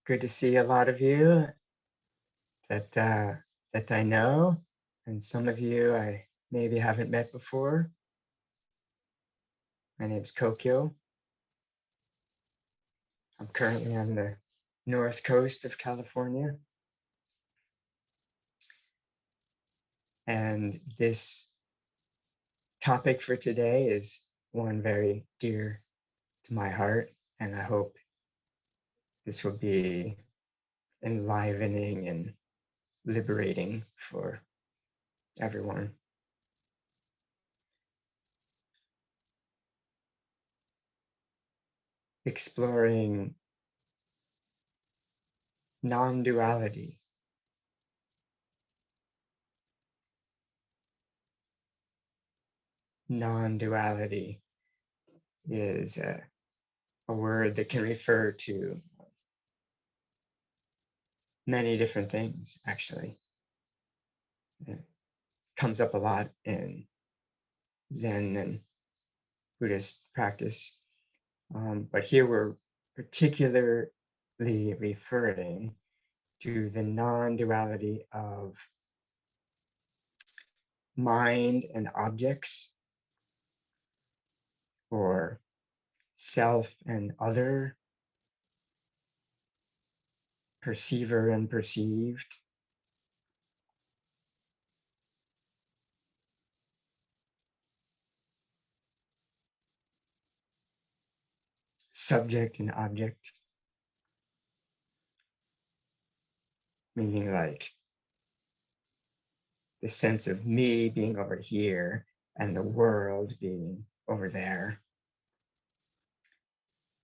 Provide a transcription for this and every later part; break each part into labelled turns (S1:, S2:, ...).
S1: Good to see a lot of you that that I know, and some of you I maybe haven't met before. My name is Kokyo. I'm currently on the north coast of California, and this topic for today is one very dear to my heart, and I hope this will be enlivening and liberating for everyone. Exploring non-duality. Non-duality is a word that can refer to many different things, actually. It comes up a lot in Zen and Buddhist practice. But here we're particularly referring to the non-duality of mind and objects, or self and other, perceiver and perceived, subject and object, meaning like the sense of me being over here and the world being over there.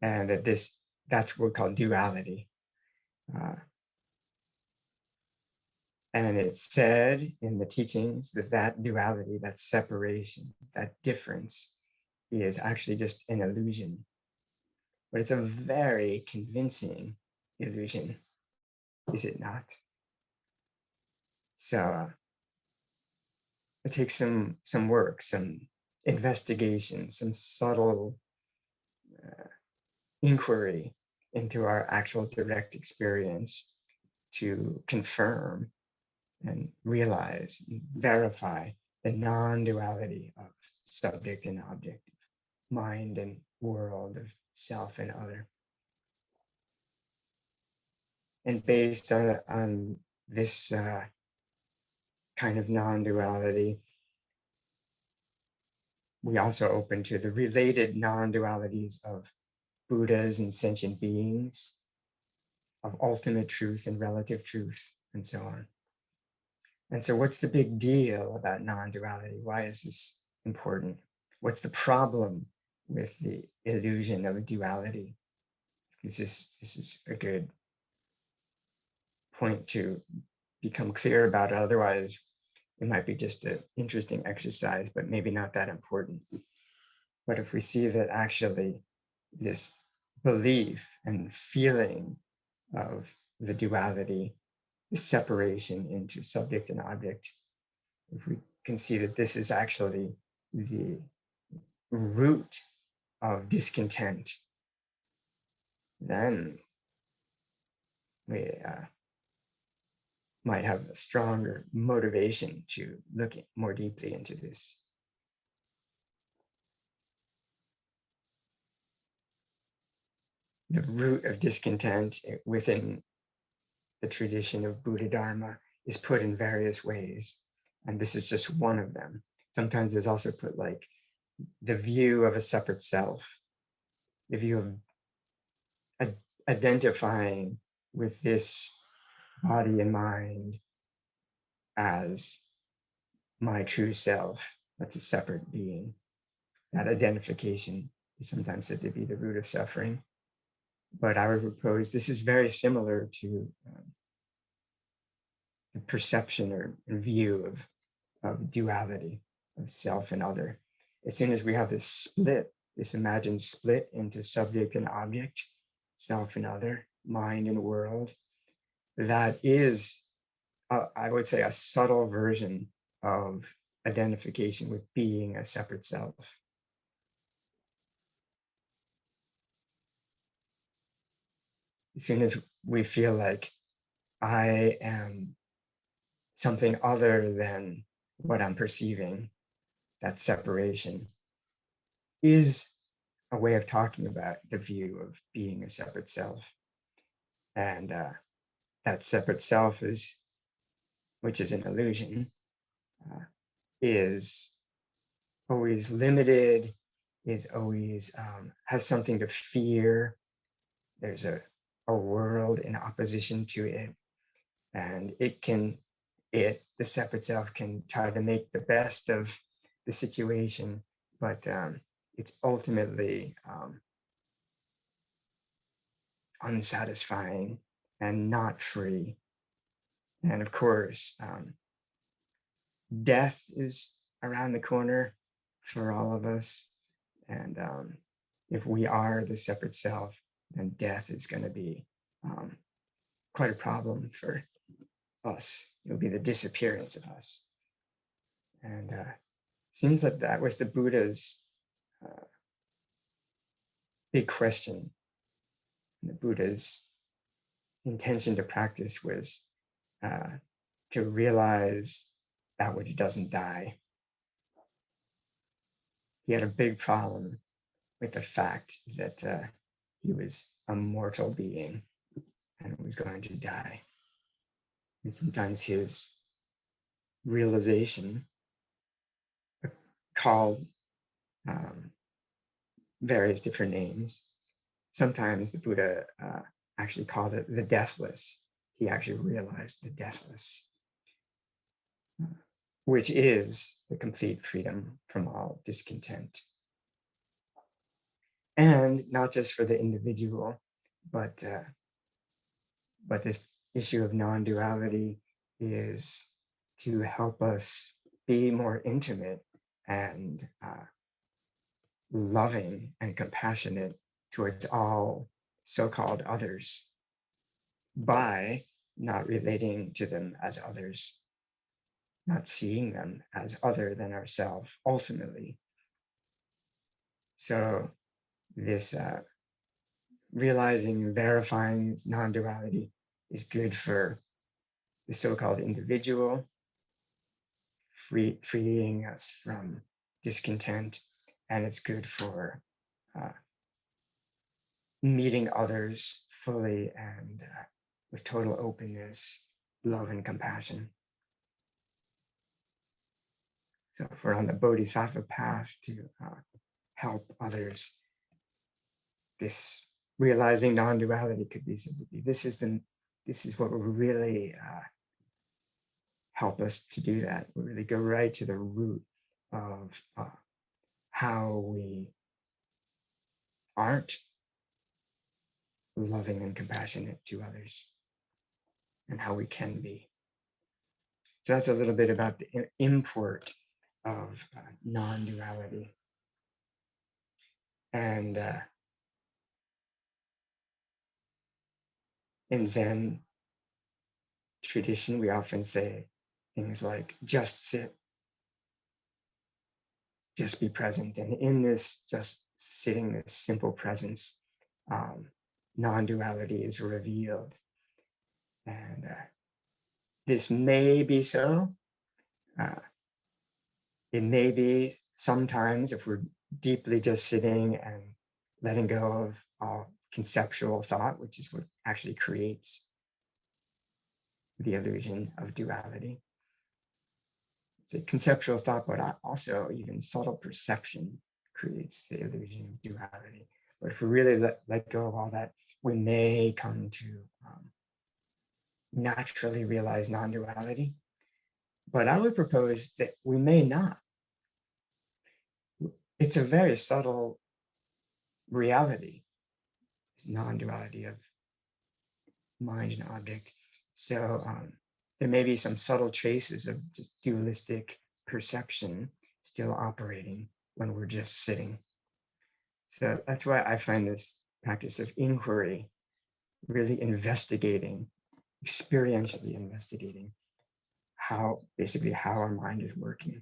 S1: And that's what we call duality. And it's said in the teachings that duality, that separation, that difference is actually just an illusion. But it's a very convincing illusion, is it not? So it takes some work, some investigation, some subtle inquiry into our actual direct experience to confirm and realize, verify the non-duality of subject and object, mind and world, of self and other. And based on this kind of non-duality, we also open to the related non-dualities of Buddhas and sentient beings, of ultimate truth and relative truth, and so on. And so what's the big deal about non-duality? Why is this important? What's the problem with the illusion of duality? This is a good point to become clear about. Otherwise, it might be just an interesting exercise, but maybe not that important. But if we see that actually this belief and feeling of the duality, the separation into subject and object, if we can see that this is actually the root of discontent, then we might have a stronger motivation to look more deeply into this. The root of discontent within the tradition of Buddha Dharma is put in various ways, and this is just one of them. Sometimes there's also put like the view of a separate self, the view of identifying with this body and mind as my true self. That's a separate being. That identification is sometimes said to be the root of suffering. But I would propose this is very similar to the perception or view of duality, of self and other. As soon as we have this split, this imagined split into subject and object, self and other, mind and world, that is, I would say, a subtle version of identification with being a separate self. as soon as we feel like I am something other than what I'm perceiving, that separation is a way of talking about the view of being a separate self. And that separate self is, which is an illusion, is always limited, is always has something to fear. There's a world in opposition to it. And the separate self can try to make the best of the situation, but it's ultimately unsatisfying and not free. And of course, death is around the corner for all of us. And if we are the separate self, then death is going to be quite a problem for us. It'll be the disappearance of us. And seems like that was the Buddha's big question. And the Buddha's intention to practice was to realize that which doesn't die. He had a big problem with the fact that he was a mortal being and was going to die. And sometimes his realization called various different names. Sometimes the Buddha actually called it the deathless. He actually realized the deathless, which is the complete freedom from all discontent. And not just for the individual, but this issue of non-duality is to help us be more intimate and loving and compassionate towards all so-called others by not relating to them as others, not seeing them as other than ourselves ultimately. So this realizing and verifying non-duality is good for the so-called individual, freeing us from discontent, and it's good for meeting others fully and with total openness, love, and compassion. So if we're on the bodhisattva path to help others, this realizing non-duality could be said to be, this is what will really help us to do that. We really go right to the root of how we aren't loving and compassionate to others and how we can be. So that's a little bit about the import of non-duality. And in Zen tradition, we often say things like, just sit, just be present. And in this just sitting, this simple presence, non-duality is revealed. And this may be so. It may be sometimes if we're deeply just sitting and letting go of all conceptual thought, which is what actually creates the illusion of duality. It's a conceptual thought, but also even subtle perception creates the illusion of duality. But if we really let go of all that, we may come to naturally realize non-duality. But I would propose that we may not. It's a very subtle reality. It's non-duality of mind and object. So there may be some subtle traces of just dualistic perception still operating when we're just sitting. So that's why I find this practice of inquiry, really investigating, experientially investigating how our mind is working,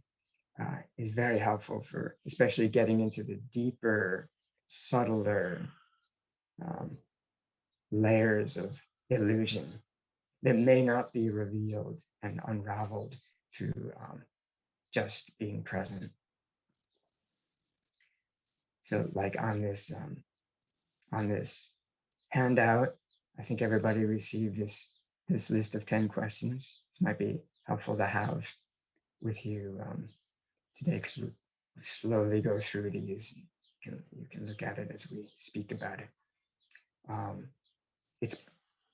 S1: is very helpful for especially getting into the deeper, subtler layers of illusion that may not be revealed and unraveled through just being present. So like on this handout, I think everybody received this list of 10 questions. This might be helpful to have with you today, because we slowly go through these. You can look at it as we speak about it.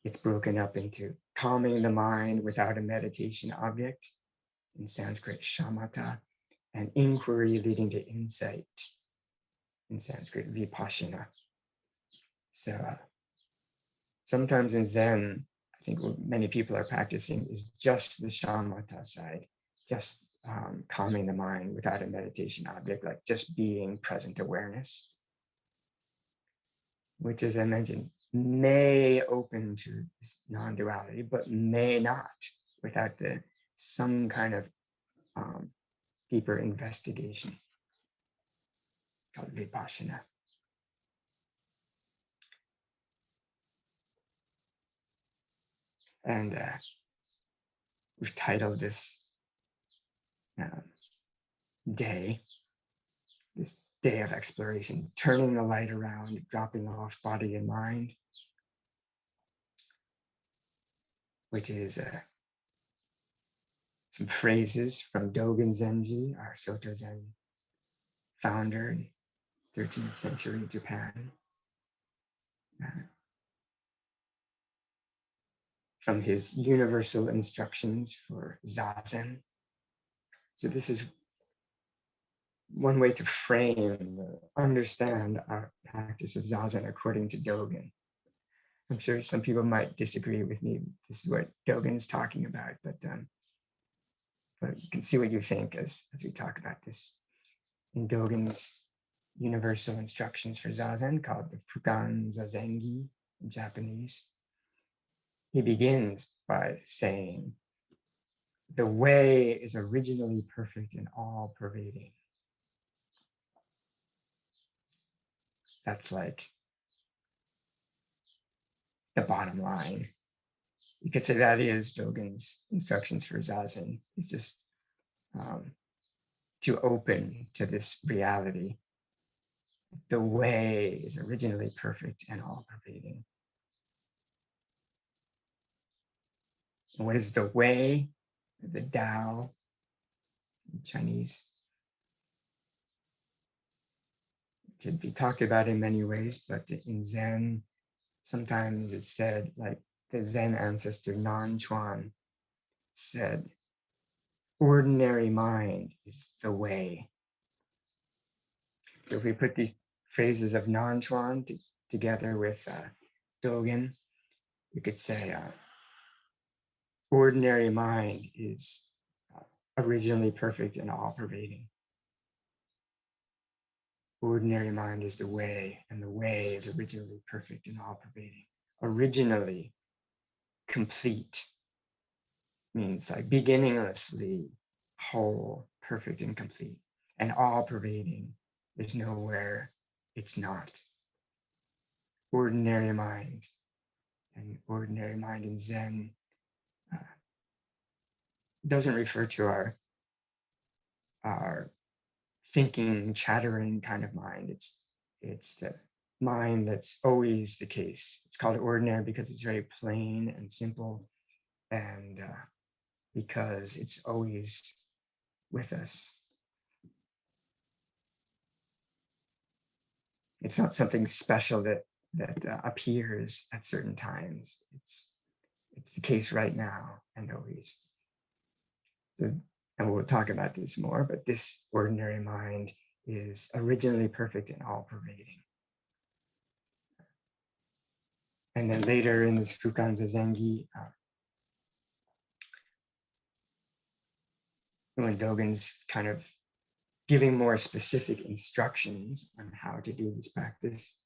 S1: It's broken up into calming the mind without a meditation object, in Sanskrit shamatha, and inquiry leading to insight, in Sanskrit vipassana. So sometimes in Zen, I think what many people are practicing is just the shamatha side, just calming the mind without a meditation object, like just being present awareness, which, as I mentioned, may open to non-duality, but may not without some kind of deeper investigation called vipassana. And we've titled this day of exploration, turning the light around, dropping off body and mind, which is some phrases from Dogen Zenji, our Soto Zen founder in 13th century Japan. From his universal instructions for Zazen. So this is one way to frame, understand our practice of Zazen according to Dogen. I'm sure some people might disagree with me. This is what Dogen's talking about, but you can see what you think as we talk about this. In Dogen's universal instructions for Zazen, called the Fukan Zazengi in Japanese, he begins by saying, the way is originally perfect and all pervading. That's like the bottom line. You could say that is Dogen's instructions for Zazen. It's just to open to this reality. The way is originally perfect and all pervading. And what is the way? The Tao in Chinese. It could be talked about in many ways, but in Zen, sometimes it's said, like the Zen ancestor Nan Chuan said, ordinary mind is the way. So if we put these phrases of Nan Chuan together with Dogen, we could say ordinary mind is originally perfect and all pervading. Ordinary mind is the way, and the way is originally perfect and all pervading. Originally complete means like beginninglessly whole, perfect and complete, and all pervading. There's nowhere it's not. Ordinary mind, and ordinary mind in Zen doesn't refer to our thinking, chattering kind of mind. It's the mind that's always the case. It's called ordinary because it's very plain and simple, and because it's always with us. It's not something special that appears at certain times. It's the case right now and always. So, and we'll talk about this more, but this ordinary mind is originally perfect and all pervading. And then later in this Fukan Zazengi, when Dogen's kind of giving more specific instructions on how to do this practice,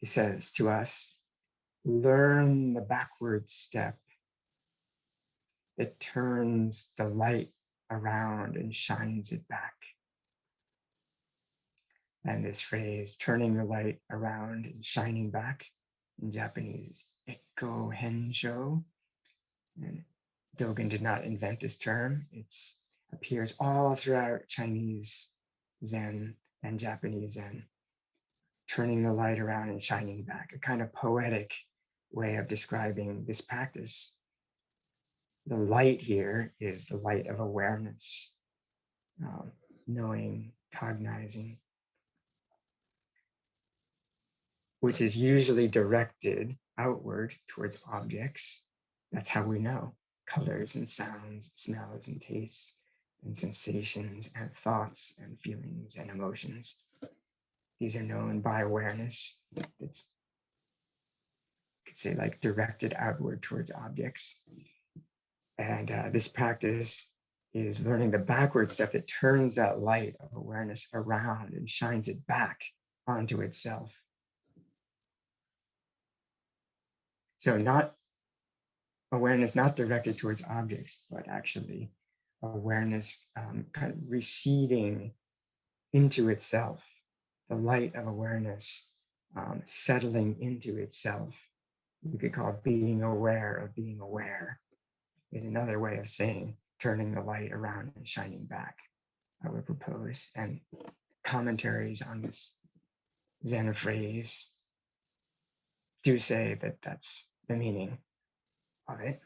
S1: he says to us, learn the backward step that turns the light around and shines it back. And this phrase, turning the light around and shining back, in Japanese, Kokyo Henkel. And Dogen did not invent this term. It appears all throughout Chinese Zen and Japanese Zen. Turning the light around and shining back, a kind of poetic way of describing this practice. The light here is the light of awareness, knowing, cognizing, which is usually directed outward towards objects. That's how we know colors and sounds, smells and tastes and sensations and thoughts and feelings and emotions. These are known by awareness. It's, you could say, like directed outward towards objects. And this practice is learning the backward step that turns that light of awareness around and shines it back onto itself. So not awareness not directed towards objects, but actually awareness kind of receding into itself, the light of awareness settling into itself. We could call it being aware of being aware, is another way of saying turning the light around and shining back, I would propose. And commentaries on this Zen phrase do say that that's the meaning of it.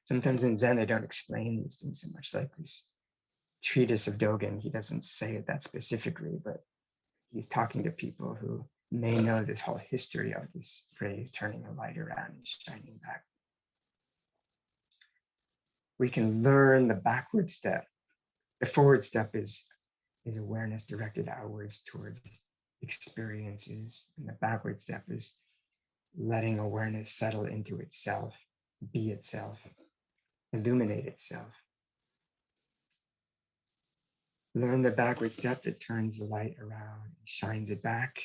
S1: Sometimes in Zen, they don't explain these things so much, like this treatise of Dogen. He doesn't say it that specifically, but he's talking to people who may know this whole history of this phrase, turning the light around and shining back. We can learn the backward step. The forward step is awareness directed outwards towards experiences. And the backward step is letting awareness settle into itself, be itself, illuminate itself. Learn the backward step that turns the light around and shines it back.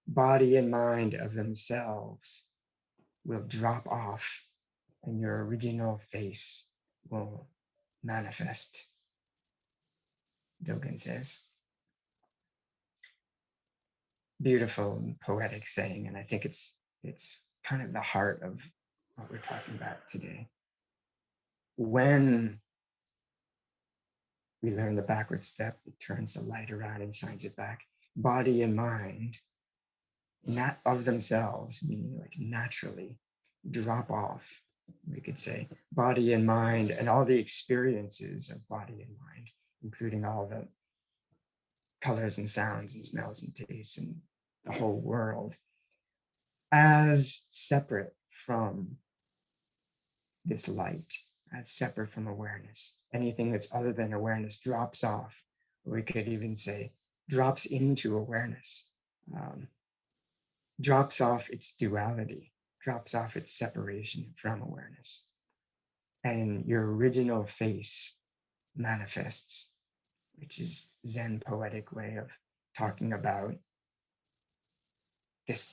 S1: Body and mind of themselves will drop off and your original face will manifest, Dogen says. Beautiful and poetic saying, and I think it's kind of the heart of what we're talking about today. When we learn the backward step, it turns the light around and shines it back. Body and mind, not of themselves, meaning like naturally, drop off, we could say. Body and mind and all the experiences of body and mind, including all the colors and sounds and smells and tastes and the whole world, as separate from this light, as separate from awareness. Anything that's other than awareness drops off. Or we could even say drops into awareness, drops off its duality, drops off its separation from awareness. And your original face manifests, which is Zen poetic way of talking about this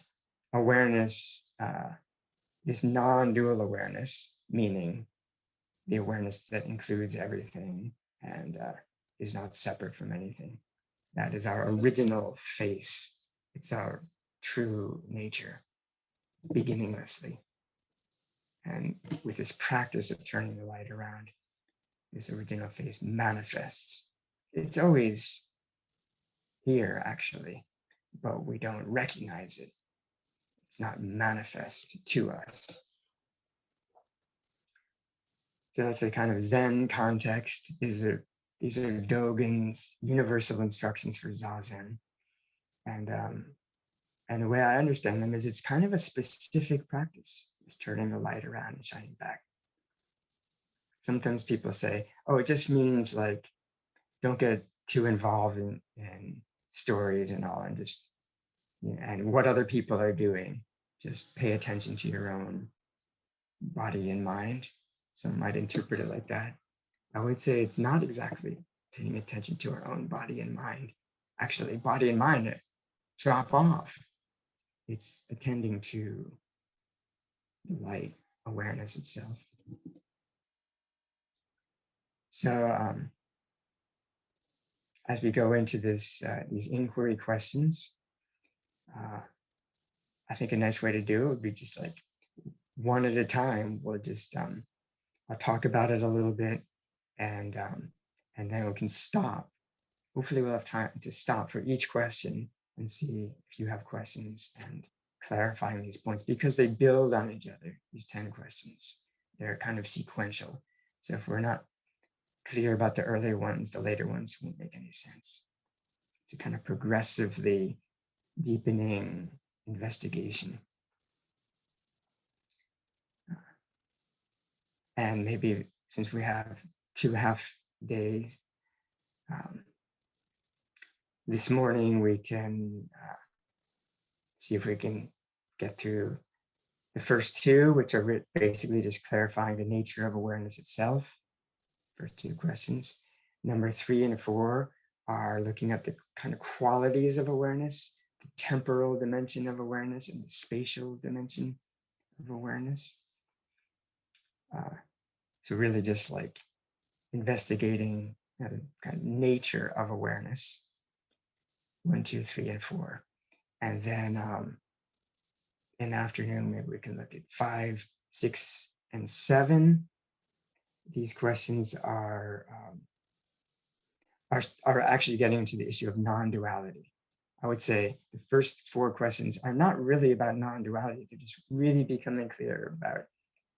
S1: awareness, this non-dual awareness, meaning the awareness that includes everything and is not separate from anything. That is our original face. It's our true nature, beginninglessly. And with this practice of turning the light around, this original face manifests. It's always here, actually, but we don't recognize it. It's not manifest to us. So that's a kind of Zen context. These are Dogen's universal instructions for Zazen. And the way I understand them is it's kind of a specific practice. It's turning the light around and shining back. Sometimes people say, oh, it just means like, don't get too involved in stories and all, and just, you know, and what other people are doing. Just pay attention to your own body and mind. Some might interpret it like that. I would say it's not exactly paying attention to our own body and mind. Actually, body and mind drop off. It's attending to the light awareness itself. So as we go into these inquiry questions, I think a nice way to do it would be just like one at a time. We'll just I'll talk about it a little bit, and then we can stop. Hopefully we'll have time to stop for each question and see if you have questions and clarifying these points, because they build on each other, these 10 questions. They're kind of sequential. So if we're not clear about the earlier ones, the later ones won't make any sense. It's a kind of progressively deepening investigation. And maybe since we have 2 half days, this morning we can see if we can get through the first 2, which are basically just clarifying the nature of awareness itself. First 2 questions. Number 3 and 4 are looking at the kind of qualities of awareness, the temporal dimension of awareness and the spatial dimension of awareness. So really just like investigating the kind of nature of awareness, 1, 2, 3, and 4. And then in the afternoon, maybe we can look at 5, 6, and 7. These questions are actually getting into the issue of non-duality. I would say the first 4 questions are not really about non-duality. They're just really becoming clear about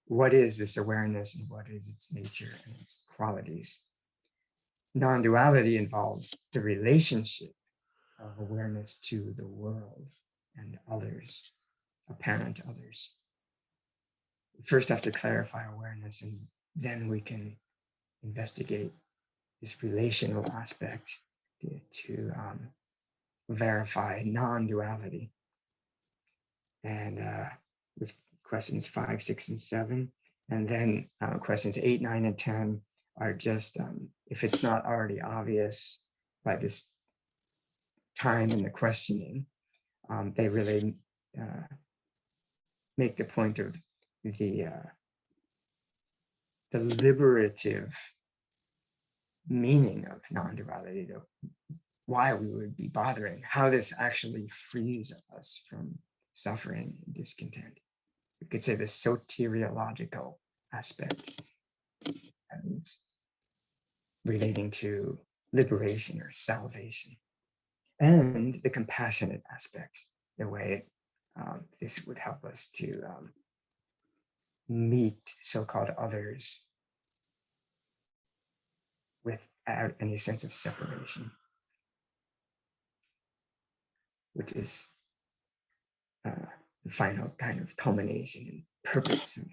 S1: what is this awareness and what is its nature and its qualities. Non-duality involves the relationship of awareness to the world and others, apparent others. We first have to clarify awareness, and then we can investigate this relational aspect to verify non-duality. And with questions 5, 6, and 7, and then questions 8, 9, and 10 are just, if it's not already obvious by this time in the questioning, they really make the point of the liberative meaning of non-duality, why we would be bothering, how this actually frees us from suffering and discontent. We could say the soteriological aspect, that means relating to liberation or salvation, and the compassionate aspect, the way this would help us to meet so-called others without any sense of separation, which is the final kind of culmination and purpose of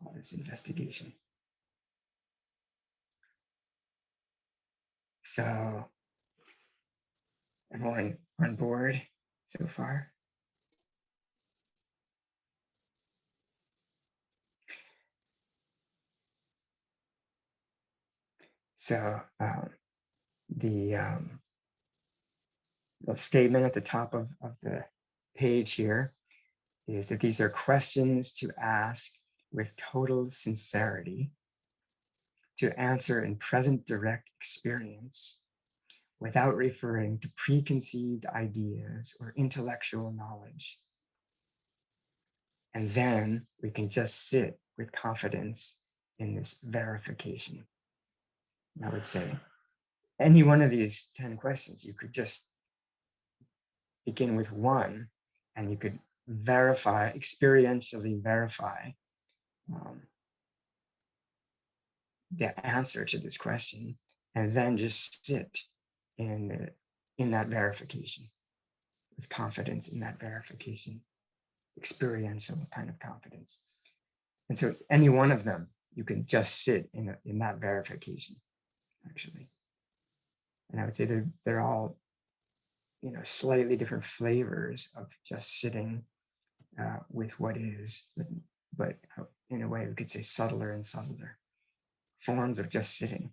S1: all this investigation. So, everyone on board so far? So the statement at the top of the page here is that these are questions to ask with total sincerity, to answer in present direct experience, without referring to preconceived ideas or intellectual knowledge. And then we can just sit with confidence in this verification. I would say any one of these 10 questions, you could just begin with one, and you could verify, experientially verify the answer to this question, and then just sit in that verification with confidence in that verification, experiential kind of confidence. And so any one of them, you can just sit in that verification, actually. And I would say they're all, slightly different flavors of just sitting with what is, but in a way we could say subtler and subtler forms of just sitting.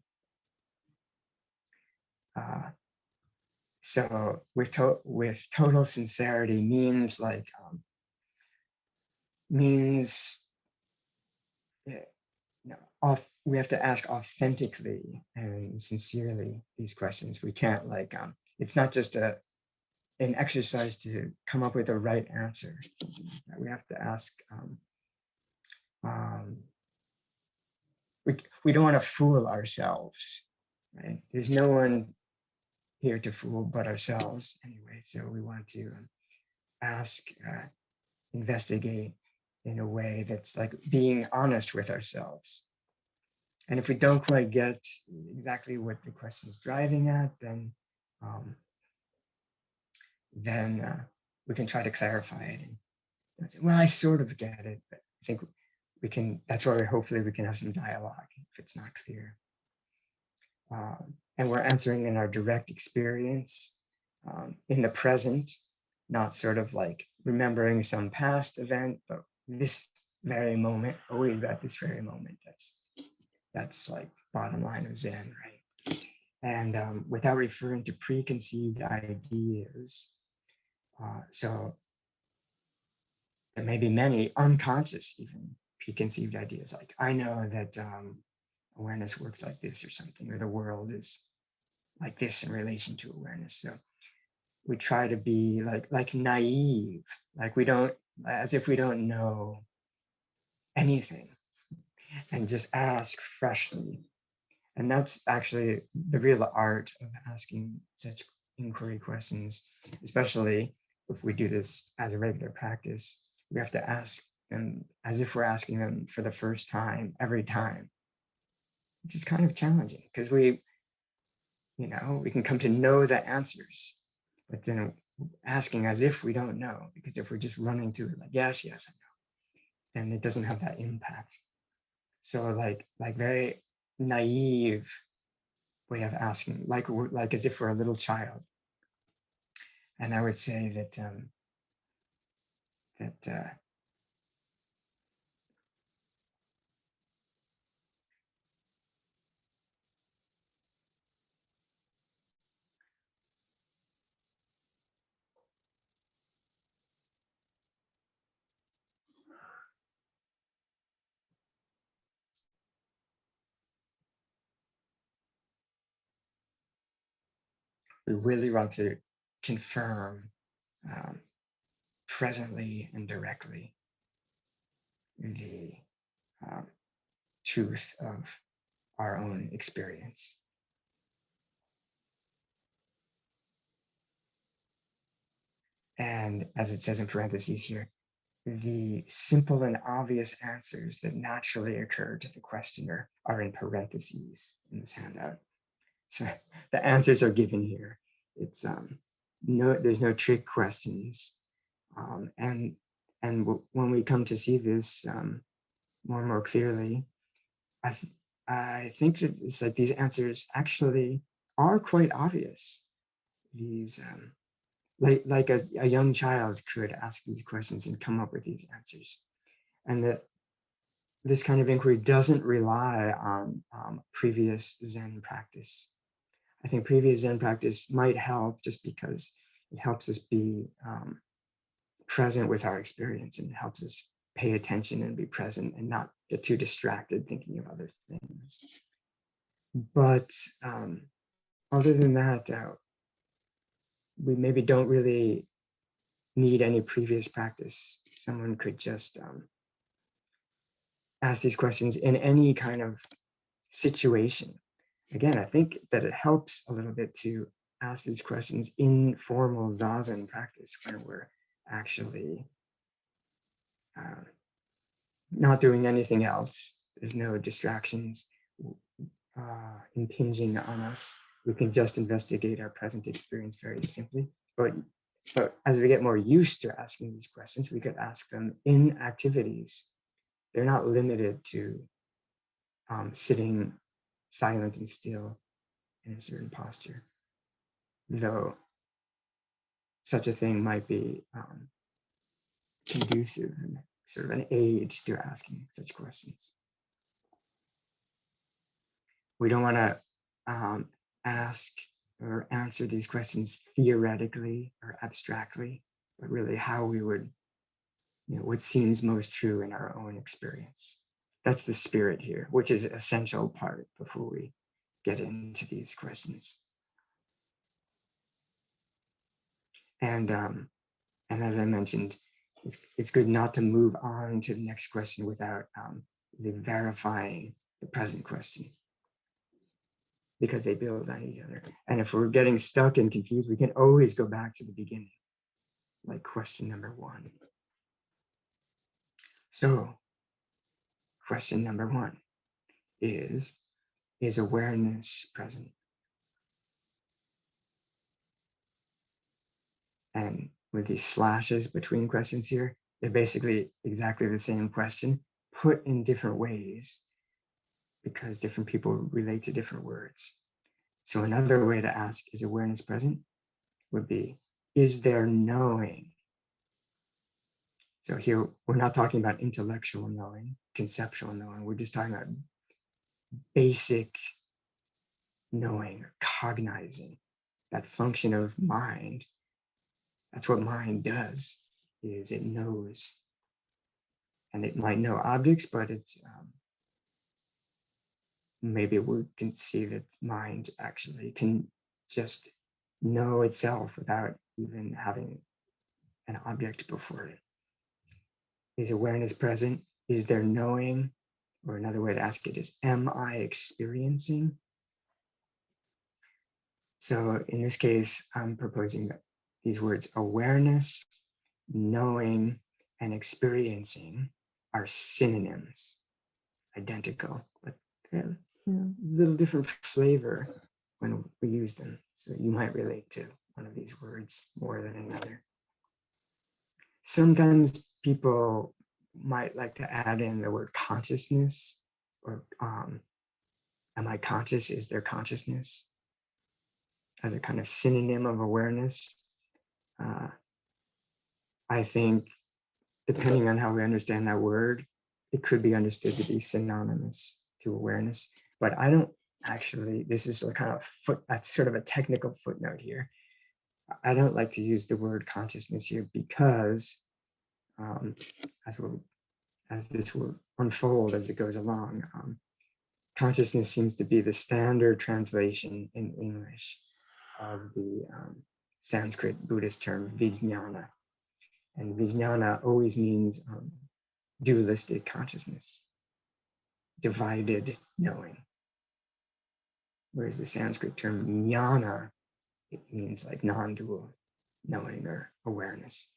S1: So with total sincerity means like we have to ask authentically and sincerely these questions. We can't like, it's not just an exercise to come up with a right answer. We have to ask, we don't want to fool ourselves, right? There's no one here to fool but ourselves anyway. So we want to ask, investigate in a way that's like being honest with ourselves. And if we don't quite get exactly what the question is driving at, then we can try to clarify it. And say, well, I sort of get it, but I think we can, that's why hopefully we can have some dialogue if it's not clear. And we're answering in our direct experience, in the present, not sort of like remembering some past event, but this very moment, always at this very moment. That's like bottom line of Zen, right? And without referring to preconceived ideas. So there may be many unconscious, even preconceived ideas, like I know that awareness works like this or something, or the world is like this in relation to awareness. So we try to be like naive, like we don't, as if we don't know anything, and just ask freshly. And that's actually the real art of asking such inquiry questions, especially if we do this as a regular practice. We have to ask them as if we're asking them for the first time, every time, which is kind of challenging because we can come to know the answers, but then asking as if we don't know, because if we're just running through it like, yes, I know, then it doesn't have that impact. So like very naive way of asking, like as if we're a little child. And I would say that we really want to confirm presently and directly the truth of our own experience. And as it says in parentheses here, the simple and obvious answers that naturally occur to the questioner are in parentheses in this handout. So the answers are given here. It's there's no trick questions. And when we come to see this more and more clearly, I think that it's like these answers actually are quite obvious. These like a young child could ask these questions and come up with these answers, and that this kind of inquiry doesn't rely on previous Zen practice. I think previous Zen practice might help just because it helps us be present with our experience, and it helps us pay attention and be present and not get too distracted thinking of other things. But other than that, we maybe don't really need any previous practice. Someone could just ask these questions in any kind of situation. Again, I think that it helps a little bit to ask these questions in formal Zazen practice when we're actually not doing anything else. There's no distractions impinging on us. We can just investigate our present experience very simply. But as we get more used to asking these questions, we could ask them in activities. They're not limited to sitting silent and still in a certain posture, though such a thing might be conducive and sort of an aid to asking such questions. We don't want to ask or answer these questions theoretically or abstractly, but really how we would, what seems most true in our own experience. That's the spirit here, which is an essential part before we get into these questions. And as I mentioned, it's good not to move on to the next question without verifying the present question, because they build on each other. And if we're getting stuck and confused, we can always go back to the beginning, like question number 1. So question number 1 is awareness present? And with these slashes between questions here, they're basically exactly the same question, put in different ways, because different people relate to different words. So another way to ask, is awareness present, would be, is there knowing? So here, we're not talking about intellectual knowing, conceptual knowing. We're just talking about basic knowing, or cognizing, that function of mind. That's what mind does, is it knows. And it might know objects, but it's maybe we can see that mind actually can just know itself without even having an object before it. Is awareness present? Is there knowing? Or another way to ask it is, am I experiencing? So in this case, I'm proposing that these words awareness, knowing, and experiencing are synonyms, identical, but they're a little different flavor when we use them. So you might relate to one of these words more than another. Sometimes people might like to add in the word consciousness, or am I conscious? Is there consciousness? As a kind of synonym of awareness. I think, depending on how we understand that word, it could be understood to be synonymous to awareness. But I don't actually, this is a kind of sort of a technical footnote here. I don't like to use the word consciousness here because as this will unfold as it goes along, consciousness seems to be the standard translation in English of the Sanskrit Buddhist term vijnana. And vijnana always means dualistic consciousness, divided knowing. Whereas the Sanskrit term jnana, it means like non-dual knowing or awareness.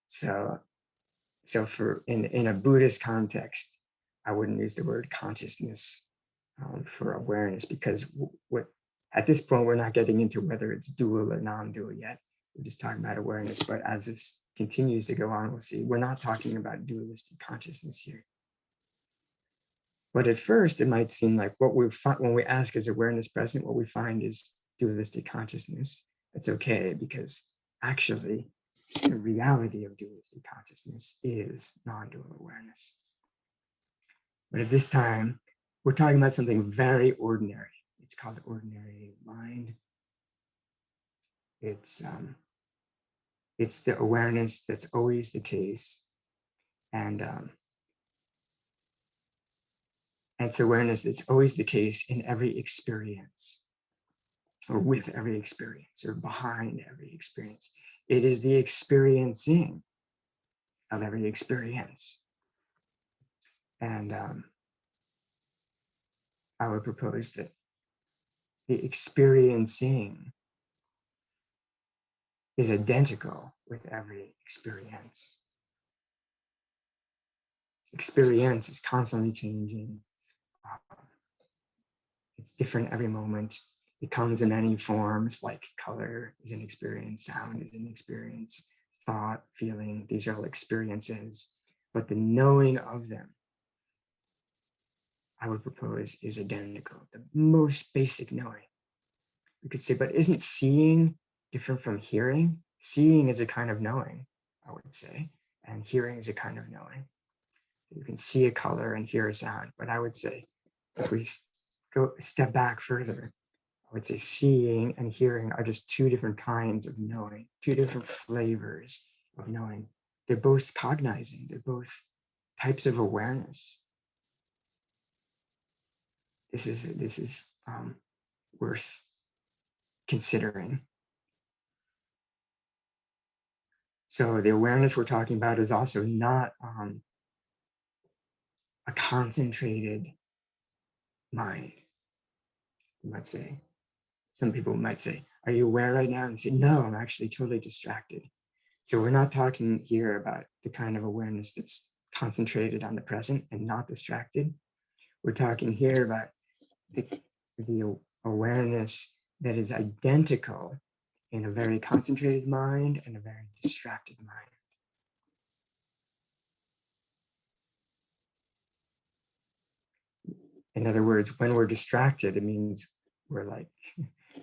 S1: So for in a Buddhist context, I wouldn't use the word consciousness for awareness, because at this point, we're not getting into whether it's dual or non-dual yet. We're just talking about awareness. But as this continues to go on, we'll see we're not talking about dualistic consciousness here. But at first, it might seem like what we find when we ask, is awareness present, what we find is dualistic consciousness. That's okay, because actually, the reality of dualistic consciousness is non-dual awareness. But at this time, we're talking about something very ordinary. It's called ordinary mind. It's the awareness that's always the case, and it's awareness that's always the case in every experience, or with every experience, or behind every experience. It is the experiencing of every experience. And I would propose that the experiencing is identical with every experience. Experience is constantly changing. It's different every moment. It comes in many forms, like color is an experience, sound is an experience, thought, feeling, these are all experiences. But the knowing of them, I would propose, is identical, the most basic knowing. We could say, but isn't seeing different from hearing? Seeing is a kind of knowing, I would say, and hearing is a kind of knowing. You can see a color and hear a sound, but I would say, if we go step back further, I would say seeing and hearing are just two different kinds of knowing, two different flavors of knowing. They're both cognizing, they're both types of awareness. this is worth considering. So the awareness we're talking about is also not a concentrated mind. You might say, some people might say, are you aware right now? And say, no, I'm actually totally distracted. So we're not talking here about the kind of awareness that's concentrated on the present and not distracted. We're talking here about the awareness that is identical in a very concentrated mind and a very distracted mind. In other words, when we're distracted, it means we're like,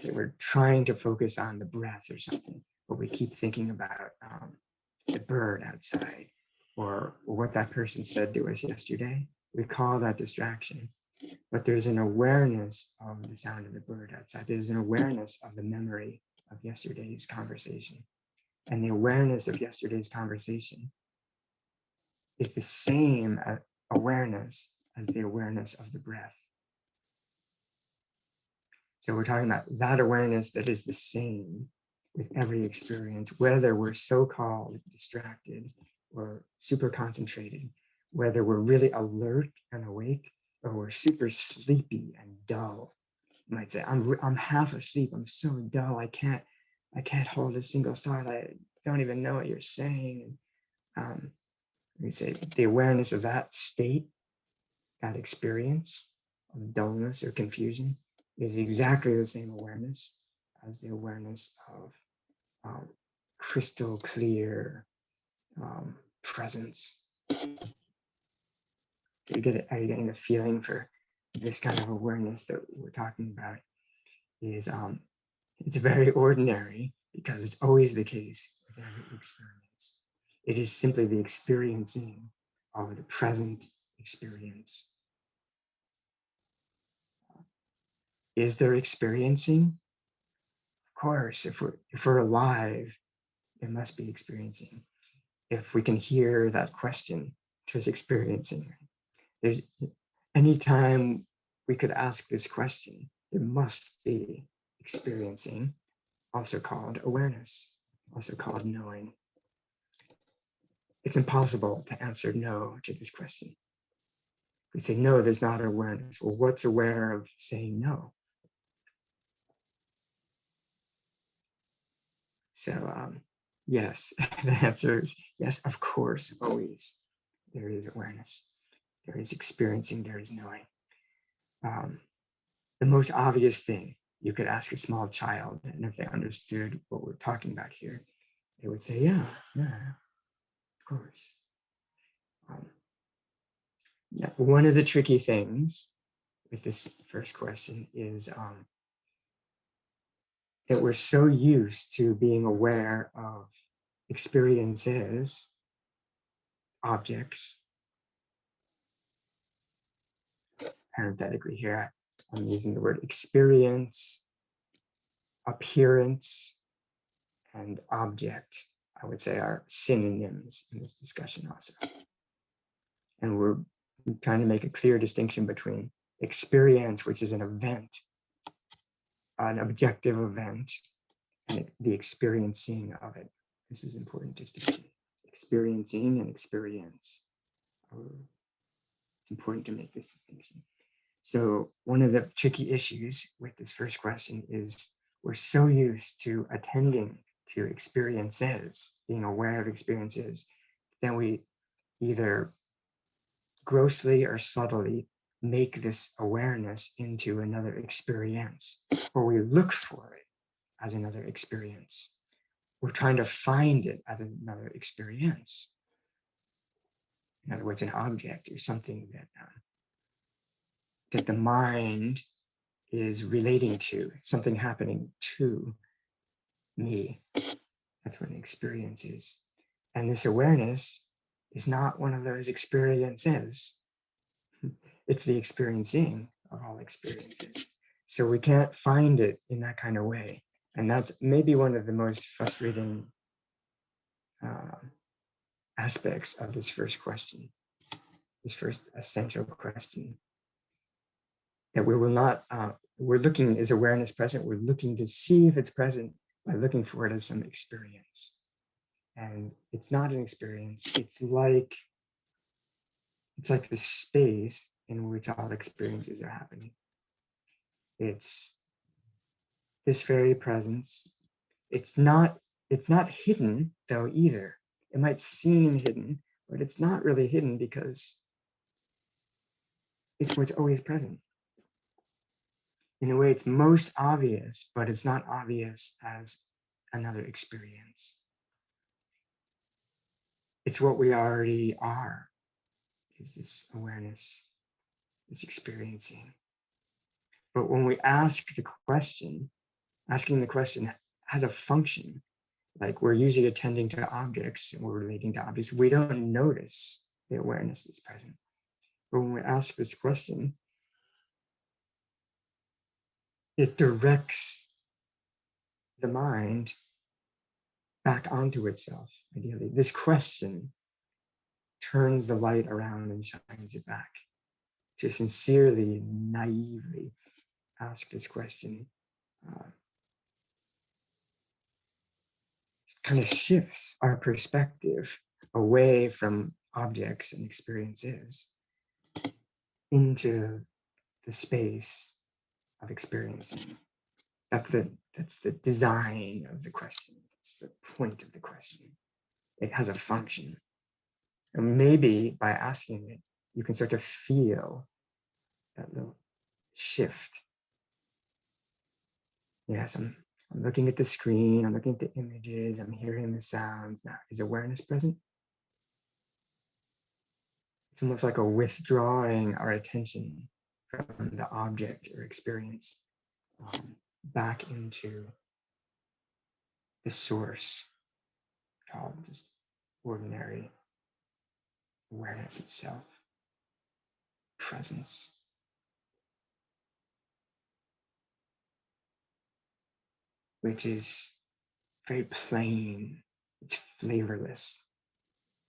S1: we're trying to focus on the breath or something, but we keep thinking about the bird outside or what that person said to us yesterday. We call that distraction. But there's an awareness of the sound of the bird outside. There's an awareness of the memory of yesterday's conversation. And the awareness of yesterday's conversation is the same awareness as the awareness of the breath. So we're talking about that awareness that is the same with every experience, whether we're so-called distracted or super concentrated, whether we're really alert and awake, or we're super sleepy and dull. You might say, I'm half asleep. I'm so dull. I can't hold a single thought. I don't even know what you're saying. We say the awareness of that state, that experience of dullness or confusion, is exactly the same awareness as the awareness of crystal clear presence. Are you getting the feeling for this kind of awareness that we're talking about? Is it's very ordinary because it's always the case with every experience. It is simply the experiencing of the present experience. Is there experiencing? Of course, if we're alive, there must be experiencing. If we can hear that question, there's experiencing. There's anytime we could ask this question, there must be experiencing, also called awareness, also called knowing. It's impossible to answer no to this question. If we say no, there's not awareness. Well, what's aware of saying no? So yes, the answer is yes, of course, always. There is awareness. There is experiencing, there is knowing. The most obvious thing you could ask a small child, and if they understood what we're talking about here, they would say, yeah, of course. Now, one of the tricky things with this first question is that we're so used to being aware of experiences, objects. Parenthetically here, I'm using the word experience, appearance, and object, I would say, are synonyms in this discussion also. And we're trying to make a clear distinction between experience, which is an event, an objective event, and the experiencing of it. This is important distinction. Experiencing and experience. It's important to make this distinction. So one of the tricky issues with this first question is we're so used to attending to experiences, being aware of experiences, then we either grossly or subtly make this awareness into another experience, or we look for it as another experience. We're trying to find it as another experience. In other words, an object or something that the mind is relating to, something happening to me. That's what an experience is. And this awareness is not one of those experiences. It's the experiencing of all experiences. So we can't find it in that kind of way. And that's maybe one of the most frustrating aspects of this first question, this first essential question. that we will not, we're looking, is awareness present? We're looking to see if it's present by looking for it as some experience. And it's not an experience. It's like the space in which all experiences are happening. It's this very presence. It's not hidden though either. It might seem hidden, but it's not really hidden because it's what's always present. In a way, it's most obvious, but it's not obvious as another experience. It's what we already are, is this awareness, this experiencing. But when we ask the question, asking the question has a function. Like we're usually attending to objects and we're relating to objects. We don't notice the awareness that's present. But when we ask this question, it directs the mind back onto itself, ideally. This question turns the light around and shines it back. To sincerely, naively ask this question kind of shifts our perspective away from objects and experiences into the space of experiencing. That's the design of the question. It's the point of the question. It has a function. And maybe by asking it, you can start to feel that little shift. Yes, I'm looking at the screen, I'm looking at the images, I'm hearing the sounds. Now, is awareness present? It's almost like a withdrawing our attention from the object or experience back into the source called just ordinary awareness itself, presence. Which is very plain, it's flavorless.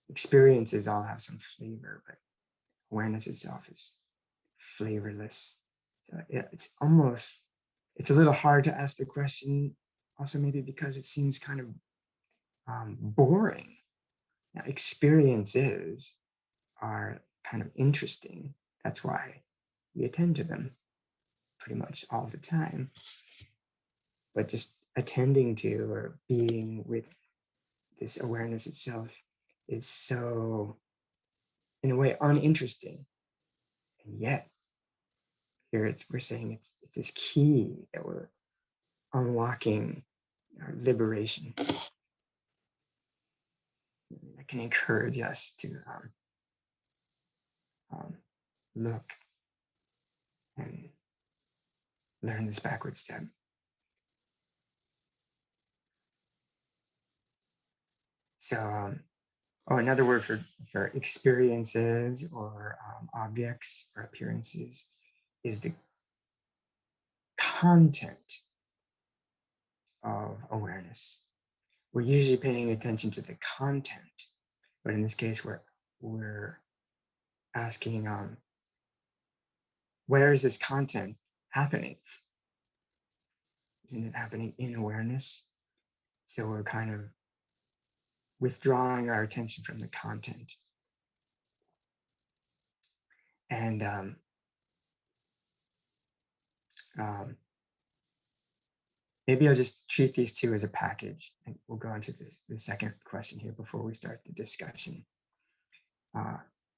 S1: Experiences all have some flavor, but awareness itself is flavorless. So it's a little hard to ask the question, also maybe because it seems kind of boring. Now, experiences are kind of interesting. That's why we attend to them pretty much all the time. But just attending to or being with this awareness itself is so, in a way, uninteresting. And yet, here we're saying it's this key that we're unlocking our liberation. I can encourage us to look and learn this backward step. So, another word for experiences or objects or appearances is the content of awareness. We're usually paying attention to the content, but in this case, we're asking, where is this content happening? Isn't it happening in awareness? So we're kind of withdrawing our attention from the content. And maybe I'll just treat these two as a package, and we'll go into the second question here before we start the discussion,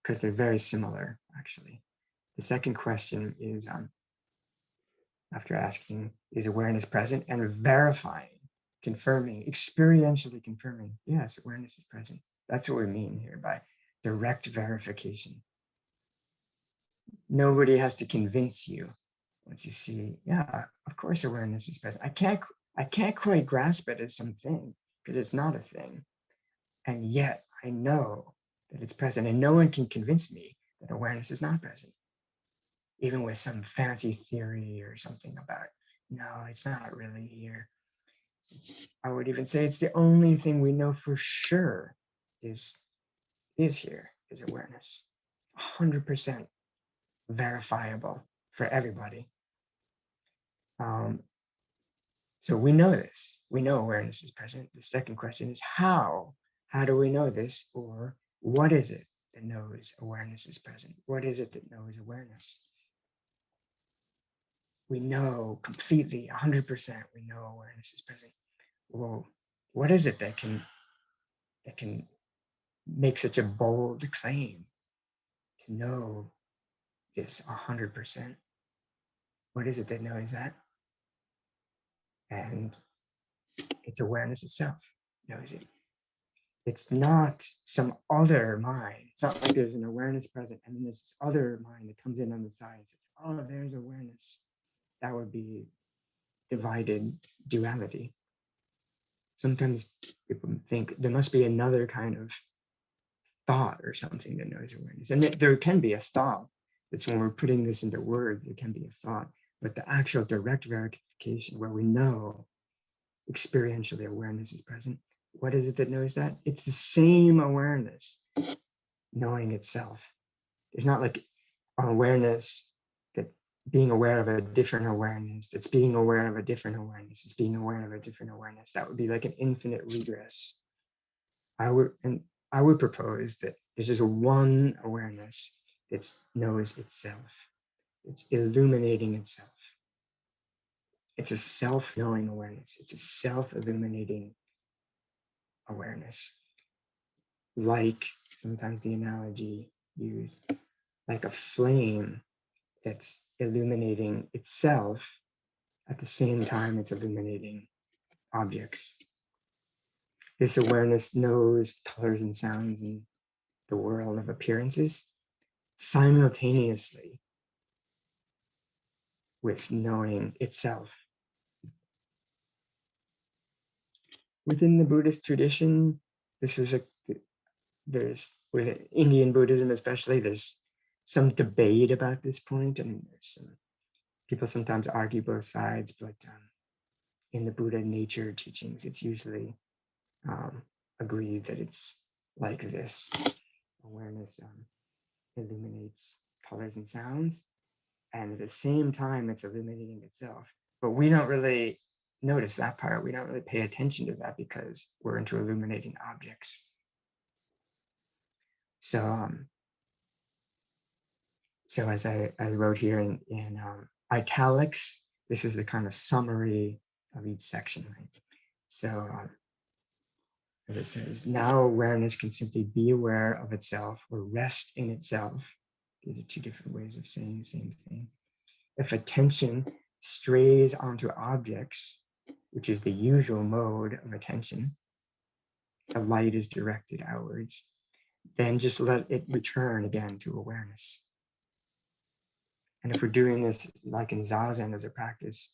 S1: because they're very similar, actually. The second question is, after asking, is awareness present, and verifying, confirming, experientially confirming, yes, awareness is present. That's what we mean here by direct verification. Nobody has to convince you. Once you see, yeah, of course awareness is present. I can't quite grasp it as something because it's not a thing. And yet I know that it's present, and no one can convince me that awareness is not present. Even with some fancy theory or something about, no, it's not really here. I would even say it's the only thing we know for sure is here, is awareness. 100% verifiable. for everybody. So we know this. We know awareness is present. The second question is how? How do we know this? Or what is it that knows awareness is present? What is it that knows awareness? We know completely, 100%, we know awareness is present. Well, what is it that can make such a bold claim to know this 100%? What is it that knows that? And it's awareness itself knows it. It's not some other mind. It's not like there's an awareness present and then there's this other mind that comes in on the side and says, oh, there's awareness. That would be divided duality. Sometimes people think there must be another kind of thought or something that knows awareness. And there can be a thought. That's when we're putting this into words, there can be a thought. But the actual direct verification where we know experientially awareness is present, what is it that knows that? It's the same awareness knowing itself. There's not like an awareness that being aware of a different awareness, that's being aware of a different awareness, it's being aware of a different awareness. That would be like an infinite regress. I would propose that there's just one awareness that knows itself. It's illuminating itself. It's a self-knowing awareness. It's a self-illuminating awareness. Like sometimes the analogy used, like a flame that's illuminating itself at the same time it's illuminating objects. This awareness knows colors and sounds in the world of appearances simultaneously with knowing itself. Within the Buddhist tradition, there's with Indian Buddhism especially, there's some debate about this point, and there's some people sometimes argue both sides, but in the Buddha nature teachings, it's usually agreed that it's like this. Awareness illuminates colors and sounds, and at the same time, it's illuminating itself. But we don't really notice that part. We don't really pay attention to that because we're into illuminating objects. So, so as I wrote here in italics, this is the kind of summary of each section, right? So, as it says, now awareness can simply be aware of itself or rest in itself. These are two different ways of saying the same thing. If attention strays onto objects, which is the usual mode of attention, the light is directed outwards, then just let it return again to awareness. And if we're doing this like in Zazen as a practice,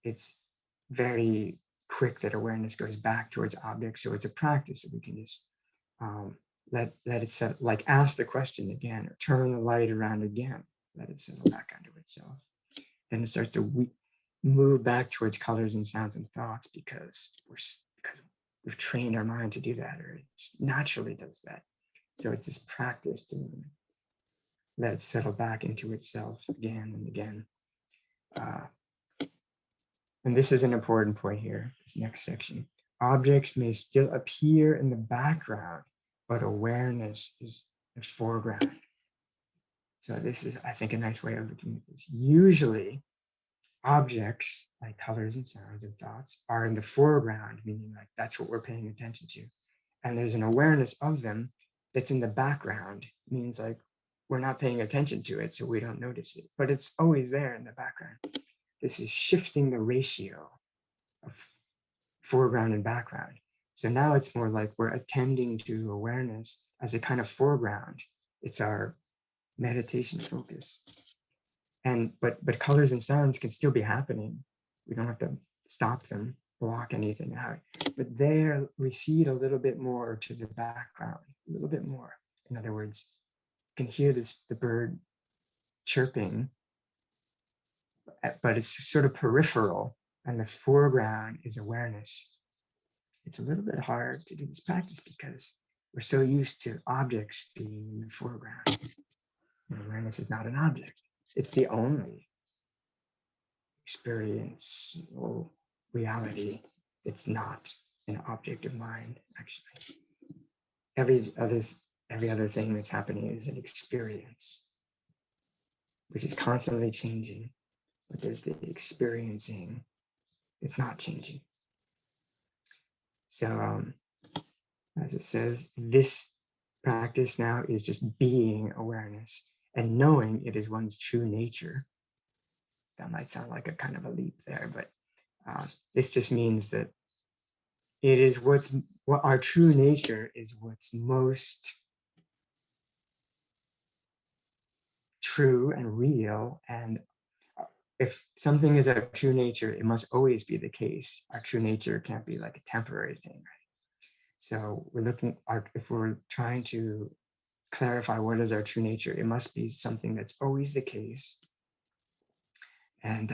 S1: it's very quick that awareness goes back towards objects. So it's a practice that we can just let it set, like ask the question again, or turn the light around again, let it settle back onto itself. Then it starts to move back towards colors and sounds and thoughts because we've trained our mind to do that, or it naturally does that. So it's this practice to let it settle back into itself again and again. And this is an important point here, this next section. Objects may still appear in the background, but awareness is the foreground. So this is, I think, a nice way of looking at this. Usually, objects like colors and sounds and thoughts are in the foreground, meaning like that's what we're paying attention to. And there's an awareness of them that's in the background, means like we're not paying attention to it, so we don't notice it, but it's always there in the background. This is shifting the ratio of foreground and background. So now it's more like we're attending to awareness as a kind of foreground. It's our meditation focus. And but colors and sounds can still be happening. We don't have to stop them, block anything out. But they recede a little bit more to the background, a little bit more. In other words, you can hear the bird chirping, but it's sort of peripheral, and the foreground is awareness. It's a little bit hard to do this practice because we're so used to objects being in the foreground. And awareness is not an object. it's the only experiential reality. It's not an object of mind, actually. Every other thing that's happening is an experience, which is constantly changing. But there's the experiencing, it's not changing. So as it says, this practice now is just being awareness and knowing it is one's true nature. That might sound like a kind of a leap there, but this just means that it is what our true nature is, what's most true and real. And if something is our true nature, it must always be the case. Our true nature can't be like a temporary thing, right? So we're looking at, if we're trying to clarify what is our true nature, it must be something that's always the case, and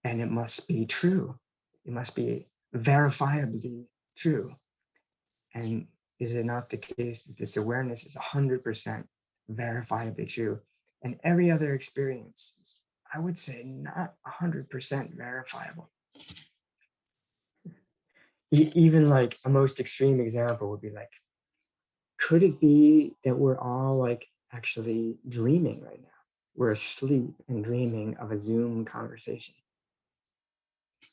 S1: it must be true. It must be verifiably true. And is it not the case that this awareness is 100% verifiably true, and every other experience is, I would say, not 100% verifiable? Even like a most extreme example would be like, could it be that we're all like actually dreaming right now? We're asleep and dreaming of a Zoom conversation.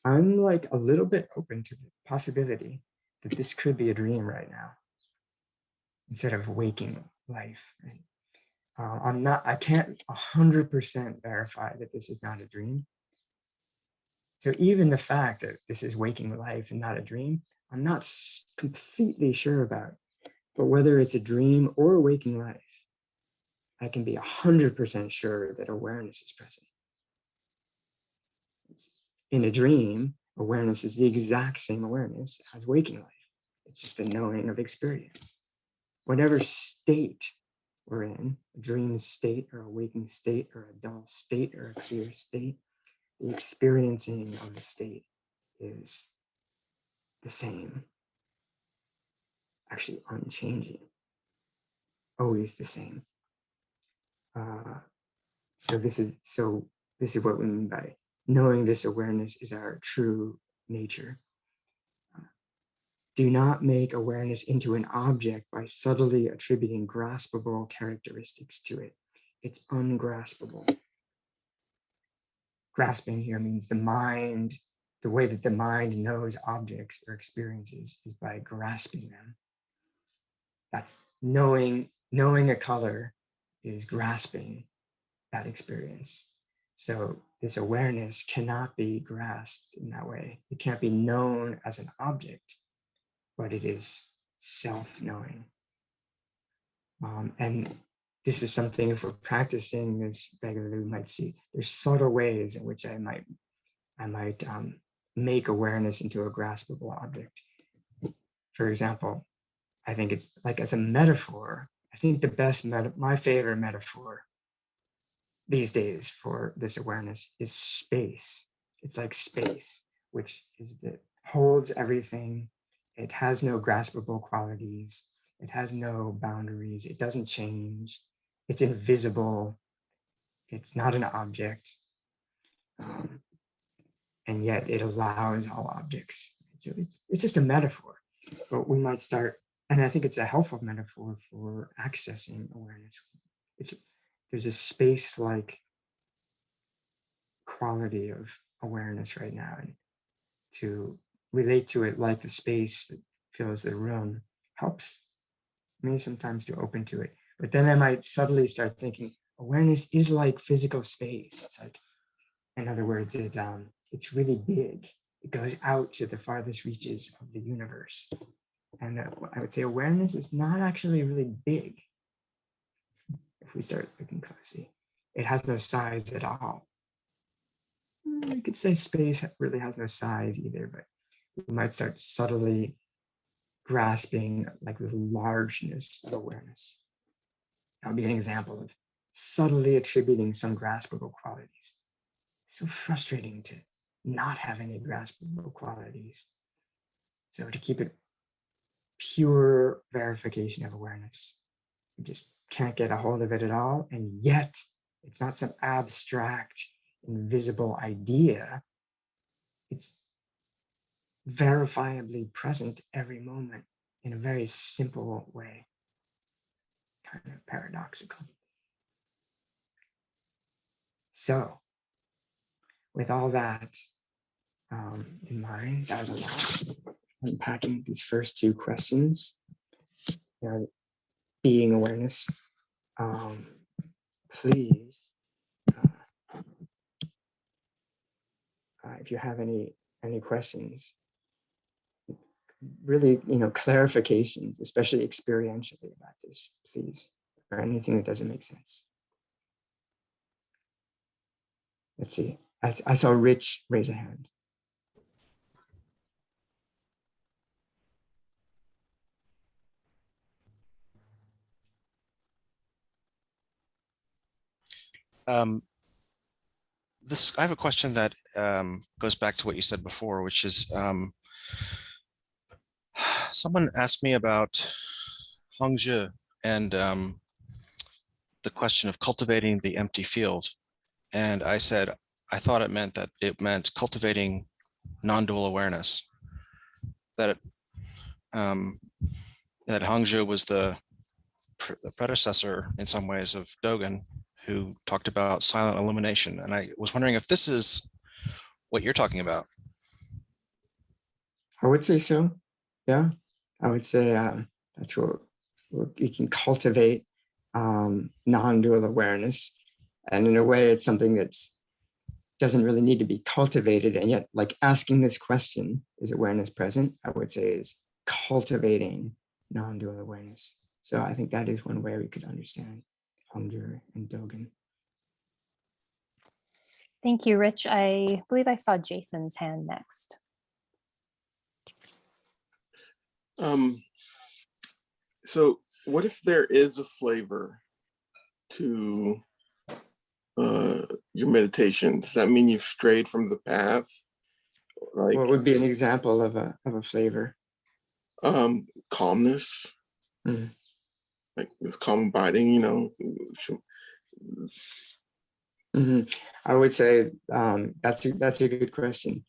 S1: I'm like a little bit open to the possibility that this could be a dream right now instead of waking life. Right? I can't 100% verify that this is not a dream. So even the fact that this is waking life and not a dream, I'm not completely sure about. But whether it's a dream or a waking life, I can be 100% sure that awareness is present. In a dream, awareness is the exact same awareness as waking life. It's just the knowing of experience. Whatever state we're in, a dream state or a waking state or a dull state or a clear state, the experiencing of the state is the same, actually unchanging, always the same. So this is what we mean by knowing this awareness is our true nature. Do not make awareness into an object by subtly attributing graspable characteristics to it. It's ungraspable. Grasping here means the mind, the way that the mind knows objects or experiences is by grasping them. That's knowing a color is grasping that experience. So this awareness cannot be grasped in that way. It can't be known as an object, but it is self-knowing. And this is something, if we're practicing this regularly, we might see there's subtle ways in which I might make awareness into a graspable object. For example, I think it's like as a metaphor, I think the best, my favorite metaphor these days for this awareness is space. It's like space, which is that holds everything. It has no graspable qualities. It has no boundaries. It doesn't change. It's invisible. It's not an object. And yet it allows all objects. So it's just a metaphor. But we might start, and I think it's a helpful metaphor for accessing awareness. There's a space-like quality of awareness right now, and to relate to it like the space that fills the room helps me sometimes to open to it. But then I might subtly start thinking awareness is like physical space. It's like, in other words, it's really big. It goes out to the farthest reaches of the universe. And I would say awareness is not actually really big. If we start looking closely, it has no size at all. You could say space really has no size either, but we might start subtly grasping like the largeness of awareness. That would be an example of subtly attributing some graspable qualities. It's so frustrating to not have any graspable qualities. So to keep it pure verification of awareness, we just can't get a hold of it at all, and yet It's not some abstract, invisible idea. It's verifiably present every moment in a very simple way, kind of paradoxical. So, with all that in mind, that was a lot. Unpacking these first two questions, being awareness. Please, if you have any questions, really, clarifications, especially experientially about this, please, or anything that doesn't make sense. Let's see. I saw Rich raise a hand.
S2: I have a question that goes back to what you said before, which is someone asked me about Hongzhi and the question of cultivating the empty field. And I said, I thought it meant cultivating non-dual awareness. That Hongzhi was the predecessor in some ways of Dogen, who talked about silent illumination. And I was wondering if this is what you're talking about.
S1: I would say so. Yeah, I would say that's what you can cultivate non-dual awareness. And in a way, it's something that doesn't really need to be cultivated. And yet, like asking this question, is awareness present? I would say is cultivating non-dual awareness. So I think that is one way we could understand Hongzhi and Dogen.
S3: Thank you, Rich. I believe I saw Jason's hand next.
S4: So what if there is a flavor to your meditation? Does that mean you've strayed from the path? Like,
S1: what would be an example of a flavor?
S4: Calmness.
S1: Mm.
S4: Like with calm abiding,
S1: Mm-hmm. I would say that's a good question.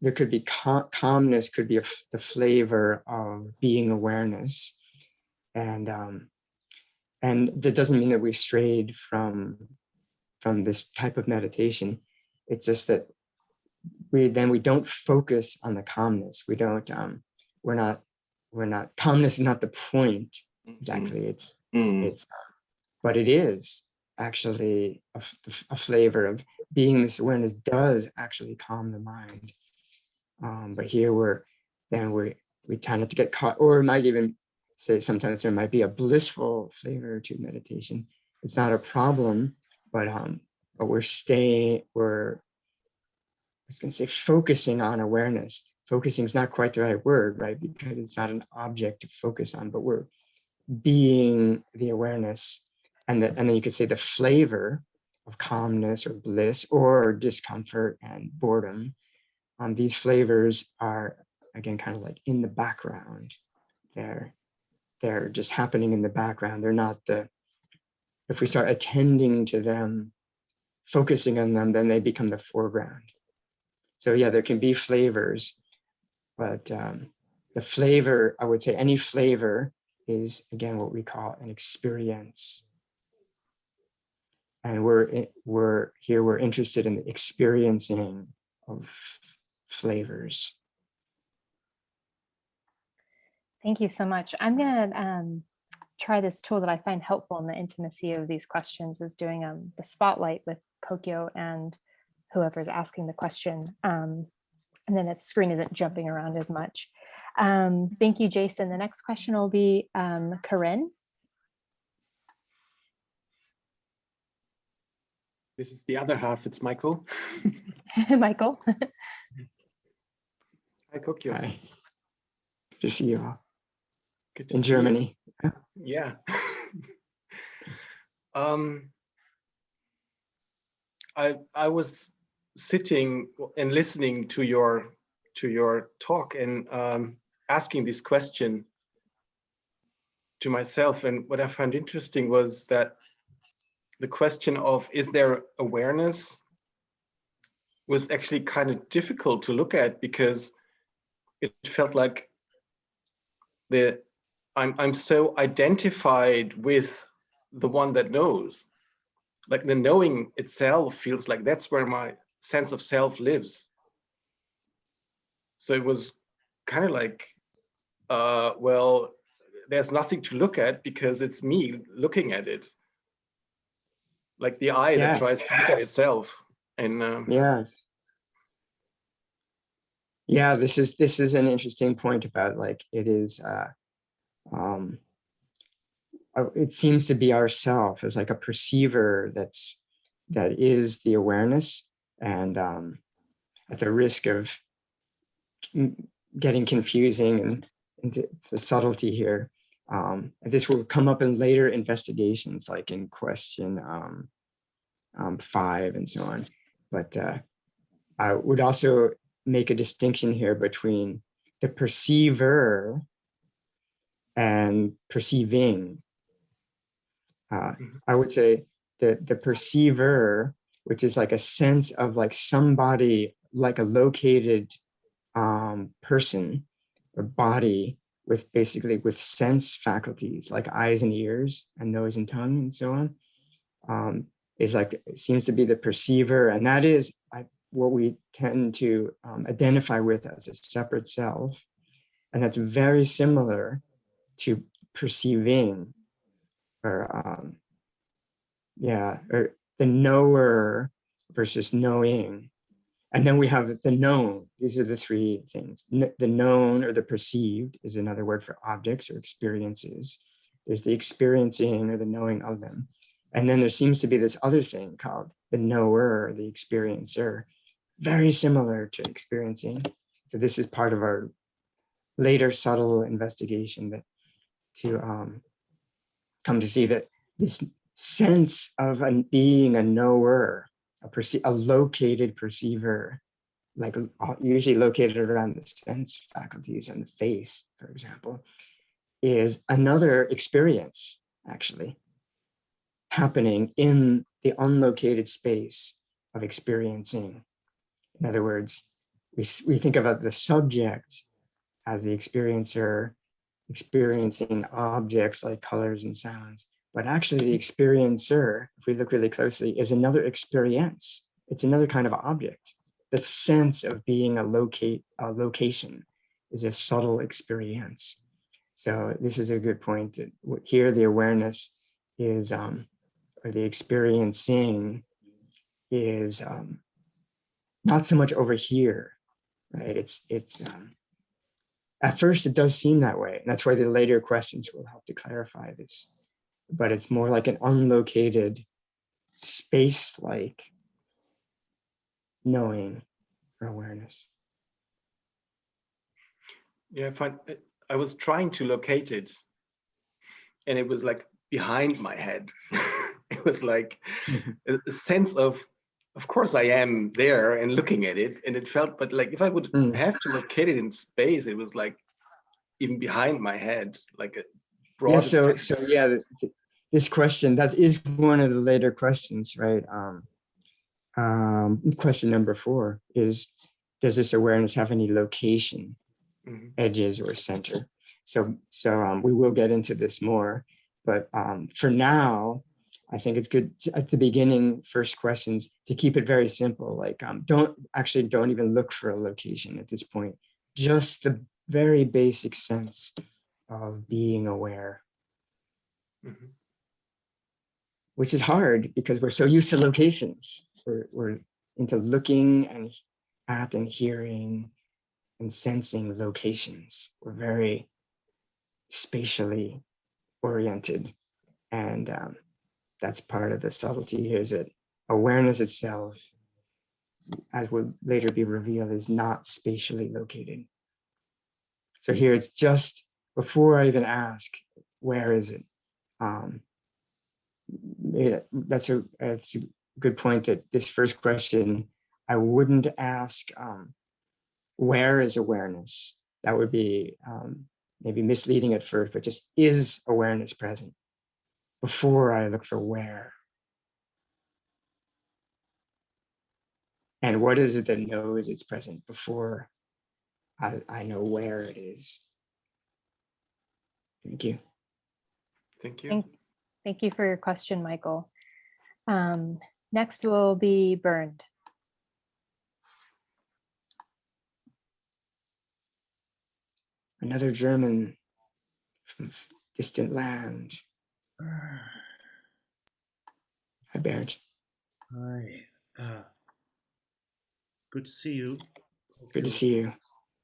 S1: There could be calmness, could be the flavor of being awareness, and that doesn't mean that we strayed from this type of meditation. It's just that we don't focus on the calmness. We don't. We're not. Calmness is not the point exactly. It's but it is actually a flavor of being. This awareness does actually calm the mind. But here we try not to get caught, or it might even say sometimes there might be a blissful flavor to meditation. It's not a problem, but we're I was going to say focusing on awareness. Focusing is not quite the right word, right? Because it's not an object to focus on, but we're being the awareness. And then you could say the flavor of calmness or bliss or discomfort and boredom. These flavors are, again, kind of like in the background. They're just happening in the background. They're not if we start attending to them, focusing on them, then they become the foreground. So yeah, there can be flavors, but the flavor, I would say any flavor is, again, what we call an experience. And we're interested in the experiencing of flavors.
S3: Thank you so much. I'm going to try this tool that I find helpful in the intimacy of these questions, is doing the spotlight with Kokyo and whoever's asking the question. And then the screen isn't jumping around as much. Thank you, Jason. The next question will be Corinne.
S5: This is the other half. It's Michael.
S3: Michael.
S5: Hi, Kokyo.
S1: Hi. Good to see you all.
S5: Good to
S1: in
S5: see
S1: Germany.
S5: you. Yeah. I was sitting and listening to your talk and asking this question to myself, and what I found interesting was that the question of, is there awareness, was actually kind of difficult to look at, because it felt like I'm so identified with the one that knows. Like the knowing itself feels like that's where my sense of self lives. So it was kind of like, well, there's nothing to look at because it's me looking at it. Like the eye that tries to look at itself. And
S1: yes. Yeah, this is an interesting point about like it is it seems to be ourself as like a perceiver that is the awareness, and at the risk of getting confusing and the subtlety here, this will come up in later investigations, like in question 5 and so on. But I would also make a distinction here between the perceiver and perceiving. I would say that the perceiver, which is like a sense of like somebody, like a located person or body with basically with sense faculties like eyes and ears and nose and tongue and so on, is like, it seems to be the perceiver. And that is what we tend to identify with as a separate self. And that's very similar to perceiving, or or the knower versus knowing. And then we have the known. These are the three things. The known or the perceived is another word for objects or experiences. There's the experiencing or the knowing of them. And then there seems to be this other thing called the knower or the experiencer, very similar to experiencing. So this is part of our later subtle investigation, that to come to see that this sense of being a knower, a located perceiver, like usually located around the sense faculties and the face, for example, is another experience actually happening in the unlocated space of experiencing. In other words, we think about the subject as the experiencer experiencing objects like colors and sounds, but actually the experiencer, if we look really closely, is another experience. It's another kind of object. The sense of being a location is a subtle experience. So this is a good point, that here the awareness is, or the experiencing is not so much over here, right? It's at first it does seem that way. And that's why the later questions will help to clarify this. But it's more like an unlocated space-like knowing or awareness.
S5: yeah, I was trying to locate it, and it was like behind my head. It was like a sense of course I am there and looking at it, and it felt, but like if I would have to locate it in space, it was like even behind my head, like a broad.
S1: Yeah, so yeah, this question, that is one of the later questions, right? Question number 4 is, does this awareness have any location, edges, or center? So we will get into this more, but for now, I think it's good at the beginning, first questions, to keep it very simple. Like don't even look for a location at this point. Just the very basic sense of being aware, which is hard because we're so used to locations. We're into looking and at and hearing and sensing locations. We're very spatially oriented, and that's part of the subtlety here, is that awareness itself, as will later be revealed, is not spatially located. So here it's just, before I even ask, where is it? That's a good point, that this first question, I wouldn't ask, where is awareness? That would be maybe misleading at first, but just, is awareness present? Before I look for where. And what is it that knows it's present before I know where it is? Thank you.
S5: Thank you.
S3: Thank you for your question, Michael. Next will be Bernd.
S1: Another German from distant land. Hi, Bernd.
S6: Hi. Good to see you.
S1: Good to see you.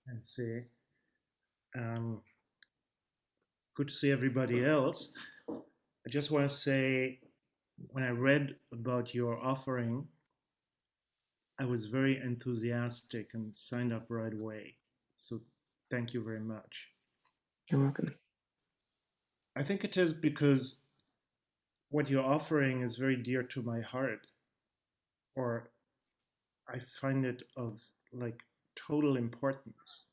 S6: And see. Good to see everybody else. I just want to say, when I read about your offering, I was very enthusiastic and signed up right away. So thank you very much.
S1: You're welcome.
S6: I think it is because what you're offering is very dear to my heart, or I find it of like total importance.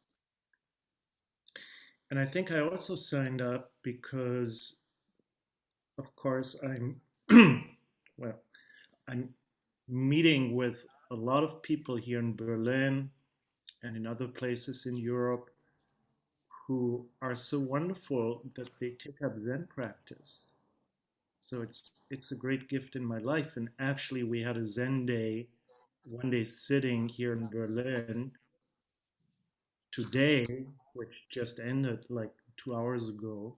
S6: And I think I also signed up because, of course, I'm well, I'm meeting with a lot of people here in Berlin and in other places in Europe who are so wonderful that they take up Zen practice. So it's a great gift in my life. And actually, we had a Zen day, one day sitting here in Berlin today, which just ended like 2 hours ago.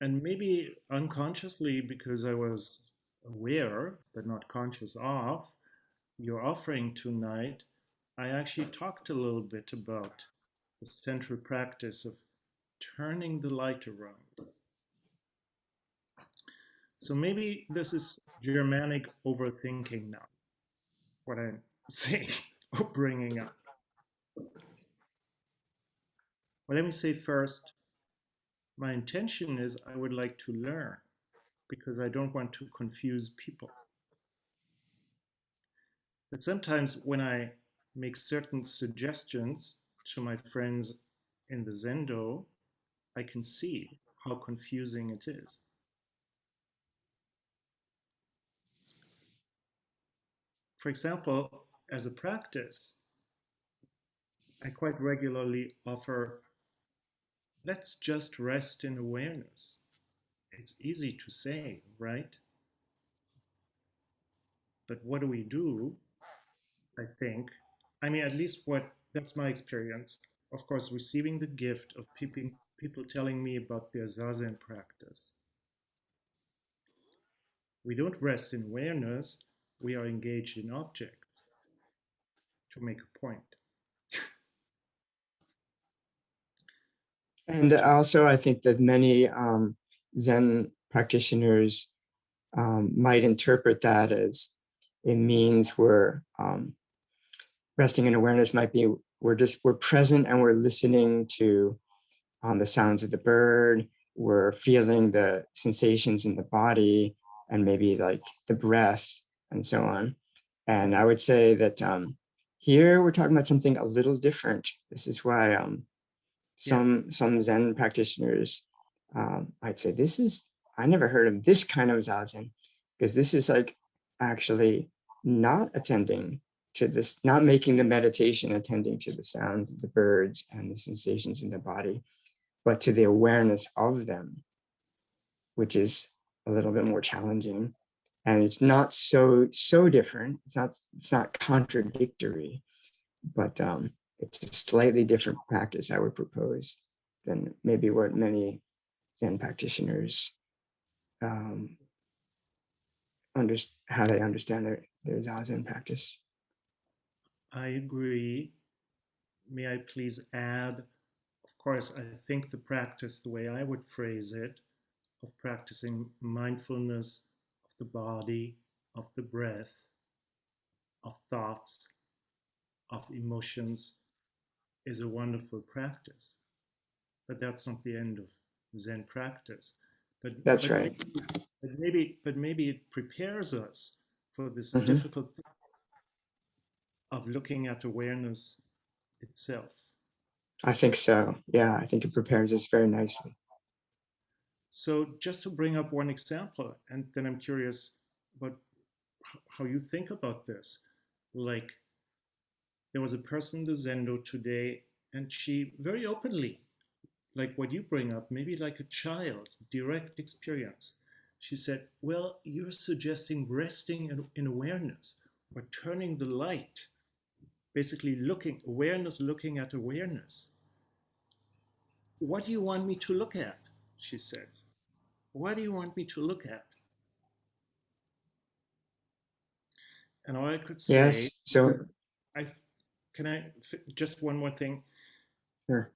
S6: And maybe unconsciously, because I was aware but not conscious of your offering tonight, I actually talked a little bit about the central practice of turning the light around. So maybe this is Germanic overthinking now, what I'm saying or bringing up. Well, let me say first, my intention is I would like to learn because I don't want to confuse people. But sometimes when I make certain suggestions to my friends in the Zendo, I can see how confusing it is. For example, as a practice, I quite regularly offer, let's just rest in awareness. It's easy to say, right? But what do we do? I think, I mean, at least that's my experience. Of course, receiving the gift of people telling me about their Zazen practice. We don't rest in awareness, we are engaged in objects to make a point.
S1: And also, I think that many Zen practitioners might interpret that as it means we're resting in awareness might be we're present and we're listening to the sounds of the bird, we're feeling the sensations in the body and maybe like the breath and so on. And I would say that here we're talking about something a little different. This is why some Zen practitioners, I'd say I never heard of this kind of Zazen, because this is like actually not attending to this, not making the meditation, attending to the sounds of the birds and the sensations in the body, but to the awareness of them, which is a little bit more challenging. And it's not so different. It's not contradictory, but it's a slightly different practice I would propose than maybe what many Zen practitioners how they understand their Zazen practice.
S6: I agree. May I please add, of course, I think the practice, the way I would phrase it, of practicing mindfulness of the body, of the breath, of thoughts, of emotions, is a wonderful practice. But that's not the end of Zen practice.
S1: That's right.
S6: But maybe it prepares us for this difficult thing of looking at awareness itself.
S1: I think so. Yeah, I think it prepares us very nicely.
S6: So just to bring up one example, and then I'm curious about how you think about this. Like, there was a person in the Zendo today, and she very openly, like what you bring up, maybe like a child, direct experience. She said, well, you're suggesting resting in awareness or turning the light, basically awareness looking at awareness. What do you want me to look at? She said. What do you want me to look at? And all I could say,
S1: Yes. So,
S6: I just one more thing,
S1: sure.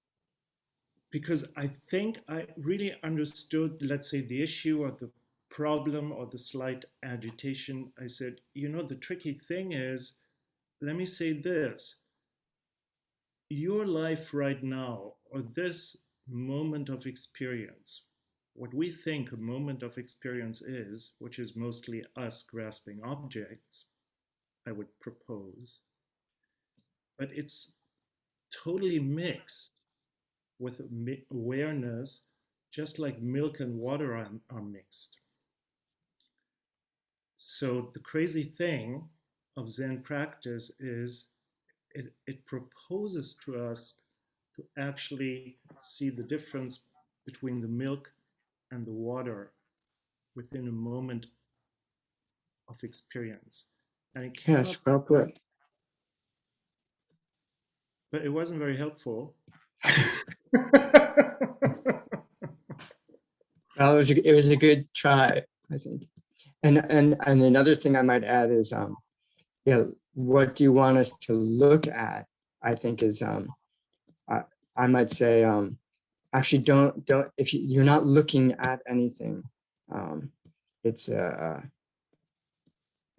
S6: because I think I really understood, let's say, the issue or the problem or the slight agitation. I said, the tricky thing is, let me say this, your life right now, or this moment of experience, what we think a moment of experience is, which is mostly us grasping objects, I would propose, but it's totally mixed with awareness, just like milk and water are mixed. So the crazy thing of Zen practice is it proposes to us to actually see the difference between the milk and the water within a moment of experience. And it cannot,
S1: Yes, well put.
S6: but it wasn't very helpful.
S1: Well, it was a good try, I think. And another thing I might add is, what do you want us to look at? I think is, I might say, actually, don't if you're not looking at anything, it's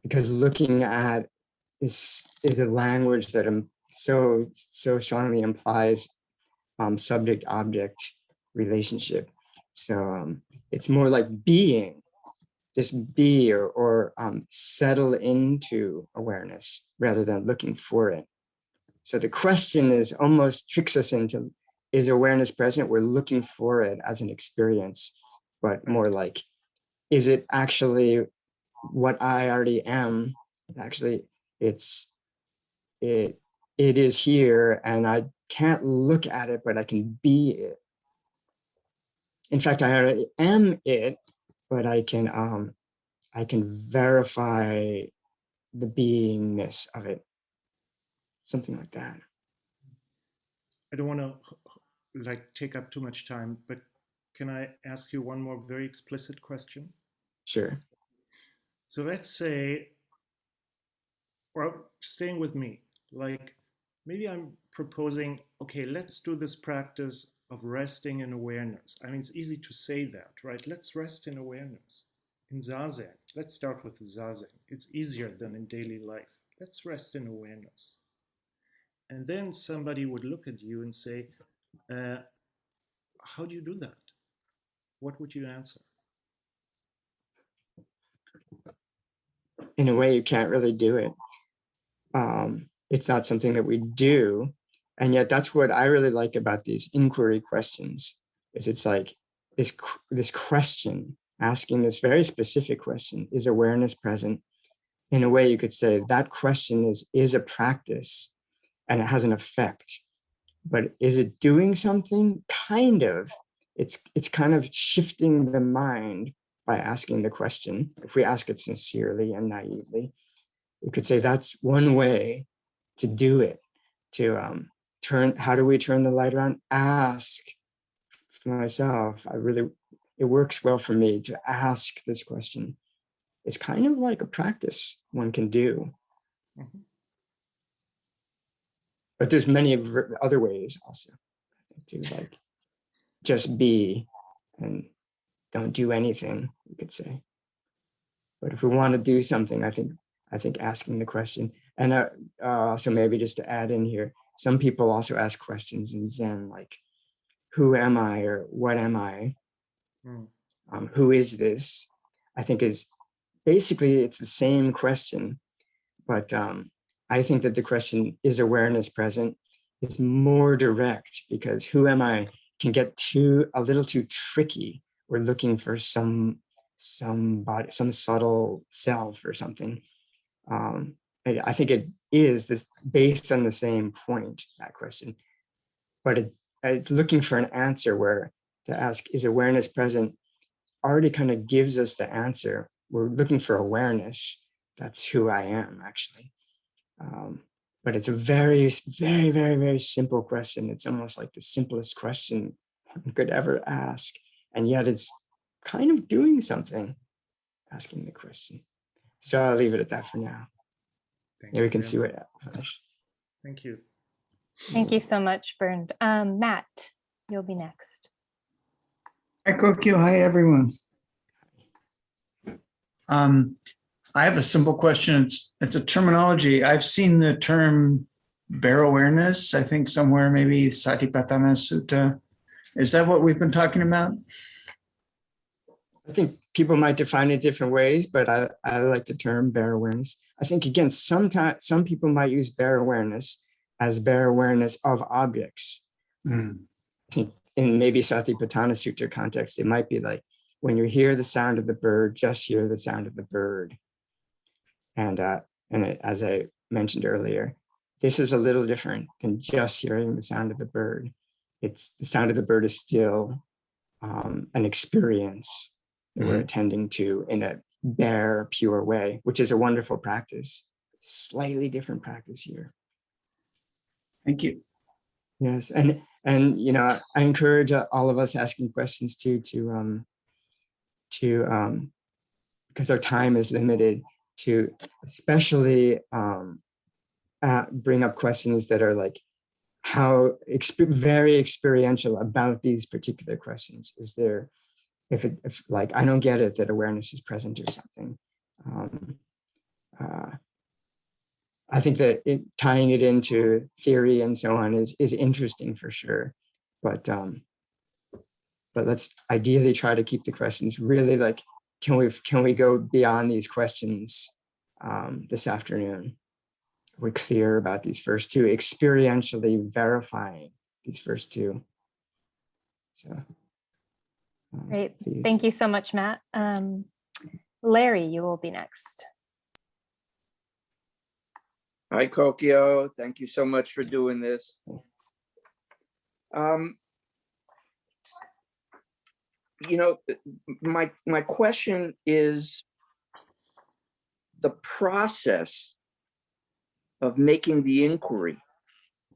S1: because looking at is a language that so strongly implies subject object relationship. So it's more like being, just be or settle into awareness rather than looking for it. So the question is almost tricks us into, is awareness present? We're looking for it as an experience, but more like, is it actually what I already am? Actually, it is here, and I can't look at it, but I can be it. In fact, I already am it, but I can verify the beingness of it. Something like that.
S6: I don't want to take up too much time, but can I ask you one more very explicit question?
S1: Sure.
S6: So let's say, or staying with me, like maybe I'm proposing, okay, let's do this practice of resting in awareness. I mean, it's easy to say that, right? Let's rest in awareness. In Zazen, let's start with Zazen. It's easier than in daily life. Let's rest in awareness. And then somebody would look at you and say, how do you do that? What would you answer?
S1: In a way, you can't really do it. It's not something that we do. And yet that's what I really like about these inquiry questions, is it's like this question, asking this very specific question, is awareness present? In a way, you could say that question is a practice and it has an effect. But is it doing something? Kind of. It's kind of shifting the mind by asking the question. If we ask it sincerely and naively, you could say that's one way to do it. To how do we turn the light around? Ask. For myself, it works well for me to ask this question. It's kind of like a practice one can do.
S6: Mm-hmm.
S1: But there's many other ways also to like just be and don't do anything, you could say. But if we want to do something, I think asking the question, and also maybe just to add in here, some people also ask questions in Zen like, who am I or what am I? Who is this? I think is basically it's the same question, but I think that the question, is awareness present, is more direct, because who am I can get a little too tricky. We're looking for some subtle self or something. I think is this based on the same point, that question, but it's looking for an answer where to ask, is awareness present, already kind of gives us the answer. We're looking for awareness. That's who I am, actually. But it's a very, very, very, very simple question. It's almost like the simplest question one could ever ask. And yet it's kind of doing something, asking the question. So I'll leave it at that for now.
S6: Thank
S1: Yeah, we
S6: you
S1: can
S6: very
S1: see
S6: much.
S1: what others.
S6: Thank you.
S3: Thank you so much, Bernd. Matt, you'll be next.
S7: Hi, Kokyo. Hi, everyone. I have a simple question. It's a terminology. I've seen the term bare awareness, I think somewhere, maybe Satipatthana Sutta. Is that what we've been talking about?
S1: I think people might define it different ways, but I like the term bare awareness. I think, again, sometimes some people might use bare awareness as bare awareness of objects. I think in maybe Satipatthana Sutta context, it might be like, when you hear the sound of the bird, just hear the sound of the bird. And as I mentioned earlier, this is a little different than just hearing the sound of the bird. It's the sound of the bird is still an experience that we're attending to in a bare, pure way, which is a wonderful practice. Slightly different practice here.
S7: Thank you.
S1: Yes, and you know, I encourage all of us asking questions too because our time is limited, to especially bring up questions that are like how very experiential about these particular questions. Is there, if like, I don't get it that awareness is present or something. I think that tying it into theory and so on is interesting for sure, but let's ideally try to keep the questions really like, can we go beyond these questions this afternoon? We're clear about these first two, experientially verifying these first two. So,
S3: Great.
S1: please.
S3: Thank you so much, Matt. Larry, you will be next.
S8: Hi, Kokyo. Thank you so much for doing this. You know, my question is the process of making the inquiry,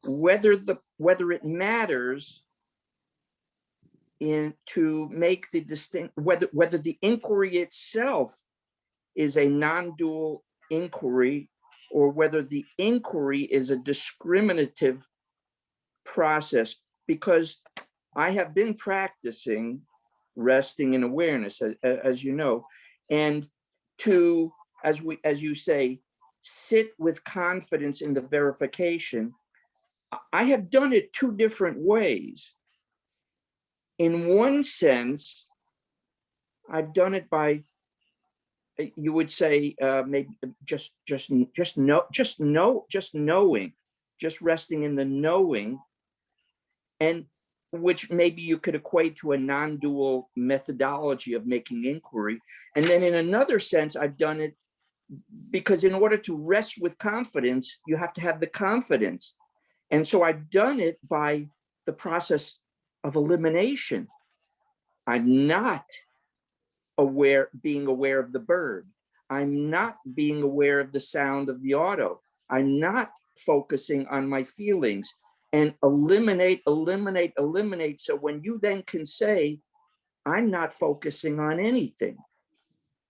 S8: whether it matters to make the distinct, whether the inquiry itself is a non-dual inquiry, or whether the inquiry is a discriminative process, because I have been practicing resting in awareness, as you know, and to, as you say, sit with confidence in the verification. I have done it two different ways. In one sense, I've done it by, you would say, maybe just knowing, just resting in the knowing, and which maybe you could equate to a non-dual methodology of making inquiry. And then in another sense, I've done it because in order to rest with confidence, you have to have the confidence. And so I've done it by the process of elimination. I'm not being aware of the bird. I'm not being aware of the sound of the auto. I'm not focusing on my feelings, and eliminate. So when you then can say, I'm not focusing on anything,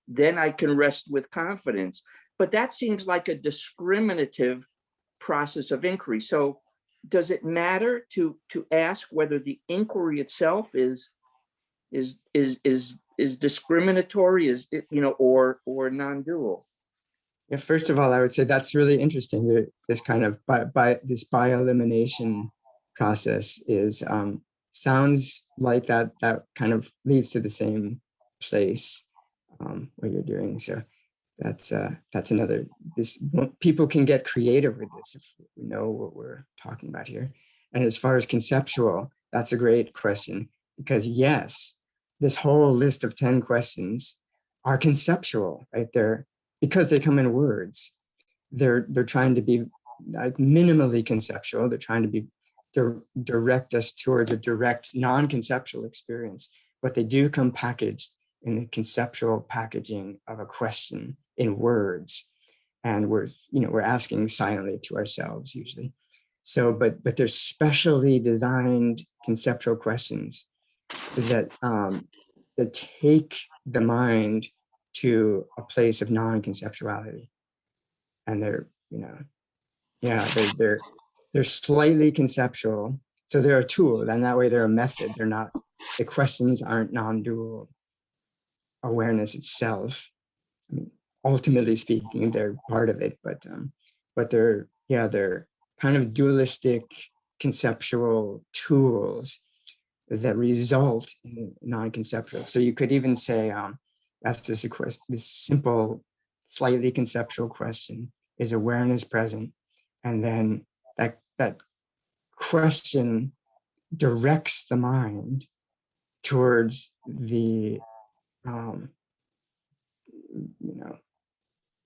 S8: then I can rest with confidence. But that seems like a discriminative process of inquiry. So does it matter to ask whether the inquiry itself is discriminatory, or non-dual?
S1: Yeah, first of all, I would say that's really interesting. This kind of this bioelimination process is sounds like that kind of leads to the same place what you're doing. So that's another. People can get creative with this if we know what we're talking about here. And as far as conceptual, that's a great question, because yes, this whole list of 10 questions are conceptual, right? They're, because they come in words. they're trying to be like minimally conceptual. They're trying to be direct us towards a direct non-conceptual experience, but they do come packaged in the conceptual packaging of a question in words, and we're asking silently to ourselves usually. So, but there's specially designed conceptual questions that that take the mind to a place of non-conceptuality, and they're slightly conceptual. So they're a tool, and that way they're a method. They're not, the questions aren't non-dual awareness itself. I mean, ultimately speaking, they're part of it, but they're kind of dualistic conceptual tools that result in non-conceptual. So you could even say, that's this simple, slightly conceptual question: is awareness present? And then that question directs the mind towards the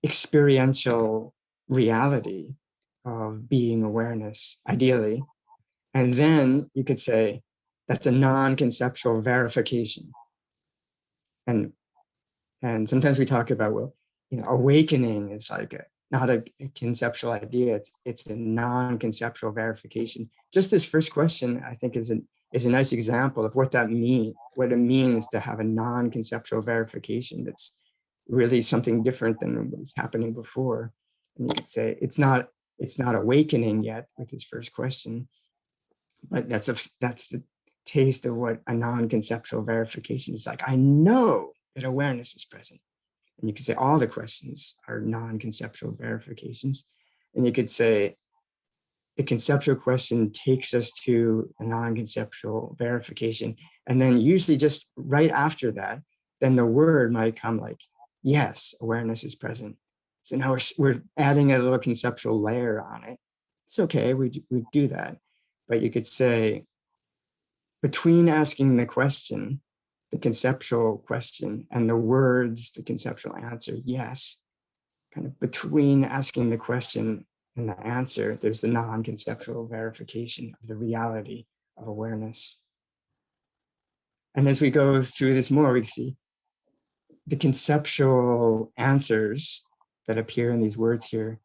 S1: experiential reality of being awareness, ideally. And then you could say that's a non-conceptual verification. And sometimes we talk about, well, awakening is like not a conceptual idea. It's a non-conceptual verification. Just this first question, I think, is a nice example of what it means to have a non-conceptual verification. That's really something different than what was happening before. And you could say it's not awakening yet with this first question, but that's the taste of what a non-conceptual verification is like. I know that awareness is present. And you could say all the questions are non-conceptual verifications. And you could say the conceptual question takes us to a non-conceptual verification. And then usually just right after that, then the word might come like, yes, awareness is present. So now we're adding a little conceptual layer on it. It's okay, we do that. But you could say, between asking the question, the conceptual question, and the words, the conceptual answer, yes, kind of between asking the question and the answer, there's the non-conceptual verification of the reality of awareness. And as we go through this more, we see the conceptual answers that appear in these words here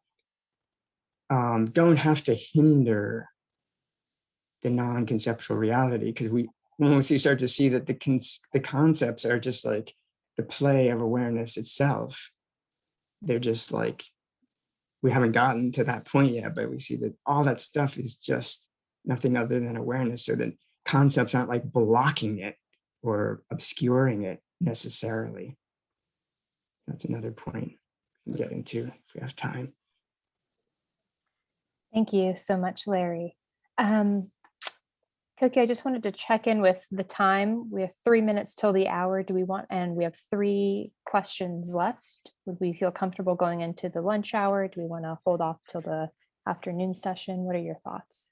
S1: don't have to hinder the non-conceptual reality, because once you start to see that the concepts are just like the play of awareness itself, they're just like, we haven't gotten to that point yet, but we see that all that stuff is just nothing other than awareness, so that concepts aren't like blocking it or obscuring it necessarily. That's another point we can get into if we have time.
S3: Thank you so much, Larry. Kokyo, I just wanted to check in with the time. We have 3 minutes till the hour. And we have 3 questions left. Would we feel comfortable going into the lunch hour? Do we want to hold off till the afternoon session? What are your thoughts?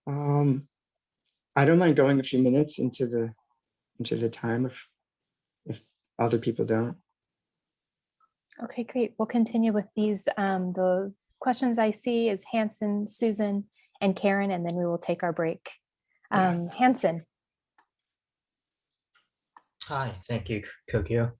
S1: I don't mind going a few minutes into the time if other people don't.
S3: Okay, great. We'll continue with these. The questions I see is Hanson, Susan, and Karen, and then we will take our break. Hanson.
S9: Hi, thank you, Kokyo.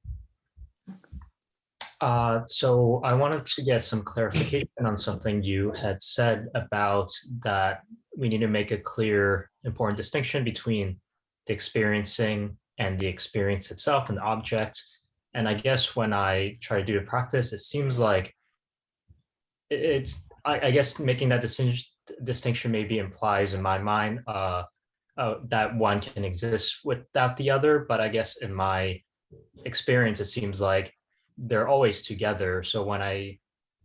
S9: So I wanted to get some clarification on something you had said about that we need to make a clear, important distinction between the experiencing and the experience itself and the object. And I guess when I try to do the practice, it seems like I guess making that distinction maybe implies in my mind that one can exist without the other. But I guess in my experience, it seems like they're always together. So when I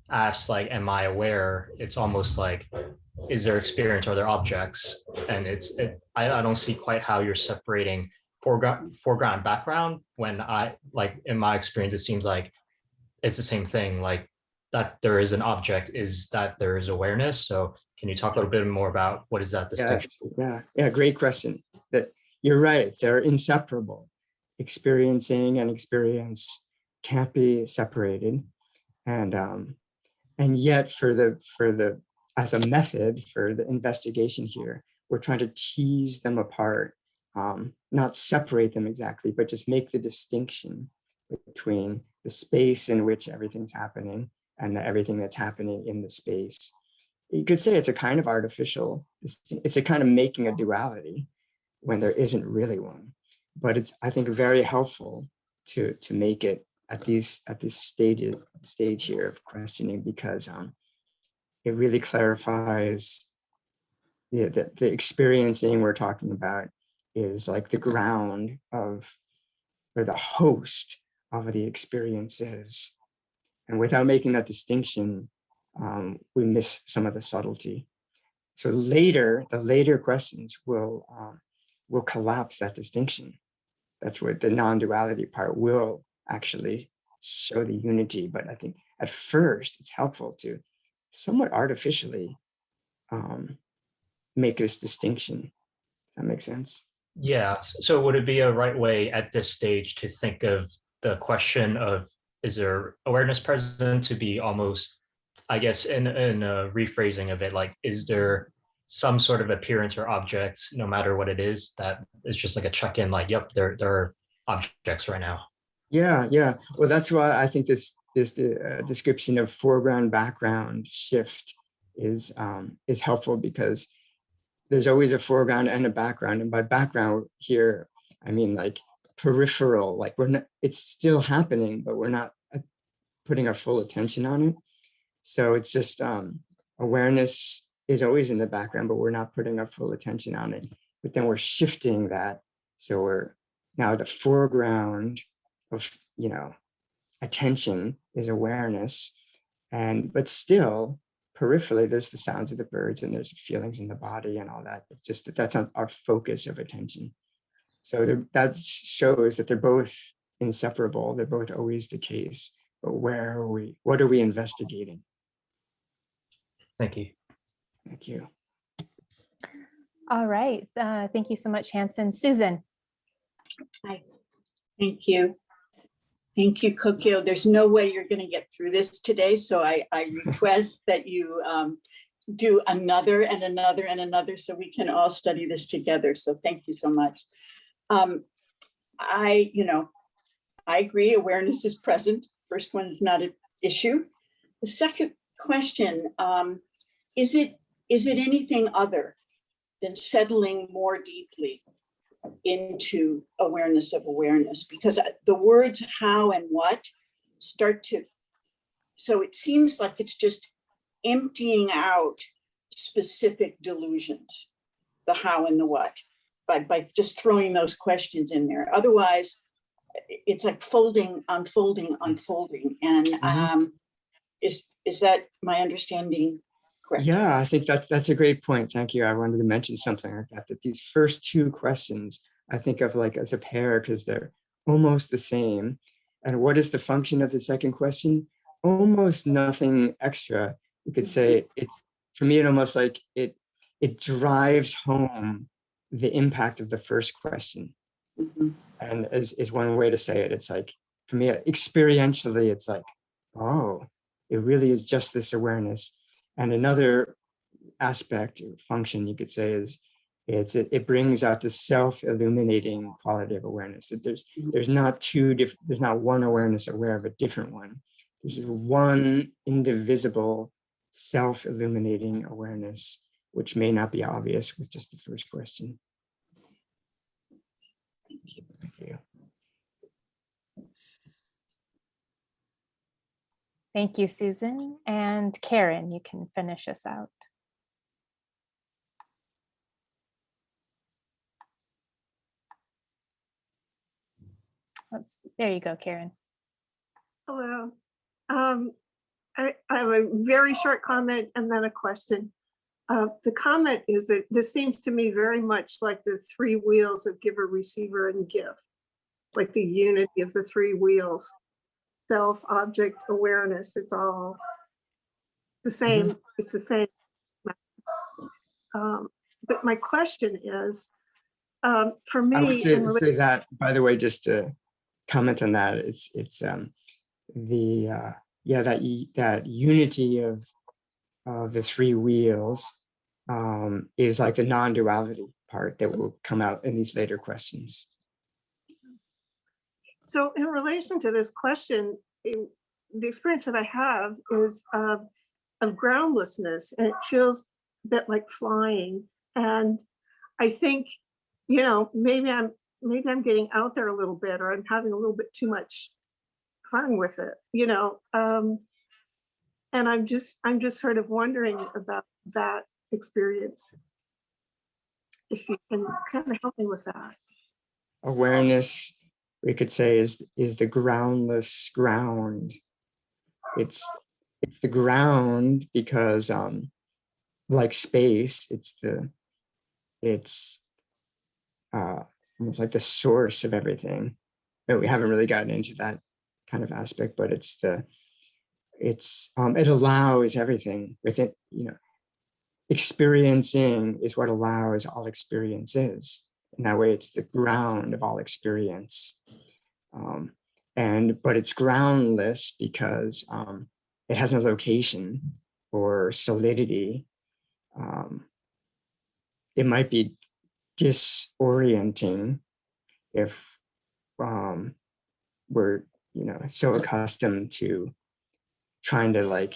S9: ask, like, am I aware? It's almost like, is there experience? Are there objects? And I don't see quite how you're separating foreground and background when in my experience, it seems like it's the same thing, like that there is an object is that there is awareness. So can you talk a little bit more about what is that distinction?
S1: Yes. Yeah, great question. That you're right, they're inseparable. Experiencing and experience can't be separated. And And yet as a method for the investigation here, we're trying to tease them apart, not separate them exactly, but just make the distinction between the space in which everything's happening and everything that's happening in the space. You could say it's a kind of artificial, it's a kind of making a duality when there isn't really one. But it's, I think, very helpful to make it at this stage here of questioning, because it really clarifies the experiencing we're talking about is like the ground of, or the host of the experiences. And without making that distinction, we miss some of the subtlety. So the later questions will collapse that distinction. That's what the non-duality part will actually show the unity. But I think at first it's helpful to somewhat artificially make this distinction. Does that make sense?
S9: Yeah. So would it be a right way at this stage to think of the question of, is there awareness present, to be almost, I guess, in a rephrasing of it, like, is there some sort of appearance or objects, no matter what it is, that is just like a check-in, like, yep, there are objects right now.
S1: Yeah. Well, that's why I think this description of foreground background shift is helpful, because there's always a foreground and a background. And by background here, I mean like peripheral, like it's still happening, but we're not putting our full attention on it. So it's just awareness is always in the background, but we're not putting our full attention on it. But then we're shifting that. So we're now the foreground of, attention is awareness. But still, peripherally, there's the sounds of the birds and there's the feelings in the body and all that. It's just that's not our focus of attention. So that shows that they're both inseparable. They're both always the case. But where are we? What are we investigating?
S9: Thank you.
S1: Thank you.
S3: All right. Thank you so much, Hanson. Susan.
S10: Hi. Thank you. Thank you, Kokyo. There's no way you're going to get through this today, so I request that you do another and another and another, so we can all study this together. So thank you so much. I agree, awareness is present. First one is not an issue. The second question, is it anything other than settling more deeply into awareness of awareness? Because the words how and what start to, so it seems like it's just emptying out specific delusions, the how and the what, by just throwing those questions in there. Otherwise, it's like folding, unfolding, unfolding. And is that my understanding correct?
S1: Yeah, I think that's a great point. Thank you. I wanted to mention something like that these first two questions, I think of like as a pair, because they're almost the same. And what is the function of the second question? Almost nothing extra. You could say it's, for me, it almost like it drives home the impact of the first question. And is one way to say it. It's like, for me, experientially, it's like, oh, it really is just this awareness. And another aspect or function you could say is it brings out the self-illuminating quality of awareness. That there's not one awareness aware of a different one. There's one indivisible self-illuminating awareness, which may not be obvious with just the first question. Thank you.
S3: Thank you, Susan. And Karen, you can finish us out. There you go, Karen.
S11: Hello. I have a very short comment and then a question. The comment is that this seems to me very much like the three wheels of giver, receiver, and give, like the unity of the three wheels. Self, object, awareness, it's all the same. It's the same. But my question is, for me,
S1: I would say that, by the way, just to comment on that, it's the yeah, that unity of the three wheels is like the non-duality part that will come out in these later questions.
S11: So in relation to this question, the experience that I have is of groundlessness, and it feels a bit like flying. And I think, you know, maybe I'm getting out there a little bit, or I'm having a little bit too much fun with it, you know. And I'm just sort of wondering about that experience. If you can kind of help me with that.
S1: Awareness, we could say, is the groundless ground. It's the ground because like space, it's almost like the source of everything. But we haven't really gotten into that kind of aspect, but it allows everything within, you know, experiencing is what allows all experiences. And that way it's the ground of all experience. But it's groundless because it has no location or solidity. It might be disorienting if we're, you know, so accustomed to trying to like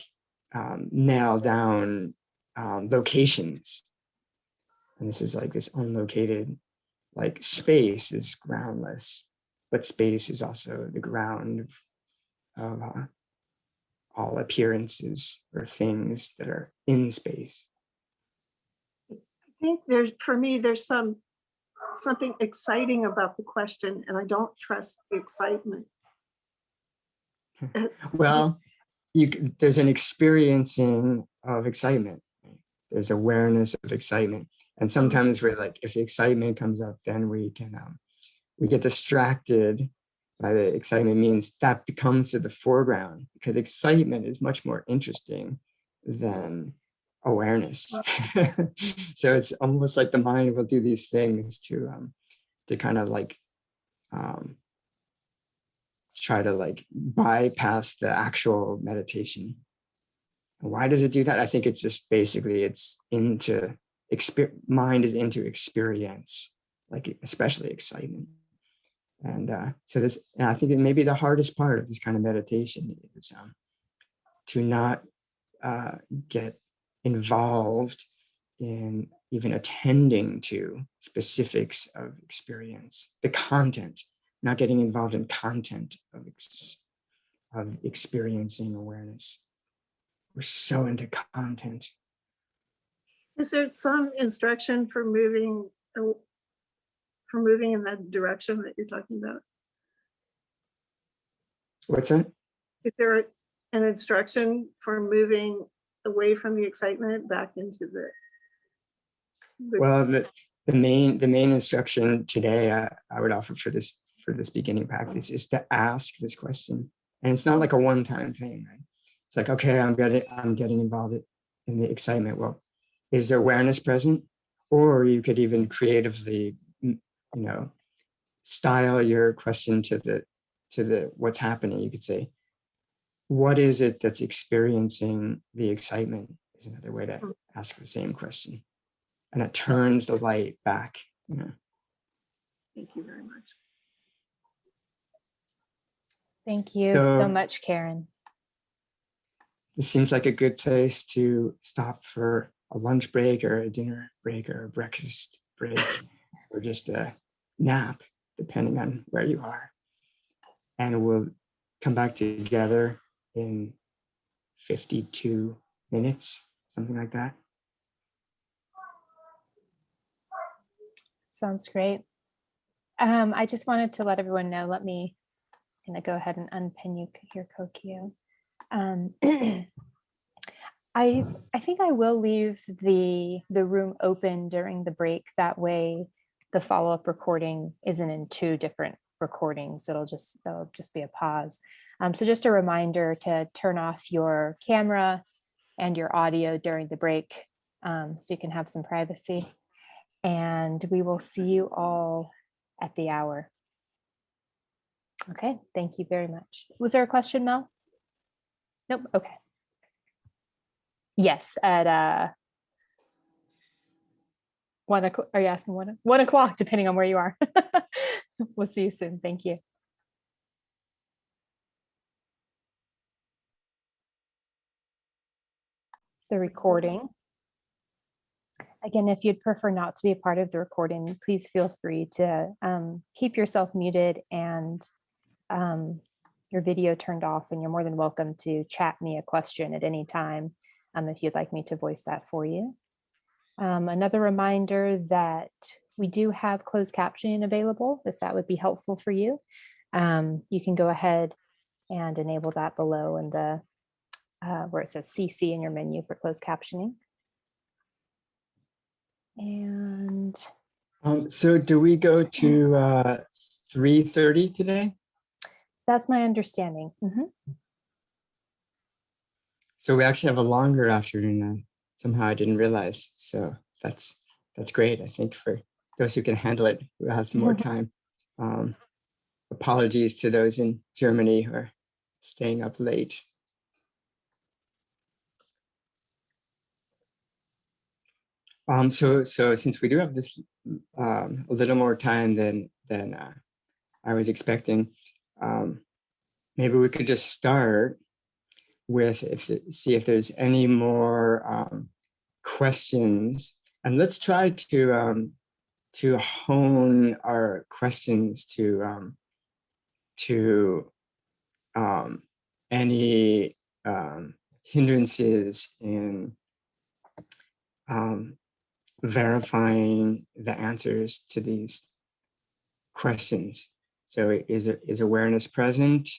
S1: nail down locations. And this is like this unlocated, like space is groundless, but space is also the ground of all appearances or things that are in space.
S11: I think for me, there's something exciting about the question, and I don't trust the excitement.
S1: Well, there's an experiencing of excitement. There's awareness of excitement. And sometimes we're like, if the excitement comes up, then we get distracted by the excitement. Means that becomes to the foreground, because excitement is much more interesting than awareness. So it's almost like the mind will do these things to kind of like try to like bypass the actual meditation. And why does it do that? I think it's just basically mind is into experience, like especially excitement. And and I think it may be the hardest part of this kind of meditation is to not get involved in even attending to specifics of experience, the content, not getting involved in content of experiencing awareness. We're so into content.
S11: Is there some instruction for moving in that direction that you're talking about?
S1: What's that?
S11: Is there an instruction for moving away from the excitement back into the
S1: well, the main instruction today I would offer for this beginning practice is to ask this question. And it's not like a one-time thing, right? It's like, okay, I'm getting involved in the excitement. Well, is there awareness present? Or you could even creatively, you know, style your question to the what's happening. You could say, what is it that's experiencing the excitement? Is another way to ask the same question. And it turns the light back, you know.
S11: Thank you very much.
S3: Thank you so much, Karen.
S1: This seems like a good place to stop for a lunch break or a dinner break or a breakfast break or just a nap, depending on where you are. And we'll come back together in 52 minutes, something like that.
S3: Sounds great. I just wanted to let everyone know, let me go ahead and unpin you here, Kokyo. I think I will leave the room open during the break. That way the follow-up recording isn't in two different recordings. There'll just be a pause. So just a reminder to turn off your camera and your audio during the break so you can have some privacy. And we will see you all at the hour. Okay, thank you very much. Was there a question, Mel? Nope. Okay. Yes, at 1 o'clock. Are you asking 1 o'clock, depending on where you are? We'll see you soon. Thank you. The recording. Again, if you'd prefer not to be a part of the recording, please feel free to keep yourself muted and your video turned off, and you're more than welcome to chat me a question at any time if you'd like me to voice that for you. Another reminder that we do have closed captioning available, if that would be helpful for you. You can go ahead and enable that below in the where it says CC in your menu for closed captioning. And
S1: so do we go to 3:30 today?
S3: that's my understanding.
S1: So we actually have a longer afternoon. Somehow I didn't realize. So that's great. I think for those who can handle it, we'll have some more time. Apologies to those in Germany who are staying up late. So since we do have this a little more time than I was expecting, maybe we could just start with see if there's any more questions, and let's try to hone our questions to any hindrances in verifying the answers to these questions. So is awareness present?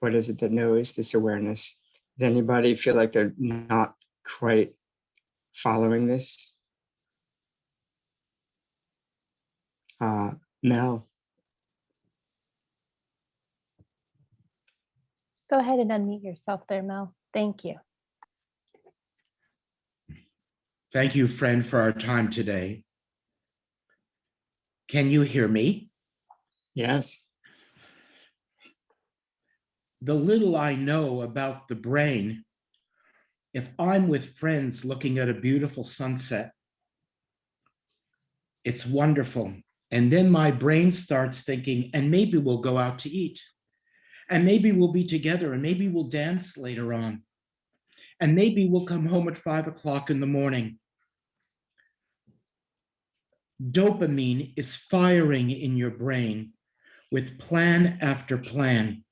S1: What is it that knows this awareness? Does anybody feel like they're not quite following this? Mel?
S3: Go ahead and unmute yourself there, Mel. Thank you.
S12: Thank you, friend, for our time today. Can you hear me?
S1: Yes.
S12: The little I know about the brain, if I'm with friends looking at a beautiful sunset, it's wonderful. And then my brain starts thinking, and maybe we'll go out to eat. And maybe we'll be together, and maybe we'll dance later on. And maybe we'll come home at 5 o'clock in the morning. Dopamine is firing in your brain with plan after plan.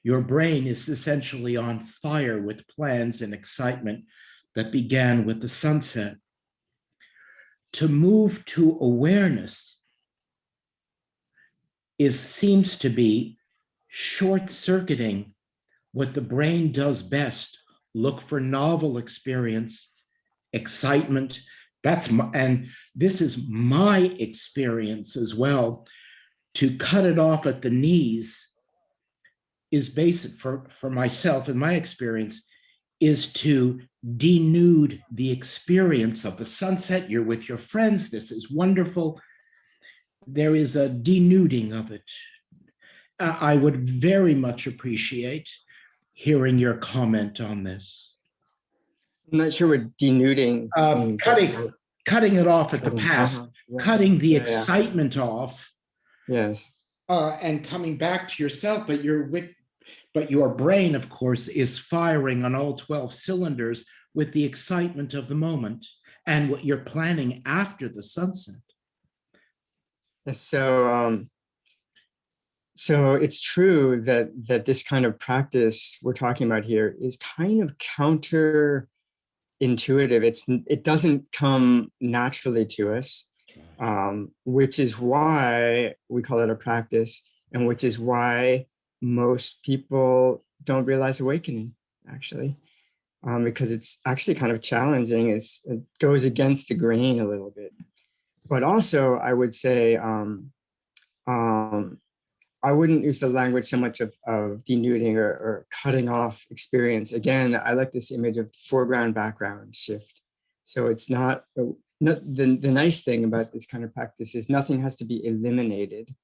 S12: Your brain is essentially on fire with plans and excitement that began with the sunset. To move to awareness seems to be short-circuiting what the brain does best. Look for novel experience, excitement. And this is my experience as well. To cut it off at the knees is basic for myself, and my experience is to denude the experience of the sunset. You're with your friends. This is wonderful. There is a denuding of it. I would very much appreciate hearing your comment on this.
S1: I'm not sure what denuding means.
S12: Cutting it off at the past,
S1: Yeah.
S12: cutting the excitement off.
S1: Yes.
S12: And coming back to yourself, but your brain, of course, is firing on all 12 cylinders with the excitement of the moment and what you're planning after the sunset.
S1: So it's true that this kind of practice we're talking about here is kind of counterintuitive. It doesn't come naturally to us, which is why we call it a practice, and which is why most people don't realize awakening, actually, because it's actually kind of challenging. It goes against the grain a little bit. But also, I would say, I wouldn't use the language so much of denuding or cutting off experience. Again, I like this image of foreground background shift. So it's not the nice thing about this kind of practice is nothing has to be eliminated.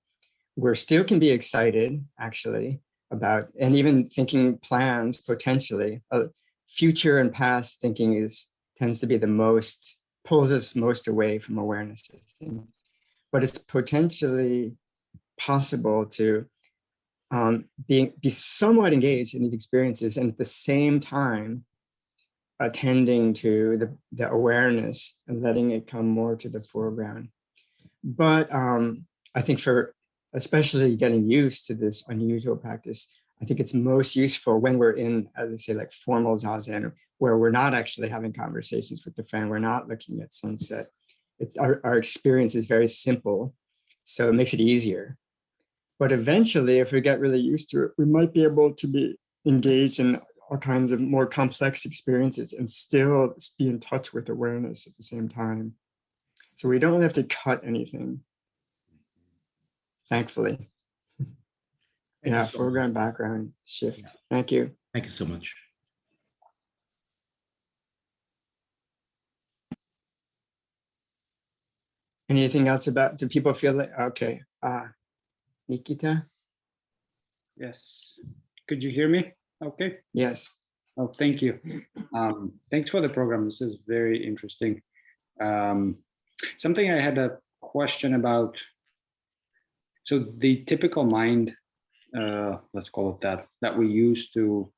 S1: We still can be excited, actually, about, and even thinking plans potentially. Future and past thinking tends to be the most, pulls us most away from awareness, I think. But it's potentially possible to be somewhat engaged in these experiences and at the same time attending to the awareness and letting it come more to the foreground. But I think for especially getting used to this unusual practice, I think it's most useful when we're in, as I say, like formal zazen, where we're not actually having conversations with the friend, we're not looking at sunset. It's our experience is very simple, so it makes it easier. But eventually, if we get really used to it, we might be able to be engaged in all kinds of more complex experiences and still be in touch with awareness at the same time. So we don't have to cut anything, thankfully. Yeah, foreground, background shift. Yeah. Thank you.
S12: Thank you so much.
S1: Anything else about, do people feel like, okay, Nikita?
S13: Yes. Could you hear me? Okay.
S1: Yes.
S13: Oh, thank you. Thanks for the program. This is very interesting. Something I had a question about. So the typical mind, let's call it that we use to,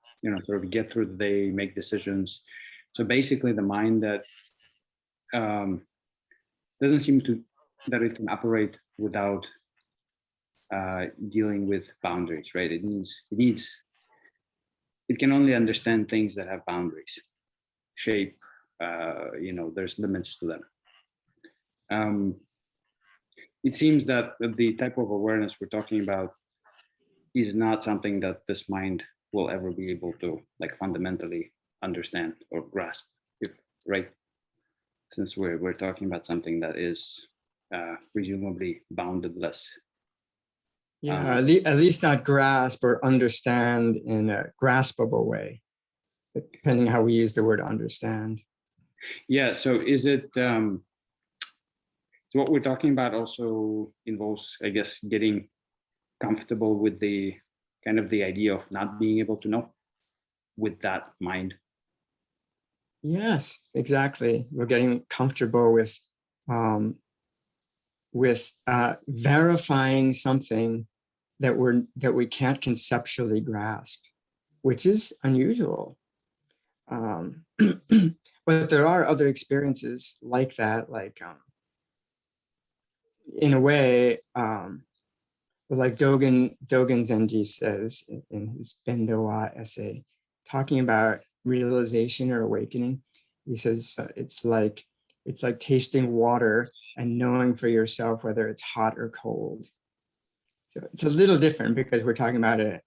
S13: sort of get through the day, make decisions. So basically the mind that doesn't seem that it can operate without dealing with boundaries, right? It can only understand things that have boundaries, shape, there's limits to them. It seems that the type of awareness we're talking about is not something that this mind will ever be able to fundamentally understand or grasp, right? Since we're talking about something that is presumably boundedless.
S1: Yeah, at least not grasp or understand in a graspable way, depending how we use the word understand.
S13: Yeah, so is it, so what we're talking about also involves, I guess, getting comfortable with the kind of the idea of not being able to know with that mind.
S1: Yes, exactly. We're getting comfortable with verifying something that we can't conceptually grasp, which is unusual. But there are other experiences like that, like in a way, like Dogen Zenji says in his Bendowa essay, talking about realization or awakening. He says it's like tasting water and knowing for yourself whether it's hot or cold. So it's a little different because we're talking about a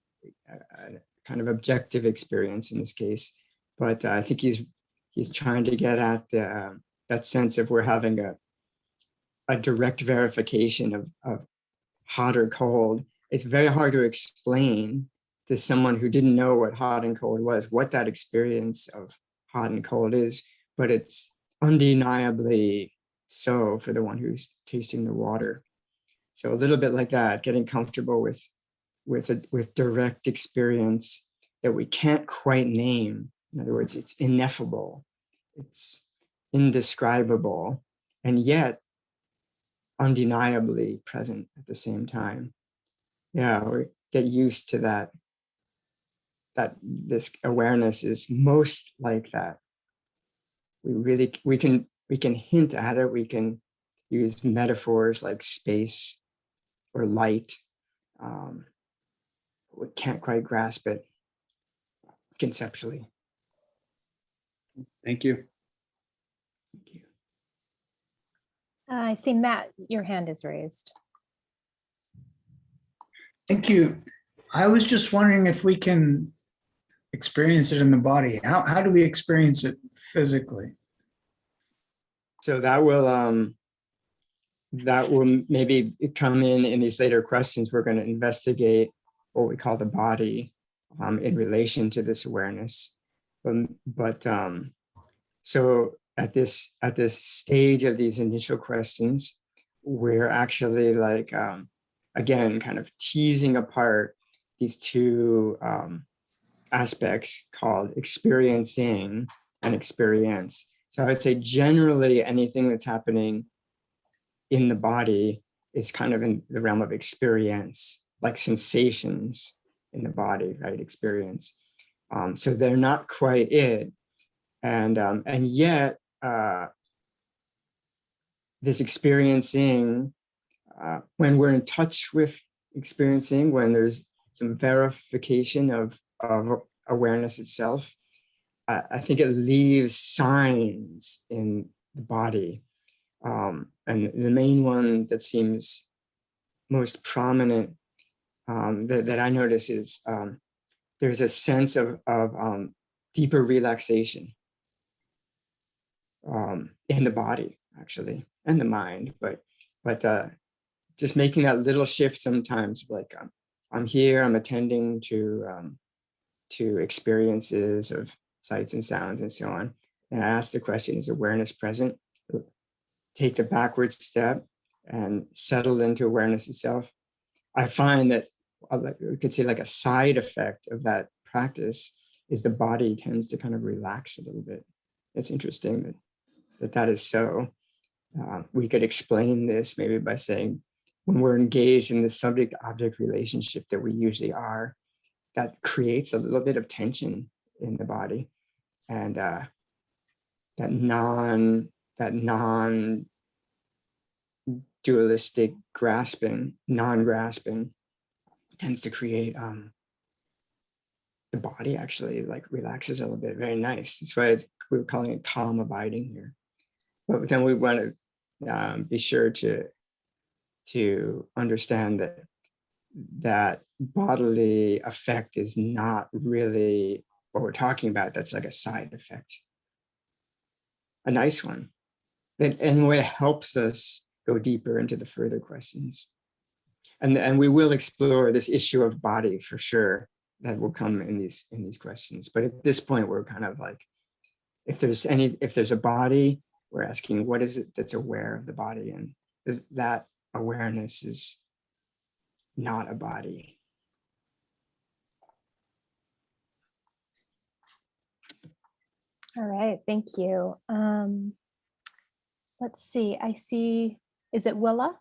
S1: kind of objective experience in this case. But I think he's trying to get at that sense of we're having a direct verification of hot or cold. It's very hard to explain to someone who didn't know what hot and cold was, what that experience of hot and cold is, but it's undeniably so for the one who's tasting the water. So a little bit like that, getting comfortable with direct experience that we can't quite name. In other words, it's ineffable, it's indescribable, and yet undeniably present at the same time. Yeah, we get used to that this awareness is most like that. We can hint at it. We can use metaphors like space or light. We can't quite grasp it conceptually.
S13: Thank you.
S1: Thank you.
S3: I see, Matt, your hand is raised.
S7: Thank you. I was just wondering if we can experience it in the body. How do we experience it physically?
S1: So that will maybe come in these later questions. We're going to investigate what we call the body in relation to this awareness. So at this stage of these initial questions, we're actually again, kind of teasing apart these two aspects called experiencing and experience. So I would say generally anything that's happening in the body is kind of in the realm of experience, like sensations in the body, right? Experience. So they're not quite it. And yet this experiencing, when we're in touch with experiencing, when there's some verification of awareness itself, I think it leaves signs in the body. And the main one that seems most prominent that I notice is there's a sense of deeper relaxation in the body, actually, and the mind. But just making that little shift sometimes, like I'm here, I'm attending to experiences of sights and sounds and so on. And I ask the question, is awareness present? Take the backward step and settle into awareness itself. I find that we could say like a side effect of that practice is the body tends to kind of relax a little bit. It's interesting that is so. We could explain this maybe by saying when we're engaged in the subject-object relationship that we usually are, that creates a little bit of tension in the body. And that non-dualistic grasping, non-grasping tends to create the body actually like relaxes a little bit. Very nice. That's why we're calling it calm abiding here. But then we want to be sure to understand that bodily effect is not really what we're talking about. That's like a side effect, a nice one, that in a way helps us go deeper into the further questions. And we will explore this issue of body for sure. That will come in these questions. But at this point, we're kind of like, if there's a body, we're asking what is it that's aware of the body, and that awareness is not a body.
S3: All right, thank you. Let's see, I see, is it Willa?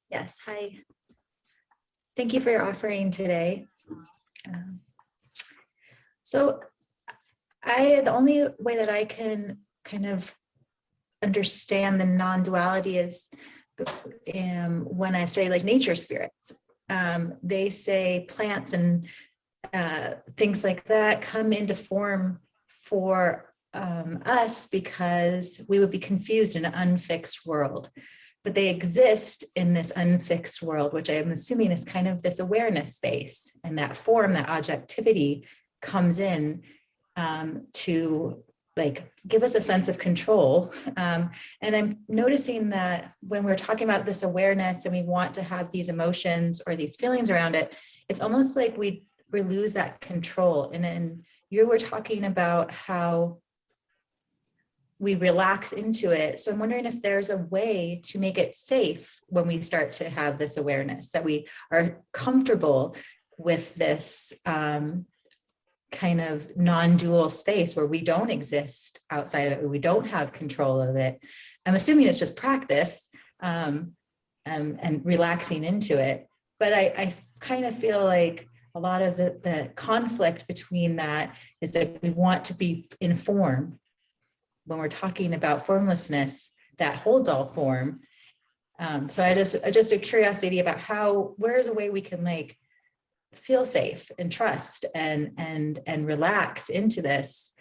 S14: Yes, hi. Thank you for your offering today. So the only way that I can kind of understand the non-duality is when I say like nature spirits. They say plants and things like that come into form for us because we would be confused in an unfixed world. But they exist in this unfixed world, which I'm assuming is kind of this awareness space, and that form, that objectivity comes in to like give us a sense of control. And I'm noticing that when we're talking about this awareness and we want to have these emotions or these feelings around it, it's almost like we lose that control. And then you were talking about how we relax into it. So I'm wondering if there's a way to make it safe when we start to have this awareness, that we are comfortable with this kind of non-dual space where we don't exist outside of it, we don't have control of it. I'm assuming it's just practice and relaxing into it. But I kind of feel like a lot of the conflict between that is that we want to be informed when we're talking about formlessness that holds all form. So I just a curiosity about where's a way we can like feel safe and trust and relax into this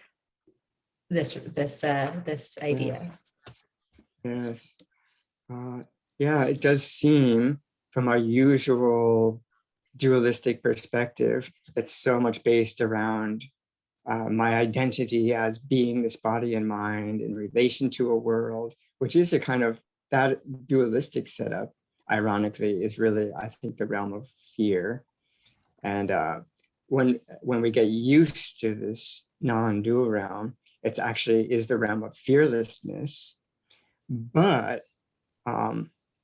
S14: idea.
S1: Yes. Yeah, it does seem from our usual dualistic perspective, it's so much based around my identity as being this body and mind in relation to a world, which is a kind of that dualistic setup, ironically, is really, I think, the realm of fear. And when we get used to this non-dual realm, it's actually is the realm of fearlessness. But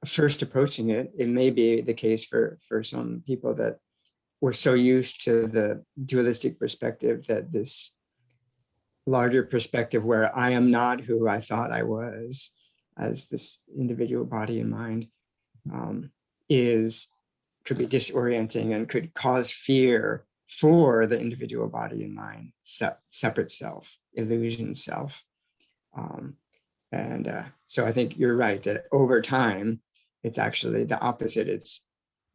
S1: first approaching it, it may be the case for some people that we're so used to the dualistic perspective that this larger perspective where I am not who I thought I was as this individual body and mind could be disorienting and could cause fear for the individual body and mind, separate self, illusion self. So I think you're right that over time, it's actually the opposite.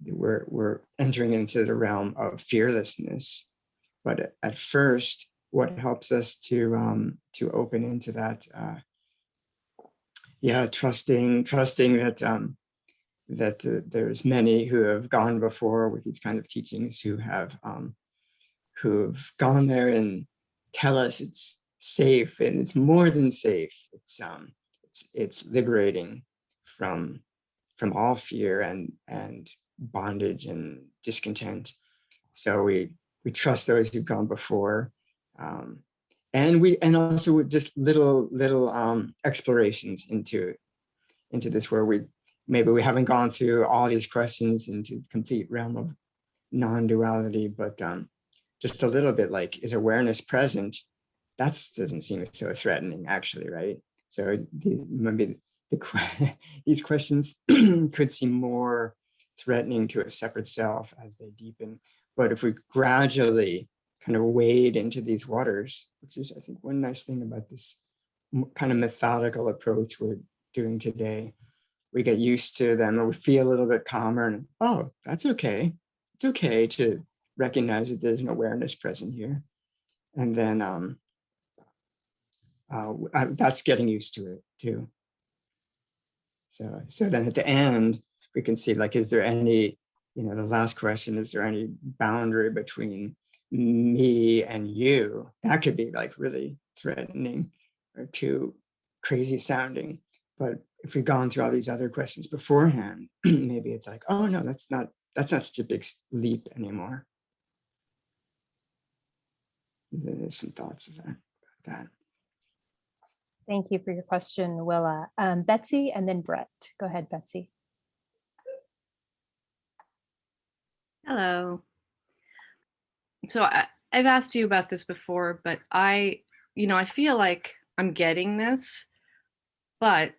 S1: We're entering into the realm of fearlessness. But at first, what helps us to open into that, trusting that there's many who have gone before with these kind of teachings who've gone there and tell us it's safe, and it's more than safe. It's liberating from all fear and bondage and discontent. So we trust those who've gone before, and also with just little explorations into this, where maybe we haven't gone through all these questions into the complete realm of non-duality, but just a little bit, like, is awareness present? That doesn't seem so threatening, actually, right? So maybe these questions could seem more threatening to a separate self as they deepen. But if we gradually kind of wade into these waters, which is, I think, one nice thing about this kind of methodical approach we're doing today, we get used to them and we feel a little bit calmer, and oh, that's okay. It's okay to recognize that there's an awareness present here. And then that's getting used to it too. So then at the end, we can see, like, is there any, the last question, is there any boundary between me and you? That could be like really threatening or too crazy sounding. But if we've gone through all these other questions beforehand, maybe it's like, oh no, that's not such a big leap anymore. There's some thoughts about that.
S3: Thank you for your question, Willa. Betsy and then Brett. Go ahead, Betsy.
S15: Hello. So I've asked you about this before, but I feel like I'm getting this, but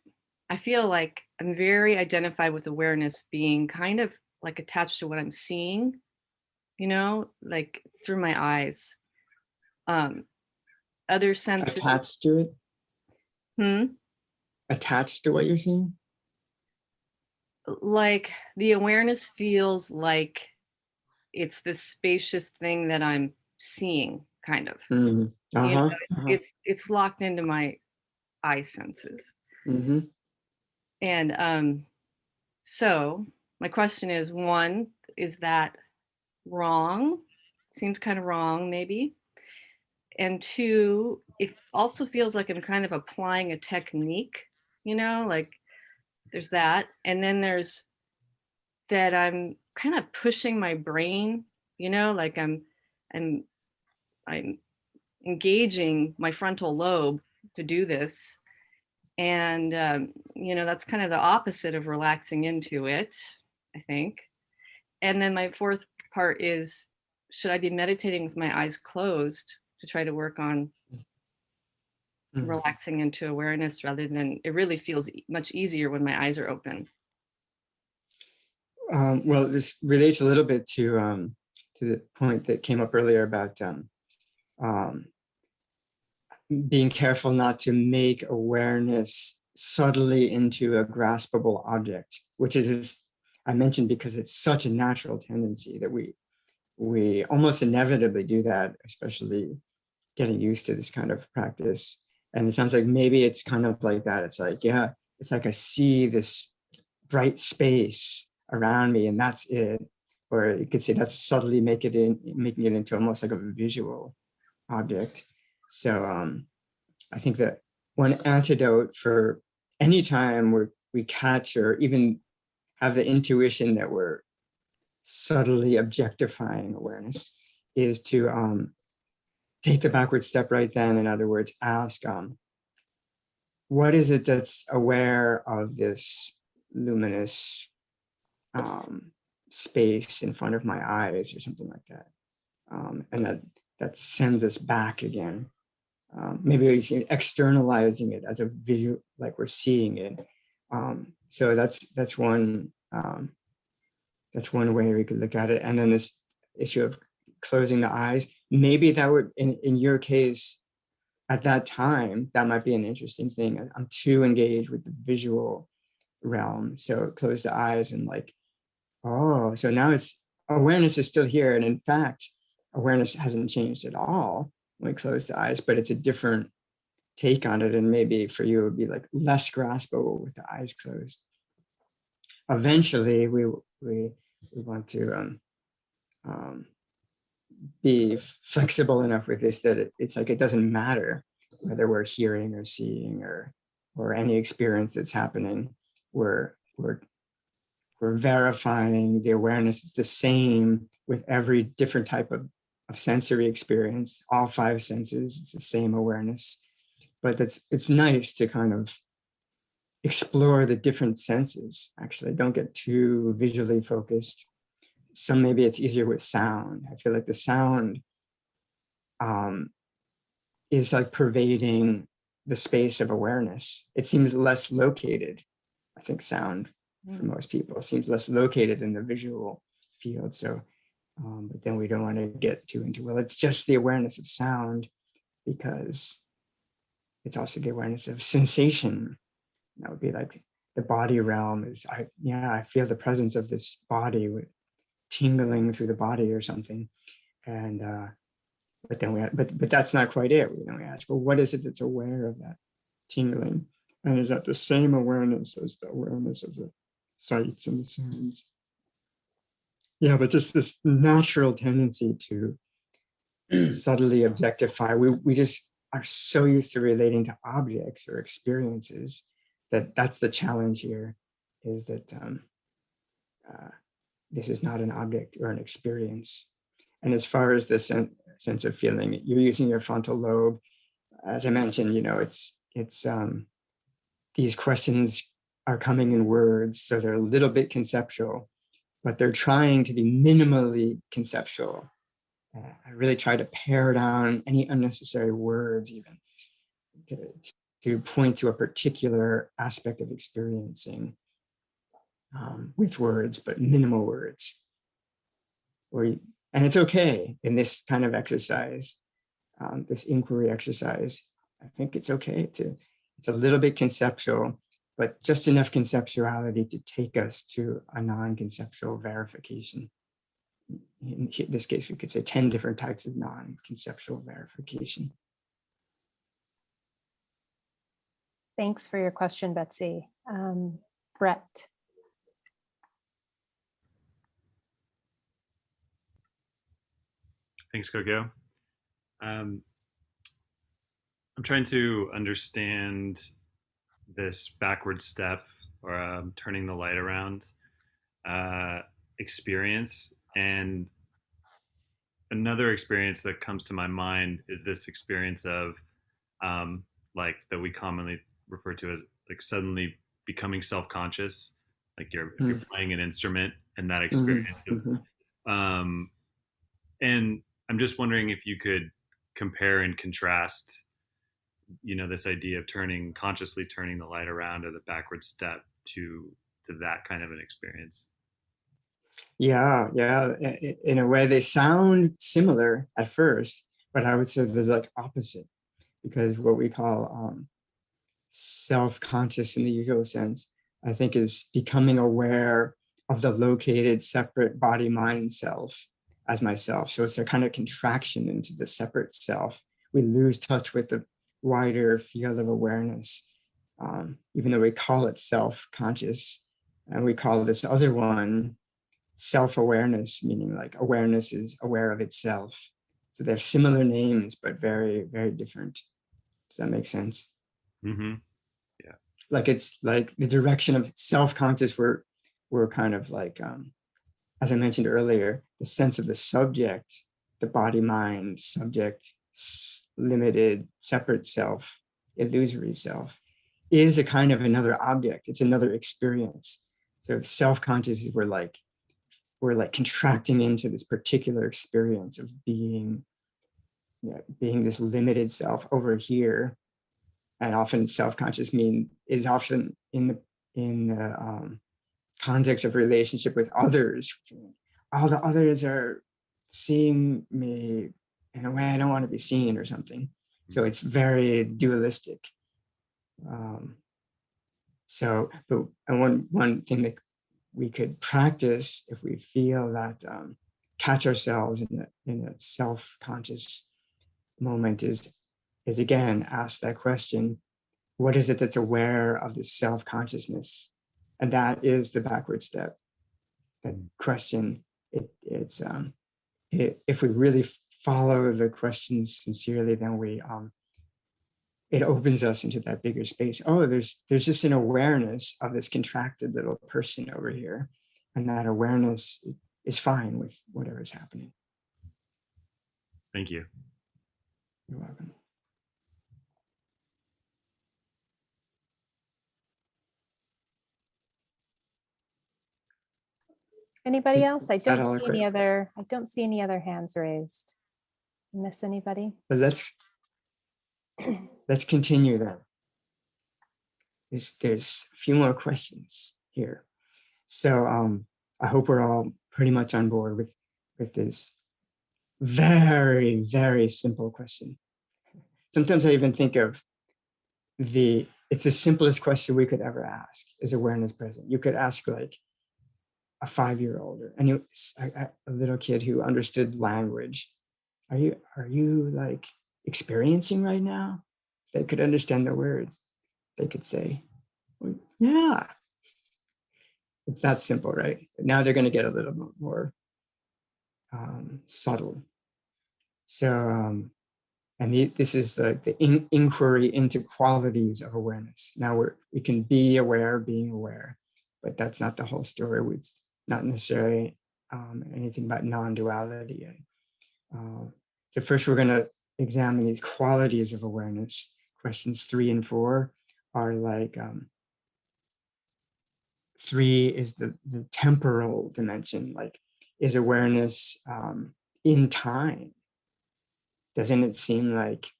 S15: I feel like I'm very identified with awareness being kind of like attached to what I'm seeing, like through my eyes. Other senses.
S1: Attached to it? Attached to what you're seeing?
S15: Like the awareness feels like it's this spacious thing that I'm seeing, kind of.
S1: Mm-hmm.
S15: It's locked into my eye senses.
S1: Mm-hmm.
S15: And so my question is, one, is that wrong? Seems kind of wrong, maybe. And two, it also feels like I'm kind of applying a technique, like there's that. And then there's that I'm kind of pushing my brain, like I'm engaging my frontal lobe to do this. And, that's kind of the opposite of relaxing into it, I think. And then my fourth part is, should I be meditating with my eyes closed to try to work on relaxing into awareness, rather than, it really feels much easier when my eyes are open?
S1: Well, this relates a little bit to the point that came up earlier about being careful not to make awareness subtly into a graspable object, which is, I mentioned, because it's such a natural tendency that we almost inevitably do that, especially getting used to this kind of practice. And it sounds like maybe it's kind of like that. It's like, yeah, it's like I see this bright space around me and that's it. Or you could say that's subtly making it into almost like a visual object. So I think that one antidote for any time we catch or even have the intuition that we're subtly objectifying awareness is to take the backward step right then. In other words, ask, what is it that's aware of this luminous space in front of my eyes or something like that. And that sends us back again. Maybe we're externalizing it as a visual, like we're seeing it. So that's one way we could look at it. And then this issue of closing the eyes, maybe that would, in your case, at that time, that might be an interesting thing. I'm too engaged with the visual realm. So close the eyes and like, oh, so now it's awareness is still here. And in fact, awareness hasn't changed at all when we close the eyes, but it's a different take on it. And maybe for you, it would be like less graspable with the eyes closed. Eventually, we want to be flexible enough with this that it's like it doesn't matter whether we're hearing or seeing or any experience that's happening. We're verifying the awareness is the same with every different type of sensory experience, all 5 senses, it's the same awareness. But it's nice to kind of explore the different senses. Actually, don't get too visually focused. Some maybe it's easier with sound. I feel like the sound is like pervading the space of awareness. It seems less located. I think sound for most people seems less located in the visual field. So, but then we don't want to get too into, well, it's just the awareness of sound, because it's also the awareness of sensation. That would be like the body realm is, I feel the presence of this body with tingling through the body or something. And, but then but that's not quite it. We ask, well, what is it that's aware of that tingling? And is that the same awareness as the awareness of the sights and the sounds? Yeah, but just this natural tendency to subtly objectify. We just are so used to relating to objects or experiences that's the challenge here, is that this is not an object or an experience. And as far as the sense of feeling, you're using your frontal lobe. As I mentioned, it's these questions are coming in words, so they're a little bit conceptual, but they're trying to be minimally conceptual. I really try to pare down any unnecessary words, even to point to a particular aspect of experiencing with words, but minimal words. And it's okay in this kind of exercise, this inquiry exercise. I think it's okay it's a little bit conceptual, but just enough conceptuality to take us to a non-conceptual verification. In this case, we could say 10 different types of non-conceptual verification.
S3: Thanks for your question, Betsy. Brett.
S16: Thanks, Kokyo. I'm trying to understand this backward step, or turning the light around experience. And another experience that comes to my mind is this experience of like that we commonly refer to as like suddenly becoming self-conscious, like if you're playing an instrument, and that experience of and I'm just wondering if you could compare and contrast, this idea of consciously turning the light around, or the backward step to that kind of an experience.
S1: Yeah. In a way, they sound similar at first, but I would say they're like opposite, because what we call self-conscious in the usual sense, I think, is becoming aware of the located separate body-mind self as myself. So it's a kind of contraction into the separate self. We lose touch with the wider field of awareness, even though we call it self-conscious, and we call this other one self-awareness, meaning like awareness is aware of itself. So they have similar names, but very, very different. Does that make sense?
S16: Mm-hmm. Yeah.
S1: Like it's like the direction of self-conscious, we're kind of like, as I mentioned earlier, the sense of the subject, the body-mind subject, limited, separate self, illusory self. is a kind of another object. It's another experience. So self-conscious is we're like contracting into this particular experience of being, being this limited self over here. And often self-conscious is often in the context of relationship with others. All the others are seeing me in a way I don't want to be seen or something. So it's very dualistic. And one thing that we could practice if we feel that catch ourselves in a self-conscious moment is again ask that question: what is it that's aware of this self-consciousness? And that is the backward step. That question, if we really follow the questions sincerely, then it opens us into that bigger space. Oh, there's just an awareness of this contracted little person over here. And that awareness is fine with whatever's happening.
S16: Thank you.
S1: You're welcome.
S3: Anybody else? I
S1: Is that
S3: don't
S1: all
S3: see
S1: right?
S3: I don't see any other hands raised. Miss anybody?
S1: But let's continue then. There's a few more questions here. So I hope we're all pretty much on board with this very, very simple question. Sometimes I even think of it's the simplest question we could ever ask: is awareness present? You could ask like a 5-year-old or a little kid who understood language. Are you like experiencing right now? They could understand the words. They could say, well, yeah. It's that simple, right? But now they're going to get a little bit more subtle. So, this is the inquiry into qualities of awareness. Now we can be aware, being aware, but that's not the whole story. It's not necessarily anything about non-duality. So first we're going to examine these qualities of awareness. Questions 3 and 4 are like, 3 is the temporal dimension, like, is awareness in time? Doesn't it seem like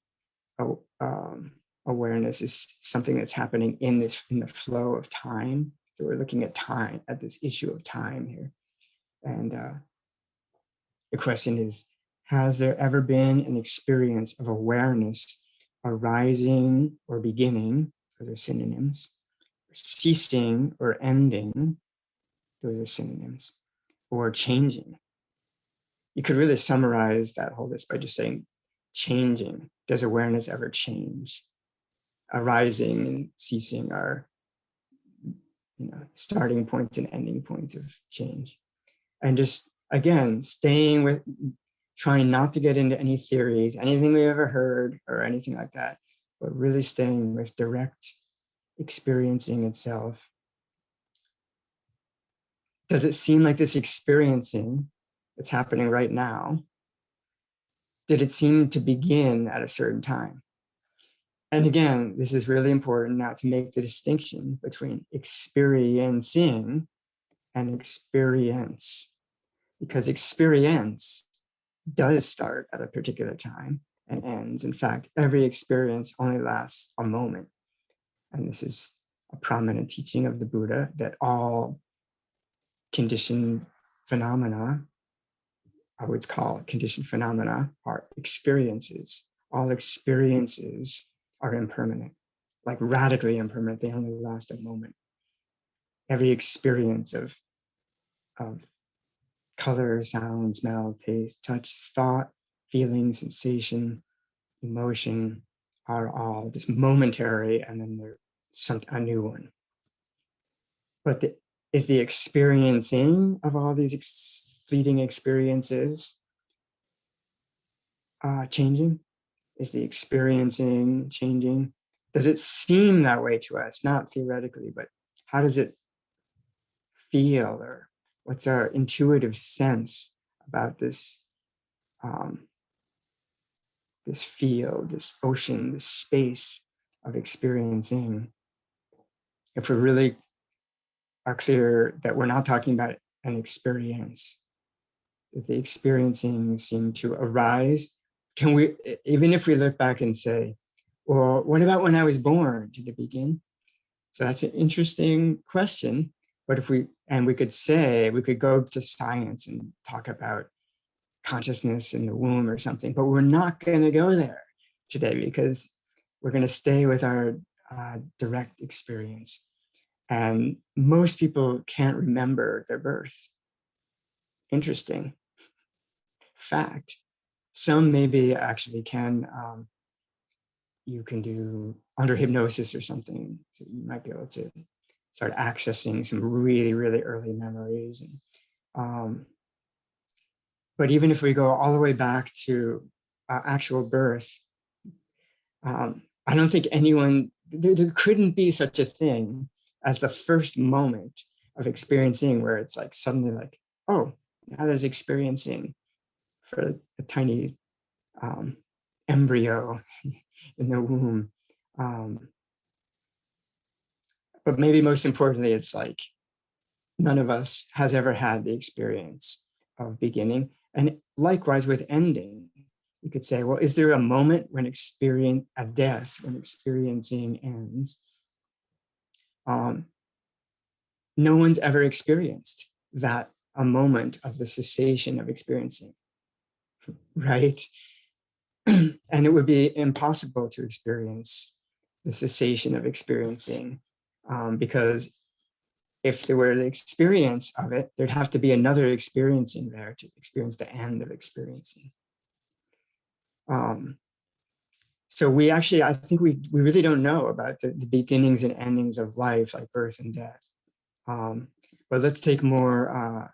S1: awareness is something that's happening in the flow of time? So we're looking at time, at this issue of time here. And the question is, has there ever been an experience of awareness arising or beginning, those are synonyms, ceasing or ending, those are synonyms, or changing? You could really summarize that whole list by just saying changing. Does awareness ever change? Arising and ceasing are, starting points and ending points of change. And just, again, trying not to get into any theories, anything we've ever heard or anything like that, but really staying with direct experiencing itself. Does it seem like this experiencing that's happening right now, did it seem to begin at a certain time? And again, this is really important now to make the distinction between experiencing and experience, because experience does start at a particular time and ends. In fact, every experience only lasts a moment. And this is a prominent teaching of the Buddha, that all conditioned phenomena, I would call conditioned phenomena, are experiences. All experiences are impermanent, like radically impermanent. They only last a moment. Every experience of color, sound, smell, taste, touch, thought, feeling, sensation, emotion are all just momentary, and then there's a new one. But is the experiencing of all these fleeting experiences changing? Is the experiencing changing? Does it seem that way to us? Not theoretically, but how does it feel, or what's our intuitive sense about this this field, this ocean, this space of experiencing? if we really are clear that we're not talking about an experience, that the experiencing seem to arise, can we, even if we look back and say, well, what about when I was born? Did it begin? So that's an interesting question. But if we could say, we could go to science and talk about consciousness in the womb or something, but we're not going to go there today because we're going to stay with our direct experience. And most people can't remember their birth. Interesting fact. Some maybe actually can, you can do under hypnosis or something. So you might be able to start accessing some really, really early memories. And, but even if we go all the way back to actual birth, I don't think anyone, there couldn't be such a thing as the first moment of experiencing where it's like suddenly like, oh, now there's experiencing for a tiny embryo in the womb. But maybe most importantly, it's like none of us has ever had the experience of beginning. And likewise with ending, you could say, well, is there a moment when a death, when experiencing ends? No one's ever experienced that, a moment of the cessation of experiencing, right? And it would be impossible to experience the cessation of experiencing because if there were the experience of it, there'd have to be another experiencing there to experience the end of experiencing. So we actually, I think we really don't know about the beginnings and endings of life, like birth and death. But let's take more,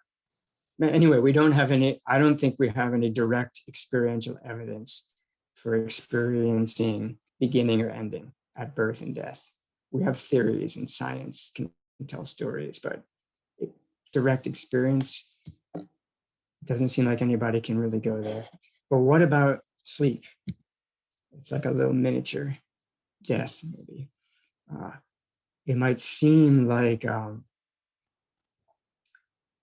S1: anyway, we don't have any, I don't think we have any direct experiential evidence for experiencing beginning or ending at birth and death. We have theories and science can tell stories, but direct experience doesn't seem like anybody can really go there. But what about sleep? It's like a little miniature death, maybe. It might seem like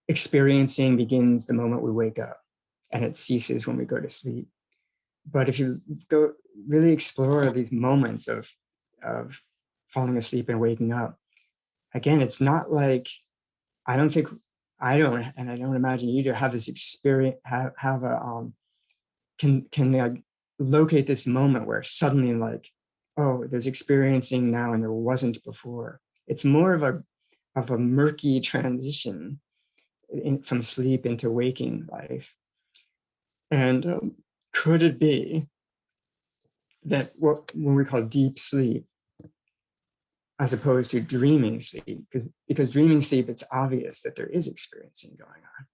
S1: experiencing begins the moment we wake up and it ceases when we go to sleep. But if you go really explore these moments of falling asleep and waking up, again, it's not like, I don't imagine you either have this experience, can like locate this moment where suddenly like, oh, there's experiencing now and there wasn't before. It's more of a murky transition from sleep into waking life. And could it be that what we call deep sleep, as opposed to dreaming sleep, because dreaming sleep, it's obvious that there is experiencing going on.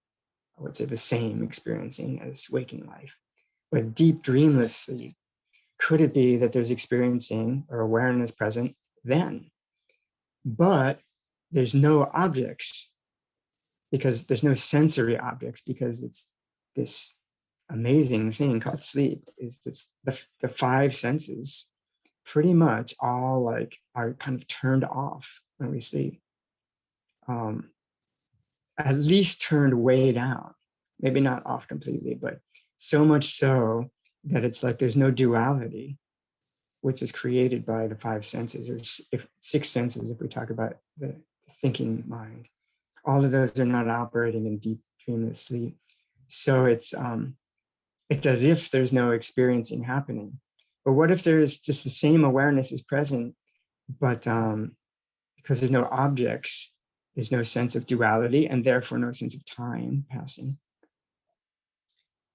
S1: I would say the same experiencing as waking life. But deep dreamless sleep, could it be that there's experiencing or awareness present then? But there's no objects, because there's no sensory objects, because it's this amazing thing called sleep, is this the five senses pretty much all like are kind of turned off when we sleep. At least turned way down, maybe not off completely, but so much so that it's like there's no duality, which is created by the five senses, or six senses if we talk about the thinking mind. All of those are not operating in deep dreamless sleep. So it's as if there's no experiencing happening. But what if there's just the same awareness is present, but because there's no objects, there's no sense of duality, and therefore no sense of time passing.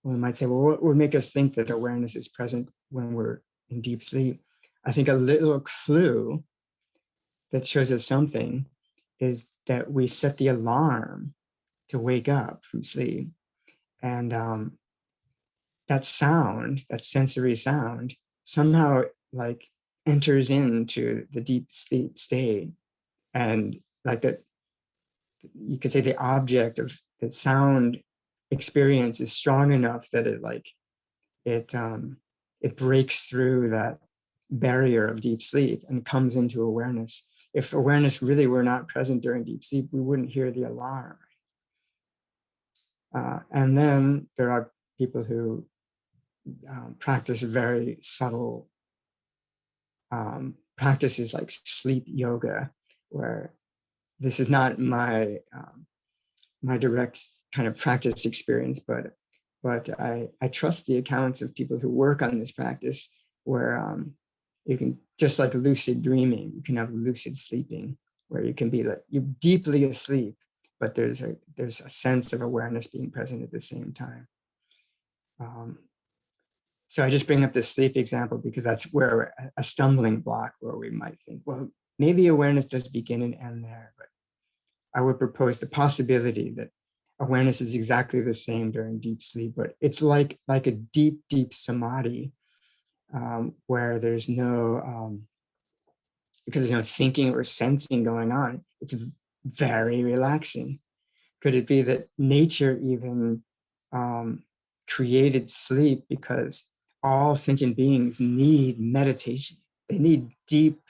S1: Well, we might say, well, what would make us think that awareness is present when we're in deep sleep? I think a little clue that shows us something is that we set the alarm to wake up from sleep. And that sound, that sensory sound, somehow like enters into the deep sleep state. And like that, you could say the object of the sound experience is strong enough that it breaks through that barrier of deep sleep and comes into awareness. if awareness really were not present during deep sleep, we wouldn't hear the alarm. And then there are people who practice very subtle practices like sleep yoga, where this is not my my direct kind of practice experience, but I trust the accounts of people who work on this practice, where you can, just like lucid dreaming, you can have lucid sleeping, where you can be like, you're deeply asleep, but there's a sense of awareness being present at the same time. So I just bring up this sleep example because that's where a stumbling block, where we might think, well, maybe awareness does begin and end there, but I would propose the possibility that awareness is exactly the same during deep sleep, but it's like a deep, deep samadhi, where there's no, because there's no thinking or sensing going on. It's very relaxing. Could it be that nature even created sleep because all sentient beings need meditation? They need deep,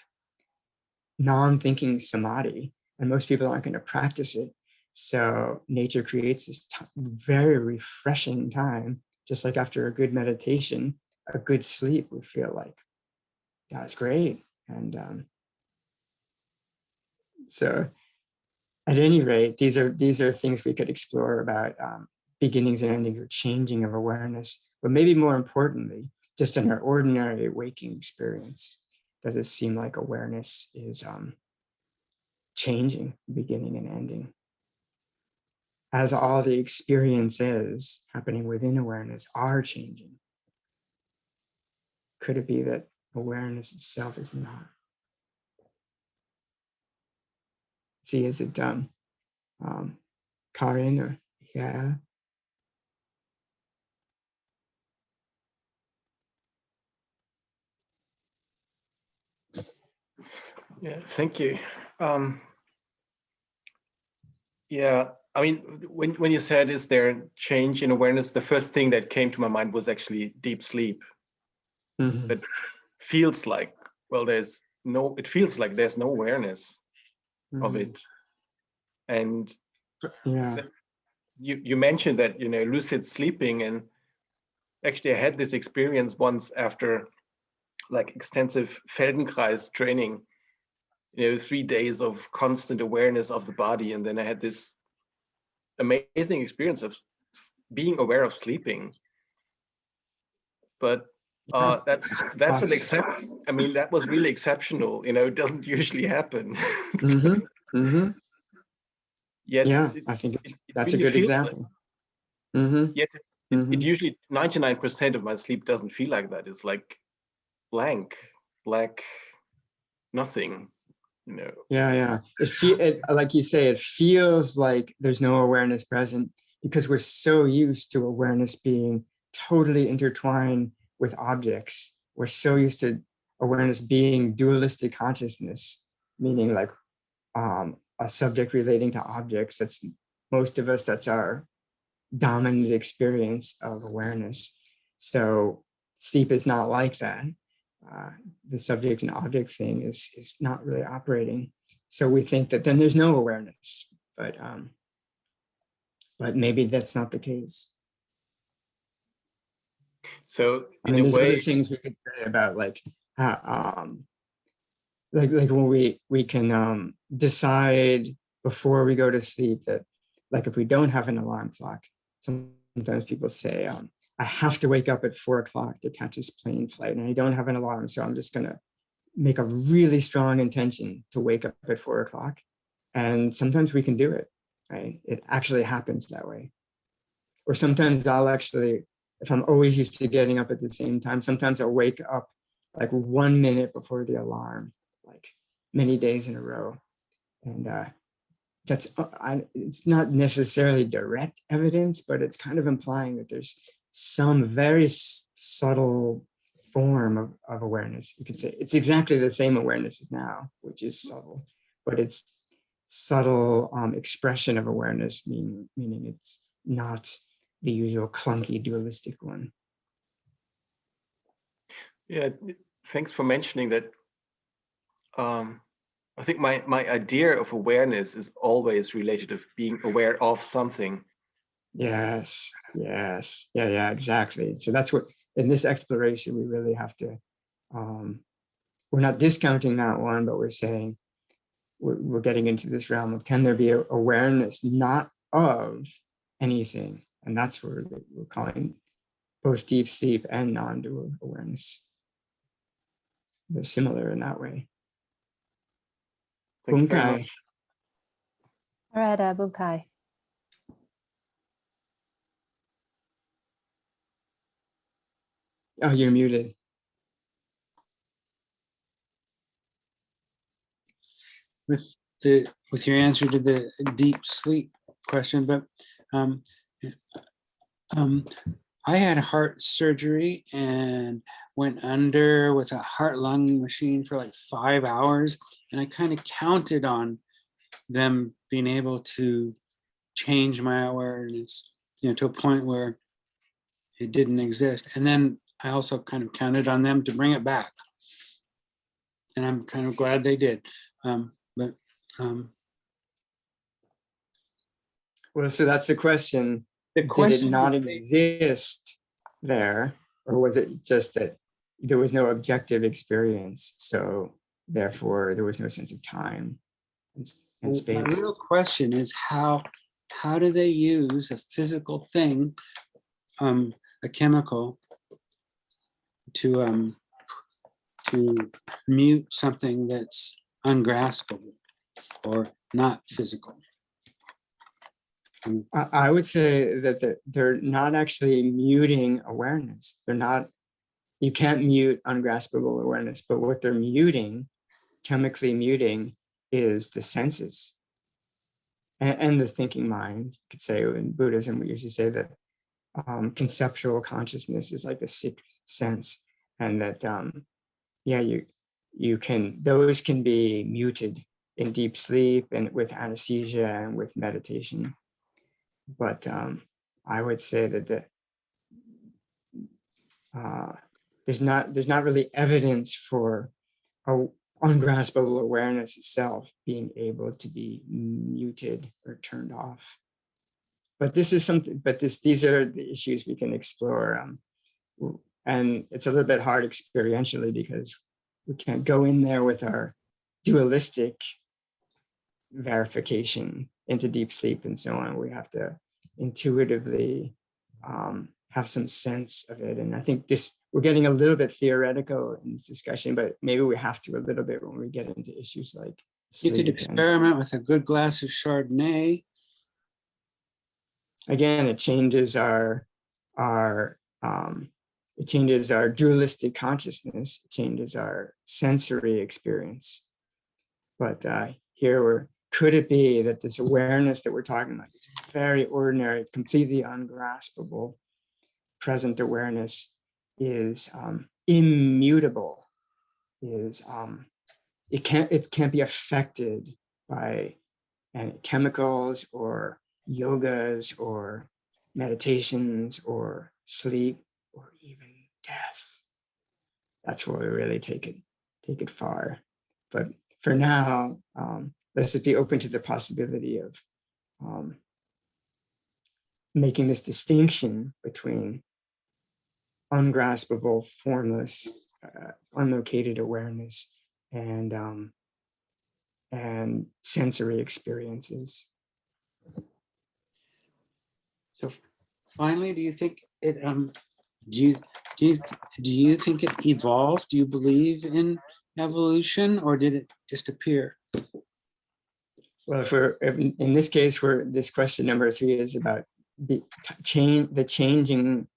S1: non-thinking samadhi, and most people aren't going to practice it. So nature creates this very refreshing time, just like after a good meditation, a good sleep would feel like, that's great. And so at any rate, these are things we could explore about beginnings and endings or changing of awareness, but maybe more importantly, just in our ordinary waking experience, does it seem like awareness is changing, beginning and ending? As all the experiences happening within awareness are changing, could it be that awareness itself is not? See, is it done? Karin or yeah?
S5: Yeah, thank you. Yeah, I mean, when you said, is there a change in awareness, the first thing that came to my mind was actually deep sleep.
S1: Mm-hmm.
S5: That feels like, well, it feels like there's no awareness of it. And
S1: yeah,
S5: you mentioned that, lucid sleeping, and actually I had this experience once after like extensive Feldenkrais training, 3 days of constant awareness of the body. And then I had this amazing experience of being aware of sleeping. But that's an exception. I mean, that was really exceptional. It doesn't usually happen. Yet
S1: yeah, I think that's
S5: really
S1: a good
S5: feels
S1: example.
S5: Yet it usually 99% of my sleep doesn't feel like that. It's like blank, black, nothing.
S1: Yeah. Like you say, it feels like there's no awareness present because we're so used to awareness being totally intertwined with objects. We're so used to awareness being dualistic consciousness, meaning like a subject relating to objects. That's most of us, that's our dominant experience of awareness. So sleep is not like that. The subject and object thing is not really operating. So we think that then there's no awareness, but maybe that's not the case.
S5: So
S1: I mean, there's other things we could say about like when we can decide before we go to sleep that, like, if we don't have an alarm clock, sometimes people say, I have to wake up at 4 o'clock to catch this plane flight, and I don't have an alarm, so I'm just going to make a really strong intention to wake up at 4 o'clock. And sometimes we can do it, right? It actually happens that way. Or sometimes I'll actually, if I'm always used to getting up at the same time, sometimes I'll wake up like 1 minute before the alarm, like many days in a row. And that's, it's not necessarily direct evidence, but it's kind of implying that there's some very subtle form of awareness. You could say it's exactly the same awareness as now, which is subtle, but it's subtle expression of awareness, meaning it's not the usual clunky dualistic one.
S5: Yeah, thanks for mentioning that. I think my idea of awareness is always related of being aware of something.
S1: Yes, yes, yeah, exactly. So that's what, in this exploration, we really have to, we're not discounting that one, but we're saying, we're getting into this realm of, can there be awareness not of anything? And that's what we're calling both deep sleep and non-dual awareness. They're similar in that way.
S5: Thank you very
S1: Bunkai.
S5: much.
S3: All right, Bunkai.
S1: Oh, you're muted.
S17: With your answer to the deep sleep question, but I had heart surgery and went under with a heart-lung machine for like 5 hours, and I kind of counted on them being able to change my awareness, to a point where it didn't exist. And then I also kind of counted on them to bring it back, and I'm kind of glad they did.
S1: Well, so that's the question.
S17: The
S1: did
S17: question
S1: it not
S17: is,
S1: exist there, or was it just that there was no objective experience, so therefore there was no sense of time and space?
S17: my real question is how do they use a physical thing, a chemical, to mute something that's ungraspable or not physical?
S1: I would say that they're not actually muting awareness. They're not, you can't mute ungraspable awareness, but what they're muting, chemically muting, is the senses and the thinking mind. You could say in Buddhism, we usually say that conceptual consciousness is like a sixth sense, and that you can, those can be muted in deep sleep and with anesthesia and with meditation. But I would say that there's not really evidence for ungraspable awareness itself being able to be muted or turned off. But this is something. But these are the issues we can explore, and it's a little bit hard experientially because we can't go in there with our dualistic verification into deep sleep and so on. We have to intuitively have some sense of it. And I think we're getting a little bit theoretical in this discussion, but maybe we have to a little bit when we get into issues like
S17: you could experiment with a good glass of Chardonnay.
S1: Again, it changes our dualistic consciousness, it changes our sensory experience. But here could it be that this awareness that we're talking about is very ordinary, completely ungraspable present awareness is immutable, it can't be affected by any chemicals or yogas or meditations or sleep or even death. That's where we really take it far. But for now, let's just be open to the possibility of making this distinction between ungraspable, formless, unlocated awareness and sensory experiences.
S17: So finally, do you think it do you think it evolved? Do you believe in evolution, or did it just appear?
S1: Well, if in this case, this question number 3 is about the changing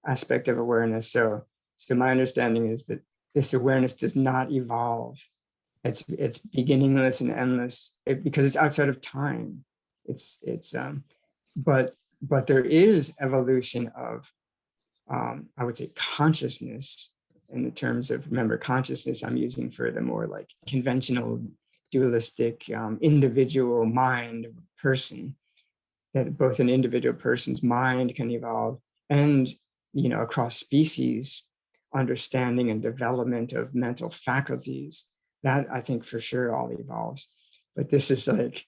S1: aspect of awareness. So my understanding is that this awareness does not evolve. It's beginningless and endless because it's outside of time. But there is evolution of I would say consciousness, in the terms of, remember, consciousness I'm using for the more like conventional dualistic individual mind of a person, that both an individual person's mind can evolve and, across species, understanding and development of mental faculties that I think for sure all evolves. But this is like,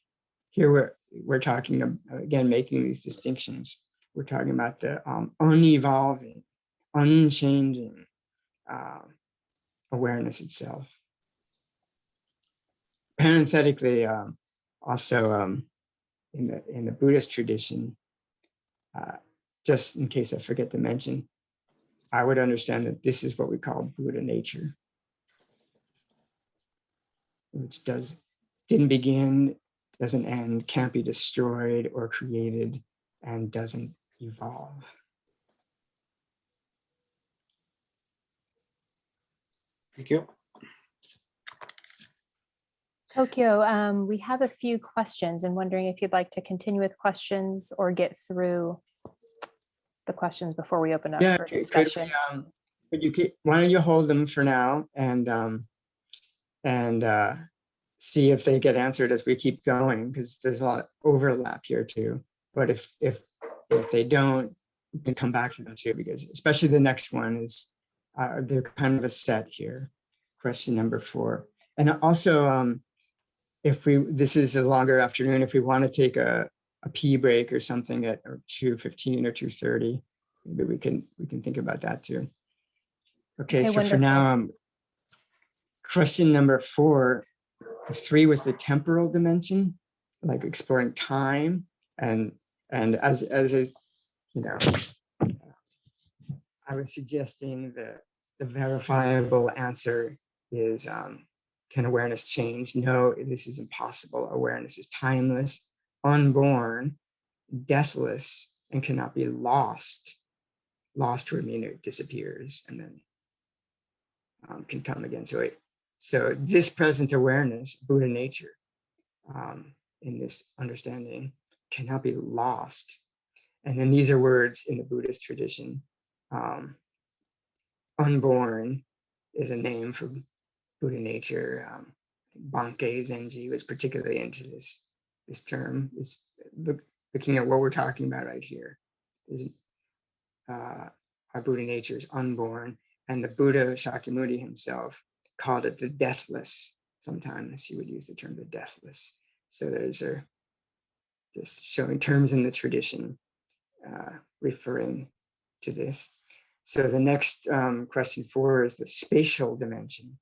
S1: here we're talking again, making these distinctions. We're talking about the unevolving, unchanging awareness itself. Parenthetically, also in the Buddhist tradition, just in case I forget to mention, I would understand that this is what we call Buddha nature, which didn't begin, doesn't end, can't be destroyed or created, and doesn't evolve.
S17: Thank you.
S3: Kokyo, we have a few questions and wondering if you'd like to continue with questions or get through the questions before we open up for discussion.
S1: Why don't you hold them for now and see if they get answered as we keep going, because there's a lot of overlap here too. But if they don't, we can come back to them too, because especially the next one is they're kind of a set here. Question number 4. And also, this is a longer afternoon, if we want to take a pee break or something at 2:15 or 2:30, maybe we can think about that too. Okay, so wonderful. For now, question number 4, 3 was the temporal dimension, like exploring time, and as is, you know, I was suggesting that the verifiable answer is, can awareness change? No, this is impossible. Awareness is timeless, unborn, deathless, and cannot be lost. Lost would mean it disappears and then can come again. So this present awareness, Buddha nature, in this understanding, cannot be lost. And then these are words in the Buddhist tradition. Unborn is a name for Buddha nature. Bankei Zenji was particularly into this term. Looking at what we're talking about right here, is our Buddha nature is unborn, and the Buddha Shakyamuni himself called it the deathless. Sometimes he would use the term the deathless. So those are just showing terms in the tradition referring to this. So the next question 4 is the spatial dimension.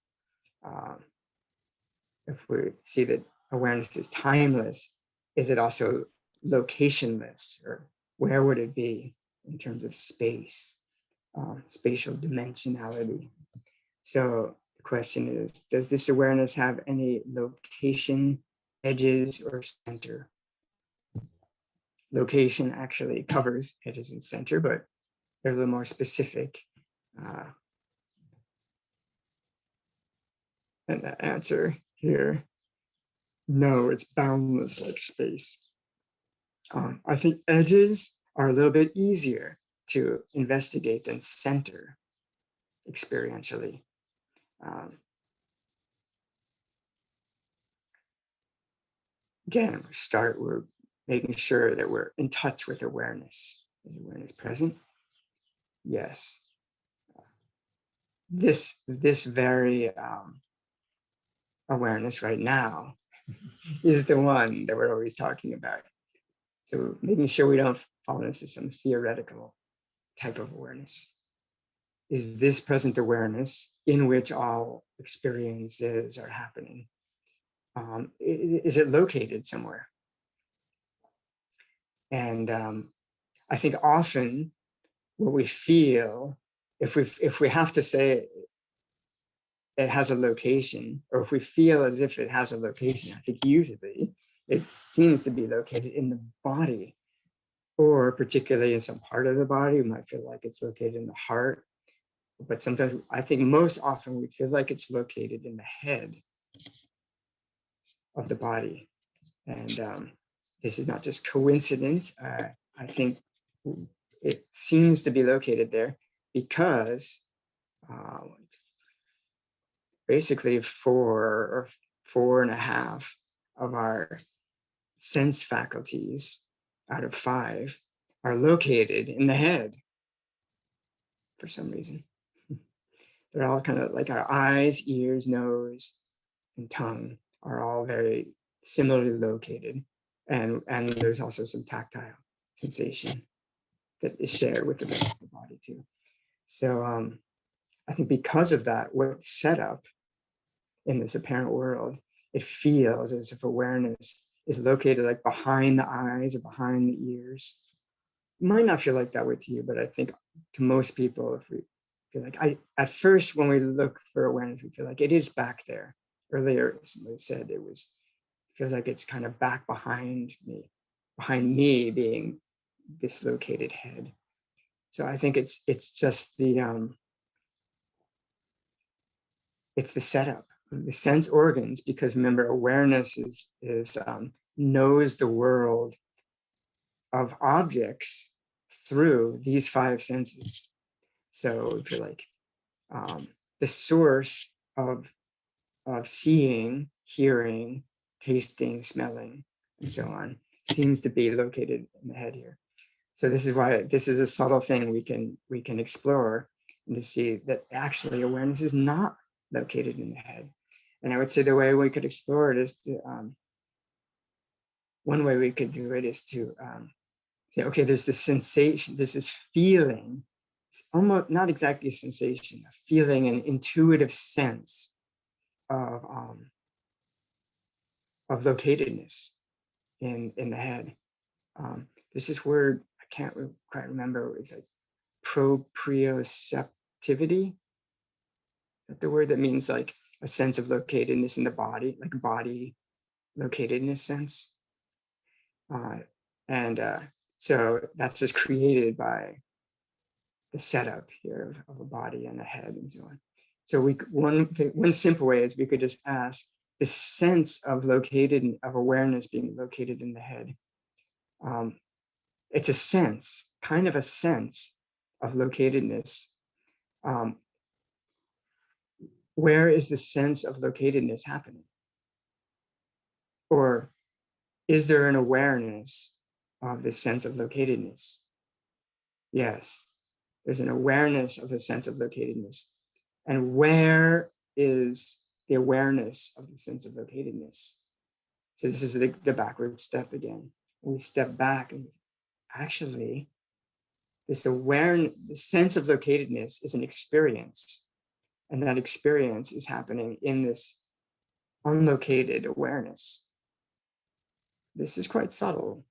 S1: If we see that awareness is timeless, is it also locationless, or where would it be in terms of space, spatial dimensionality? So the question is, does this awareness have any location, edges, or center? Location actually covers edges and center, but they're a little more specific. And the answer here, no, it's boundless like space. I think edges are a little bit easier to investigate than center experientially. Again, we're making sure that we're in touch with awareness. Is awareness present? Yes. This very awareness right now is the one that we're always talking about. So making sure we don't fall into some theoretical type of awareness. Is this present awareness in which all experiences are happening? Is it located somewhere? And I think often what we feel, if we have to say it has a location, or if we feel as if it has a location, I think usually it seems to be located in the body, or particularly in some part of the body. We might feel like it's located in the heart, but sometimes I think most often we feel like it's located in the head of the body. And this is not just coincidence. I think it seems to be located there because basically 4 or 4.5 of our sense faculties out of 5 are located in the head for some reason. They're all kind of like our eyes, ears, nose, and tongue are all very similarly located. And there's also some tactile sensation that is shared with the rest of the body too. So I think because of that, what's set up in this apparent world, it feels as if awareness is located like behind the eyes or behind the ears. It might not feel like that way to you, but I think to most people, if we feel like, at first when we look for awareness, we feel like it is back there. Earlier, somebody said feels like it's kind of back behind me being dislocated head. So I think it's just it's the setup, the sense organs, because remember, awareness is knows the world of objects through these five senses. So if you're like the source of seeing, hearing, tasting, smelling, and so on seems to be located in the head here. So this is why this is a subtle thing we can explore, and to see that actually awareness is not located in the head. And I would say the way we could explore it is to one way we could do it is to say, okay, there's this sensation, there's this feeling. It's almost not exactly a sensation, a feeling, an intuitive sense of locatedness in the head. There's this word, I can't quite remember, it's like proprioceptivity. Is that the word that means like a sense of locatedness in the body, like body locatedness sense? So that's just created by the setup here of a body and a head and so on. So one simple way is we could just ask the sense of awareness being located in the head. It's a sense, kind of a sense of locatedness. Where is the sense of locatedness happening? Or is there an awareness of the sense of locatedness? Yes, there's an awareness of the sense of locatedness. And where is the awareness of the sense of locatedness? So this is the backward step again. We step back and actually, this awareness, the sense of locatedness is an experience. And that experience is happening in this unlocated awareness. This is quite subtle,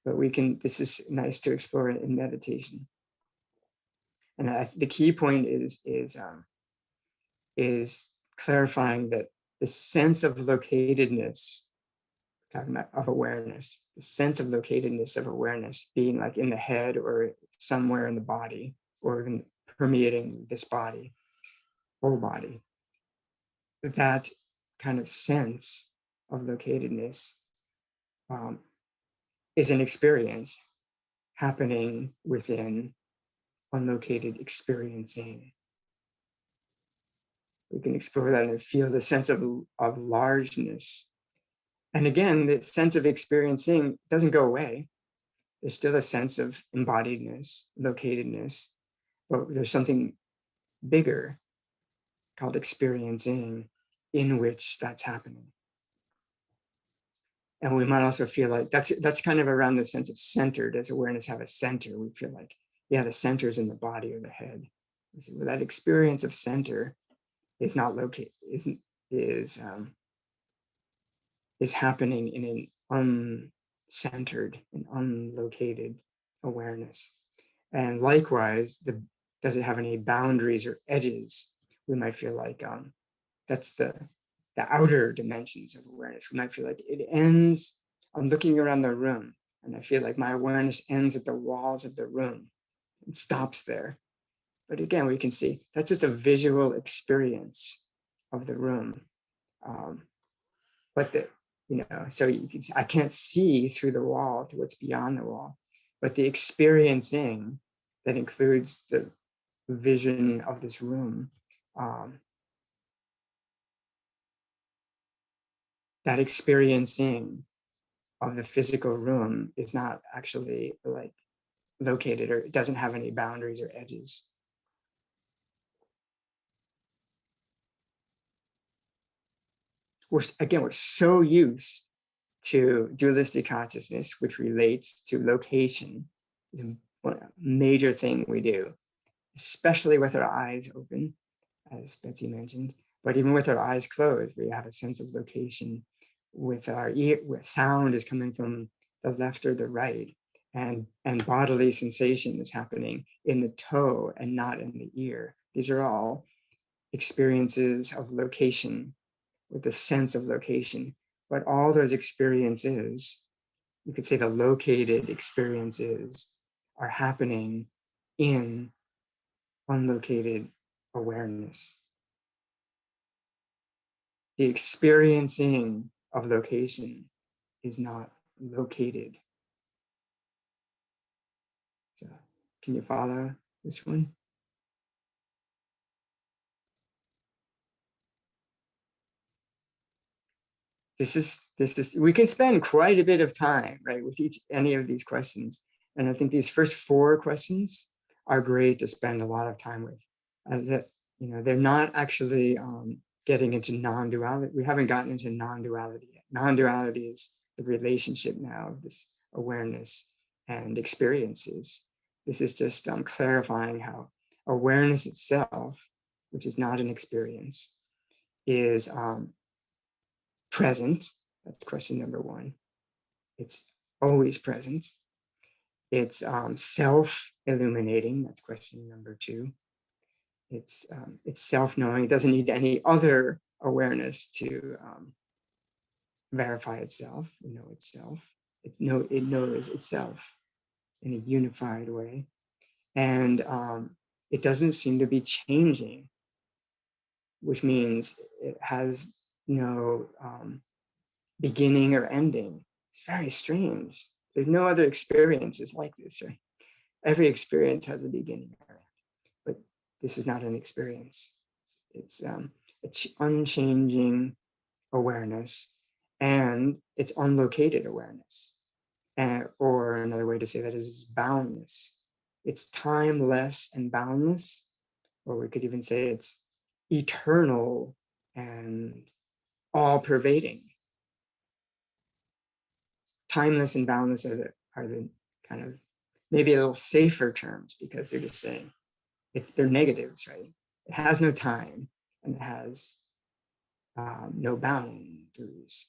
S1: but this is nice to explore in meditation. And the key point is clarifying that the sense of locatedness, talking about of awareness, the sense of locatedness of awareness being like in the head or somewhere in the body, or even permeating this body, whole body. That kind of sense of locatedness is an experience happening within unlocated experiencing. We can explore that and feel the sense of largeness. And again, the sense of experiencing doesn't go away. There's still a sense of embodiedness, locatedness, but there's something bigger called experiencing in which that's happening. And we might also feel like that's kind of around the sense of centered. Does awareness have a center? We feel like, yeah, the center is in the body or the head. So that experience of center is not located, is happening in an uncentered and unlocated awareness. And likewise, does it have any boundaries or edges? We might feel like that's the outer dimensions of awareness. We might feel like it ends, I'm looking around the room and I feel like my awareness ends at the walls of the room and stops there. But again, we can see that's just a visual experience of the room. But so you can see, I can't see through the wall to what's beyond the wall, but the experiencing that includes the vision of this room, that experiencing of the physical room is not actually like located, or it doesn't have any boundaries or edges. we're so used to dualistic consciousness, which relates to location. It's a major thing we do, especially with our eyes open, as Betsy mentioned, but even with our eyes closed, we have a sense of location with our ear, where sound is coming from the left or the right, and bodily sensation is happening in the toe and not in the ear. These are all experiences of location, with the sense of location. But all those experiences, you could say the located experiences, are happening in unlocated awareness. The experiencing of location is not located. So, can you follow this one? This is, we can spend quite a bit of time, right, with any of these questions. And I think these first 4 questions are great to spend a lot of time with. That, you know, they're not actually getting into non-duality. We haven't gotten into non-duality yet. Non-duality is the relationship now of this awareness and experiences. This is just clarifying how awareness itself, which is not an experience, is present. That's question number 1. It's always present. It's self-illuminating. That's question number 2. It's self-knowing. It doesn't need any other awareness to verify itself, know itself. It knows itself in a unified way. And it doesn't seem to be changing, which means it has no beginning or ending. It's very strange. There's no other experiences like this, right? Every experience has a beginning or end, but this is not an experience. It's unchanging awareness, and it's unlocated awareness. Or another way to say that is boundless. It's timeless and boundless, or we could even say it's eternal and all-pervading. Timeless and boundless are the kind of maybe a little safer terms, because they're just saying they're negatives, right? It has no time and it has no boundaries.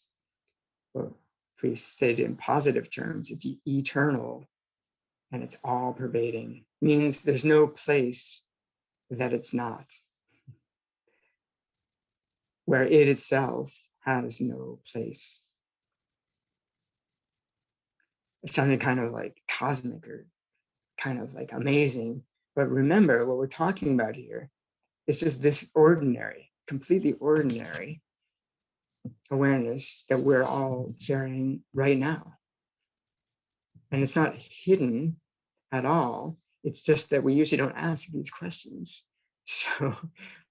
S1: But if we say it in positive terms, it's eternal and it's all pervading. Means there's no place that it's not, where it itself has no place. It sounded kind of like cosmic or kind of like amazing. But remember, what we're talking about here is just this ordinary, completely ordinary awareness that we're all sharing right now. And it's not hidden at all. It's just that we usually don't ask these questions. So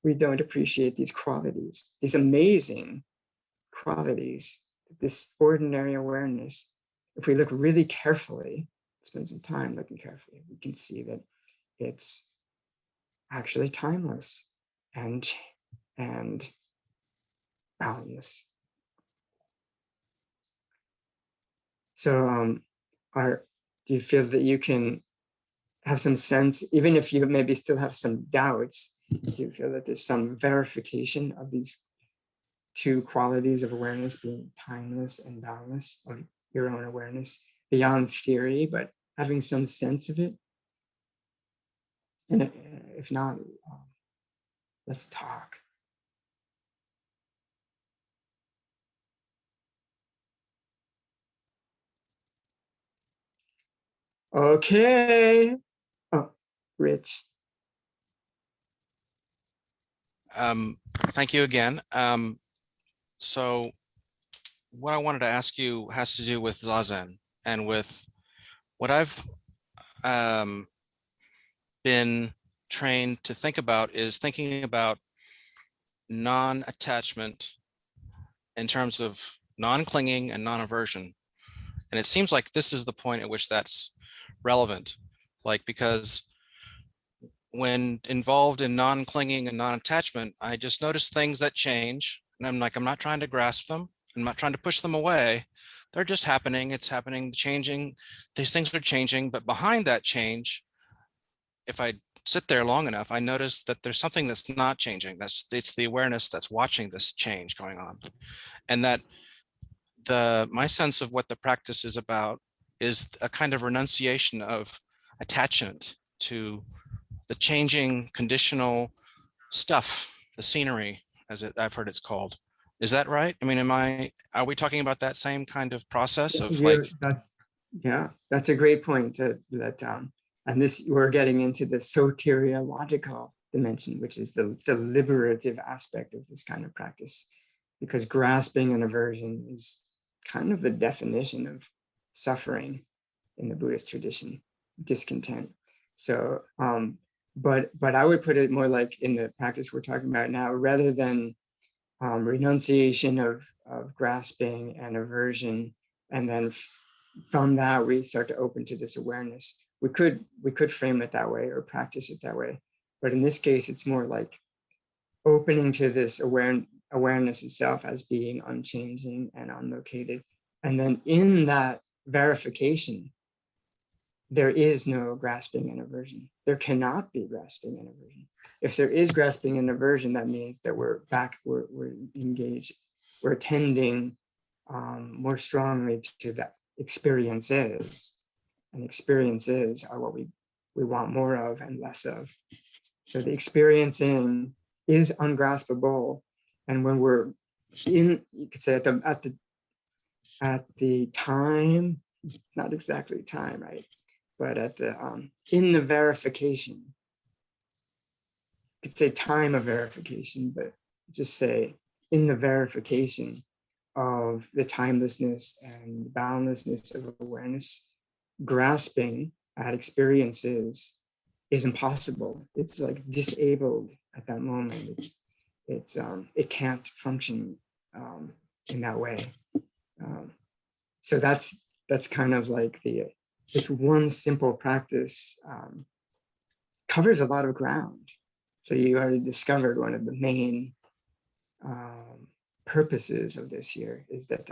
S1: we don't appreciate these qualities, these amazing qualities, this ordinary awareness. If we look really carefully, spend some time looking carefully, we can see that it's actually timeless and boundless. So do you feel that you can have some sense, even if you maybe still have some doubts, do you feel that there's some verification of these 2 qualities of awareness, being timeless and boundless, of your own awareness, beyond theory, but having some sense of it? And if not, let's talk. Okay. Oh, Rich.
S2: Thank you again. So what I wanted to ask you has to do with Zazen, and with what I've been trained to think about is thinking about non-attachment in terms of non-clinging and non-aversion. And it seems like this is the point at which that's relevant, like, because when involved in non-clinging and non-attachment, I just notice things that change, And I'm like, I'm not trying to grasp them. I'm not trying to push them away. They're just happening. It's happening, changing. These things are changing. But behind that change, if I sit there long enough, I notice that there's something that's not changing. It's the awareness that's watching this change going on. And that my sense of what the practice is about is a kind of renunciation of attachment to the changing conditional stuff, the scenery, as I've heard it's called. Is that right? I mean, are we talking about that same kind of process of like?
S1: That's a great point and this, we're getting into the soteriological dimension, which is the liberative aspect of this kind of practice, because grasping and aversion is kind of the definition of suffering in the Buddhist tradition, discontent. So, but I would put it more like in the practice we're talking about now, rather than renunciation of grasping and aversion, and then from that we start to open to this awareness. We could frame it that way or practice it that way, but in this case, it's more like opening to this awareness itself as being unchanging and unlocated. And then in that verification, there is no grasping and aversion. There cannot be grasping and aversion. If there is grasping and aversion, that means that we're engaged, we're attending more strongly to that experiences. And experiences are what we want more of and less of. So the experiencing is ungraspable. And when we're in, you could say at the time, it's not exactly time, right? But at the in the verification, you could say time of verification, but just say in the verification of the timelessness and boundlessness of awareness, grasping at experiences is impossible. It's like disabled at that moment. It can't function in that way. So that's kind of like this one simple practice covers a lot of ground. So you already discovered one of the main purposes of this here is that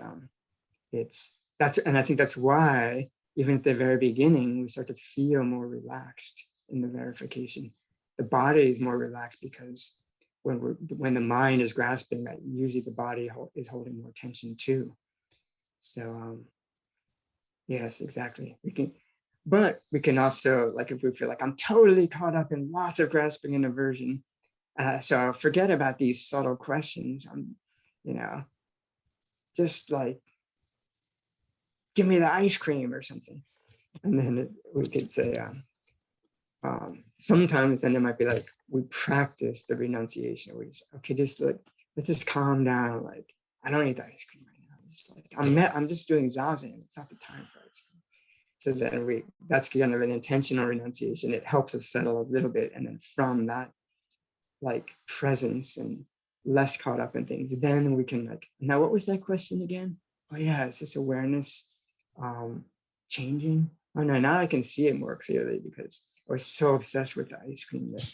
S1: and I think that's why even at the very beginning we start to feel more relaxed in the verification. The body is more relaxed because when the mind is grasping, that usually the body is holding more tension too. So yes, exactly. But we can also, like, if we feel like I'm totally caught up in lots of grasping and aversion, so forget about these subtle questions. I'm, just like, give me the ice cream or something. And then we could say, sometimes then it might be like, we practice the renunciation. We just, okay, just like, let's just calm down. Like, I don't need the ice cream right now. I'm just doing zazen. It's not the time for ice cream. So then that's kind of an intentional renunciation. It helps us settle a little bit. And then from that, like, presence and less caught up in things, then we can, like, now what was that question again? Oh yeah, is this awareness changing? Oh no, now I can see it more clearly because I was so obsessed with the ice cream that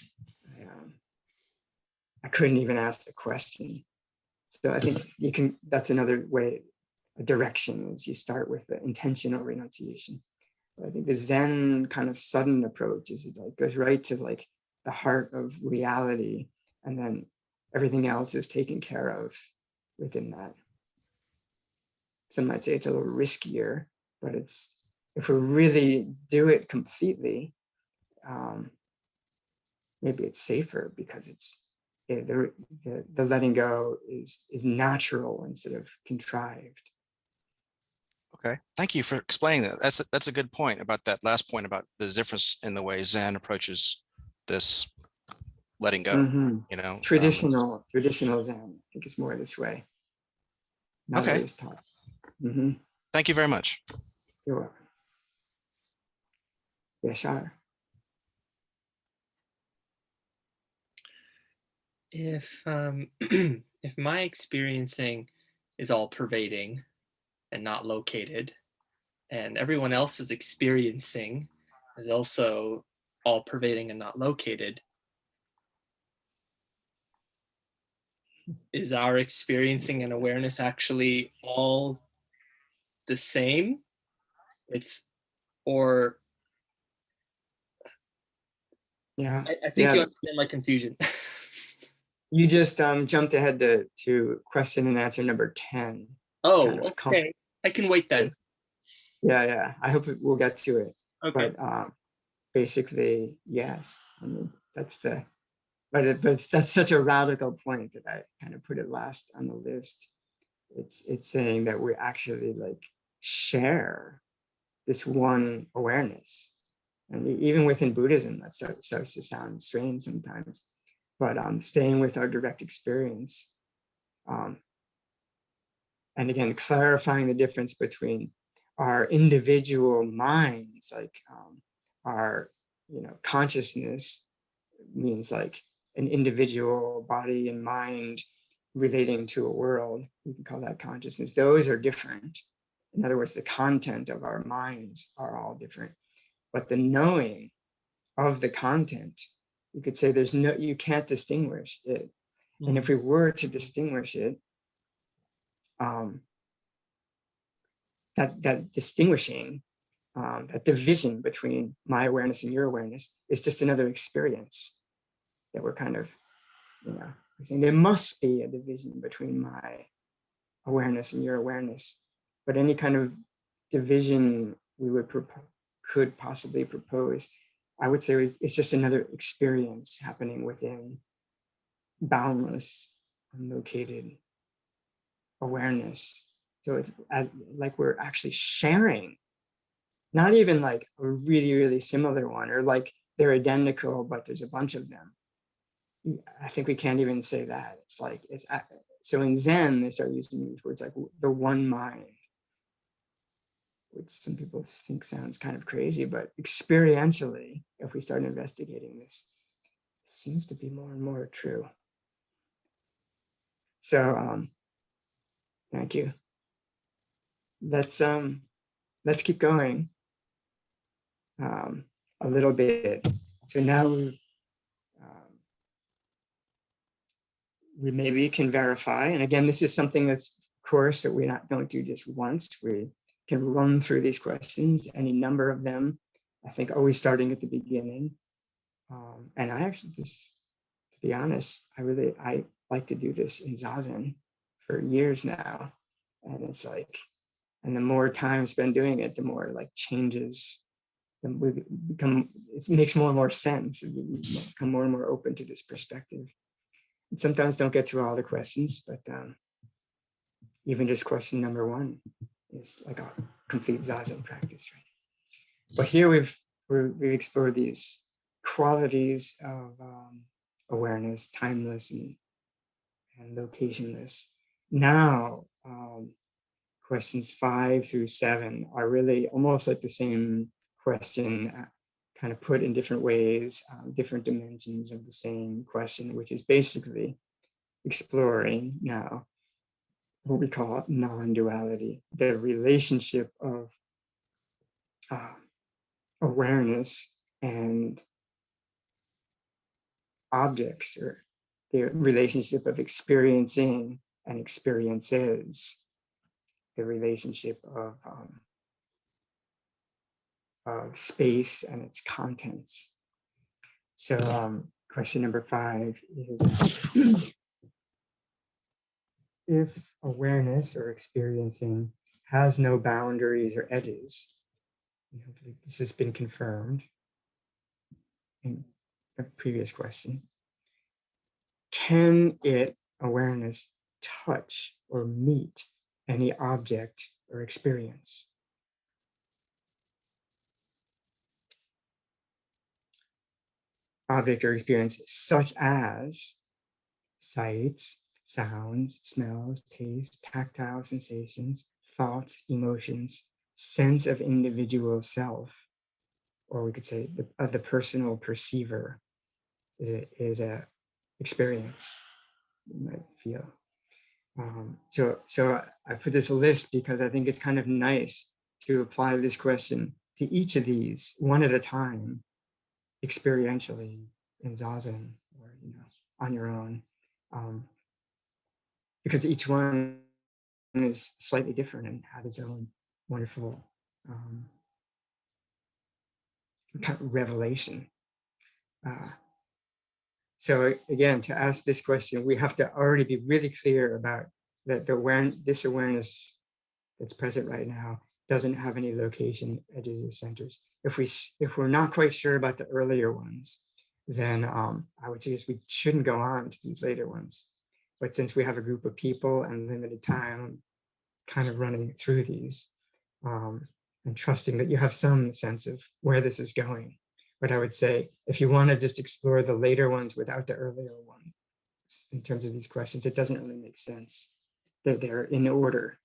S1: I couldn't even ask the question. So I think that's another way, a direction, is you start with the intentional renunciation. But I think the Zen kind of sudden approach is it like goes right to like the heart of reality, and then everything else is taken care of within that. Some might say it's a little riskier, but if we really do it completely, maybe it's safer because the letting go is natural instead of contrived.
S2: Okay, thank you for explaining that. That's a good point about that last point about the difference in the way Zen approaches this letting go.
S1: Mm-hmm. Traditional Zen, I think it's more this way. Not always taught. Mm-hmm.
S2: Thank you very much.
S1: You're welcome. Yeah, Shar.
S18: If if my experiencing is all pervading and not located, and everyone else's experiencing is also all pervading and not located, is our experiencing and awareness actually all the same? Or
S1: Yeah.
S18: I think
S1: Yeah.
S18: you understand my confusion.
S1: You just jumped ahead to question and answer number 10.
S18: Oh,
S1: kind of
S18: okay. I can wait then.
S1: Yeah. I hope we'll get to it.
S18: Okay.
S1: But basically, yes. I mean, that's that's such a radical point that I kind of put it last on the list. It's saying that we actually like share this one awareness. And even within Buddhism, that starts to sound strange sometimes. But staying with our direct experience. And again, clarifying the difference between our individual minds, like our, consciousness means like an individual body and mind relating to a world. We can call that consciousness. Those are different. In other words, the content of our minds are all different. But the knowing of the content, you could say you can't distinguish it. And if we were to distinguish it, that distinguishing, that division between my awareness and your awareness is just another experience that we're kind of, saying there must be a division between my awareness and your awareness. But any kind of division we could possibly propose, I would say it's just another experience happening within boundless, unlocated awareness. So it's like we're actually sharing, not even like a really, really similar one, or like they're identical, but there's a bunch of them. I think we can't even say that. It's like, so in Zen, they start using these words like the one mind, which some people think sounds kind of crazy, but experientially, if we start investigating this, it seems to be more and more true. So thank you. Let's keep going a little bit. So now we maybe can verify, and again, this is something that's course that we don't do just once. We can run through these questions, any number of them. I think always starting at the beginning. And I actually, to be honest, I like to do this in Zazen for years now, and it's like, and the more time spent doing it, the more like changes. And we become, it makes more and more sense. We become more and more open to this perspective. And sometimes don't get through all the questions, but even just question number 1 is like a complete Zazen practice, right? But here we've explored these qualities of awareness, timeless and locationless. Now, questions 5 through 7 are really almost like the same question, kind of put in different ways, different dimensions of the same question, which is basically exploring now what we call non-duality, the relationship of awareness and objects, or the relationship of experiencing and experiences, the relationship of space and its contents. So question number 5 is, if awareness or experiencing has no boundaries or edges, and hopefully this has been confirmed in a previous question, can awareness, touch or meet any object or experience? Object or experience such as sights, sounds, smells, tastes, tactile sensations, thoughts, emotions, sense of individual self, or we could say the personal perceiver is a experience you might feel. So I put this list because I think it's kind of nice to apply this question to each of these one at a time, experientially in Zazen, or on your own. because each one is slightly different and has its own wonderful kind of revelation. So again, to ask this question, we have to already be really clear about that this awareness that's present right now doesn't have any location, edges, or centers. If we're not quite sure about the earlier ones, then I would suggest we shouldn't go on to these later ones. But since we have a group of people and limited time, kind of running through these and trusting that you have some sense of where this is going. But I would say, if you want to just explore the later ones without the earlier ones, in terms of these questions, it doesn't really make sense that they're in order.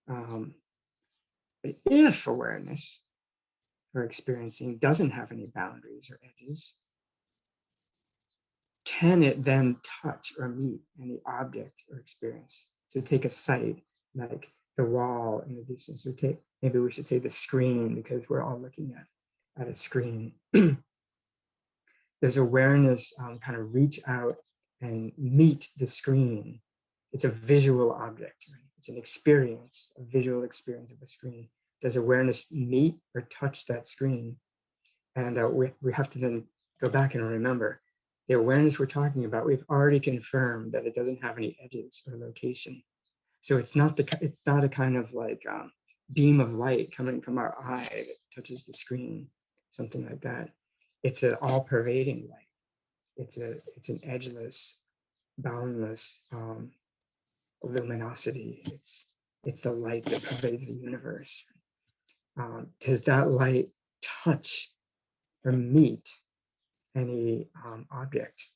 S1: But if awareness or experiencing doesn't have any boundaries or edges, can it then touch or meet any object or experience? So take a sight like the wall in the distance, or maybe we should say the screen, because we're all looking at a screen. Does awareness kind of reach out and meet the screen? It's a visual object, right? It's an experience, a visual experience of a screen. Does awareness meet or touch that screen? And we have to then go back and remember the awareness we're talking about. We've already confirmed that it doesn't have any edges or location. So it's not a kind of like beam of light coming from our eye that touches the screen, something like that. It's an all-pervading light. It's an edgeless, boundless luminosity. It's the light that pervades the universe. Does that light touch or meet any object?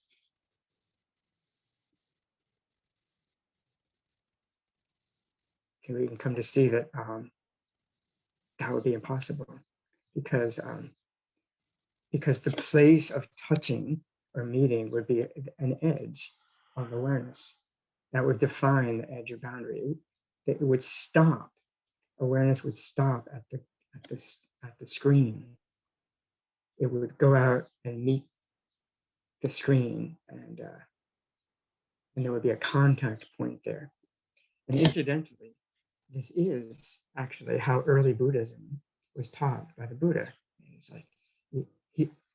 S1: We can come to see that that would be impossible, because the place of touching or meeting would be an edge of awareness that would define the edge or boundary. It would stop. Awareness would stop at the screen. It would go out and meet the screen, and there would be a contact point there. And incidentally, this is actually how early Buddhism was taught by the Buddha. It's like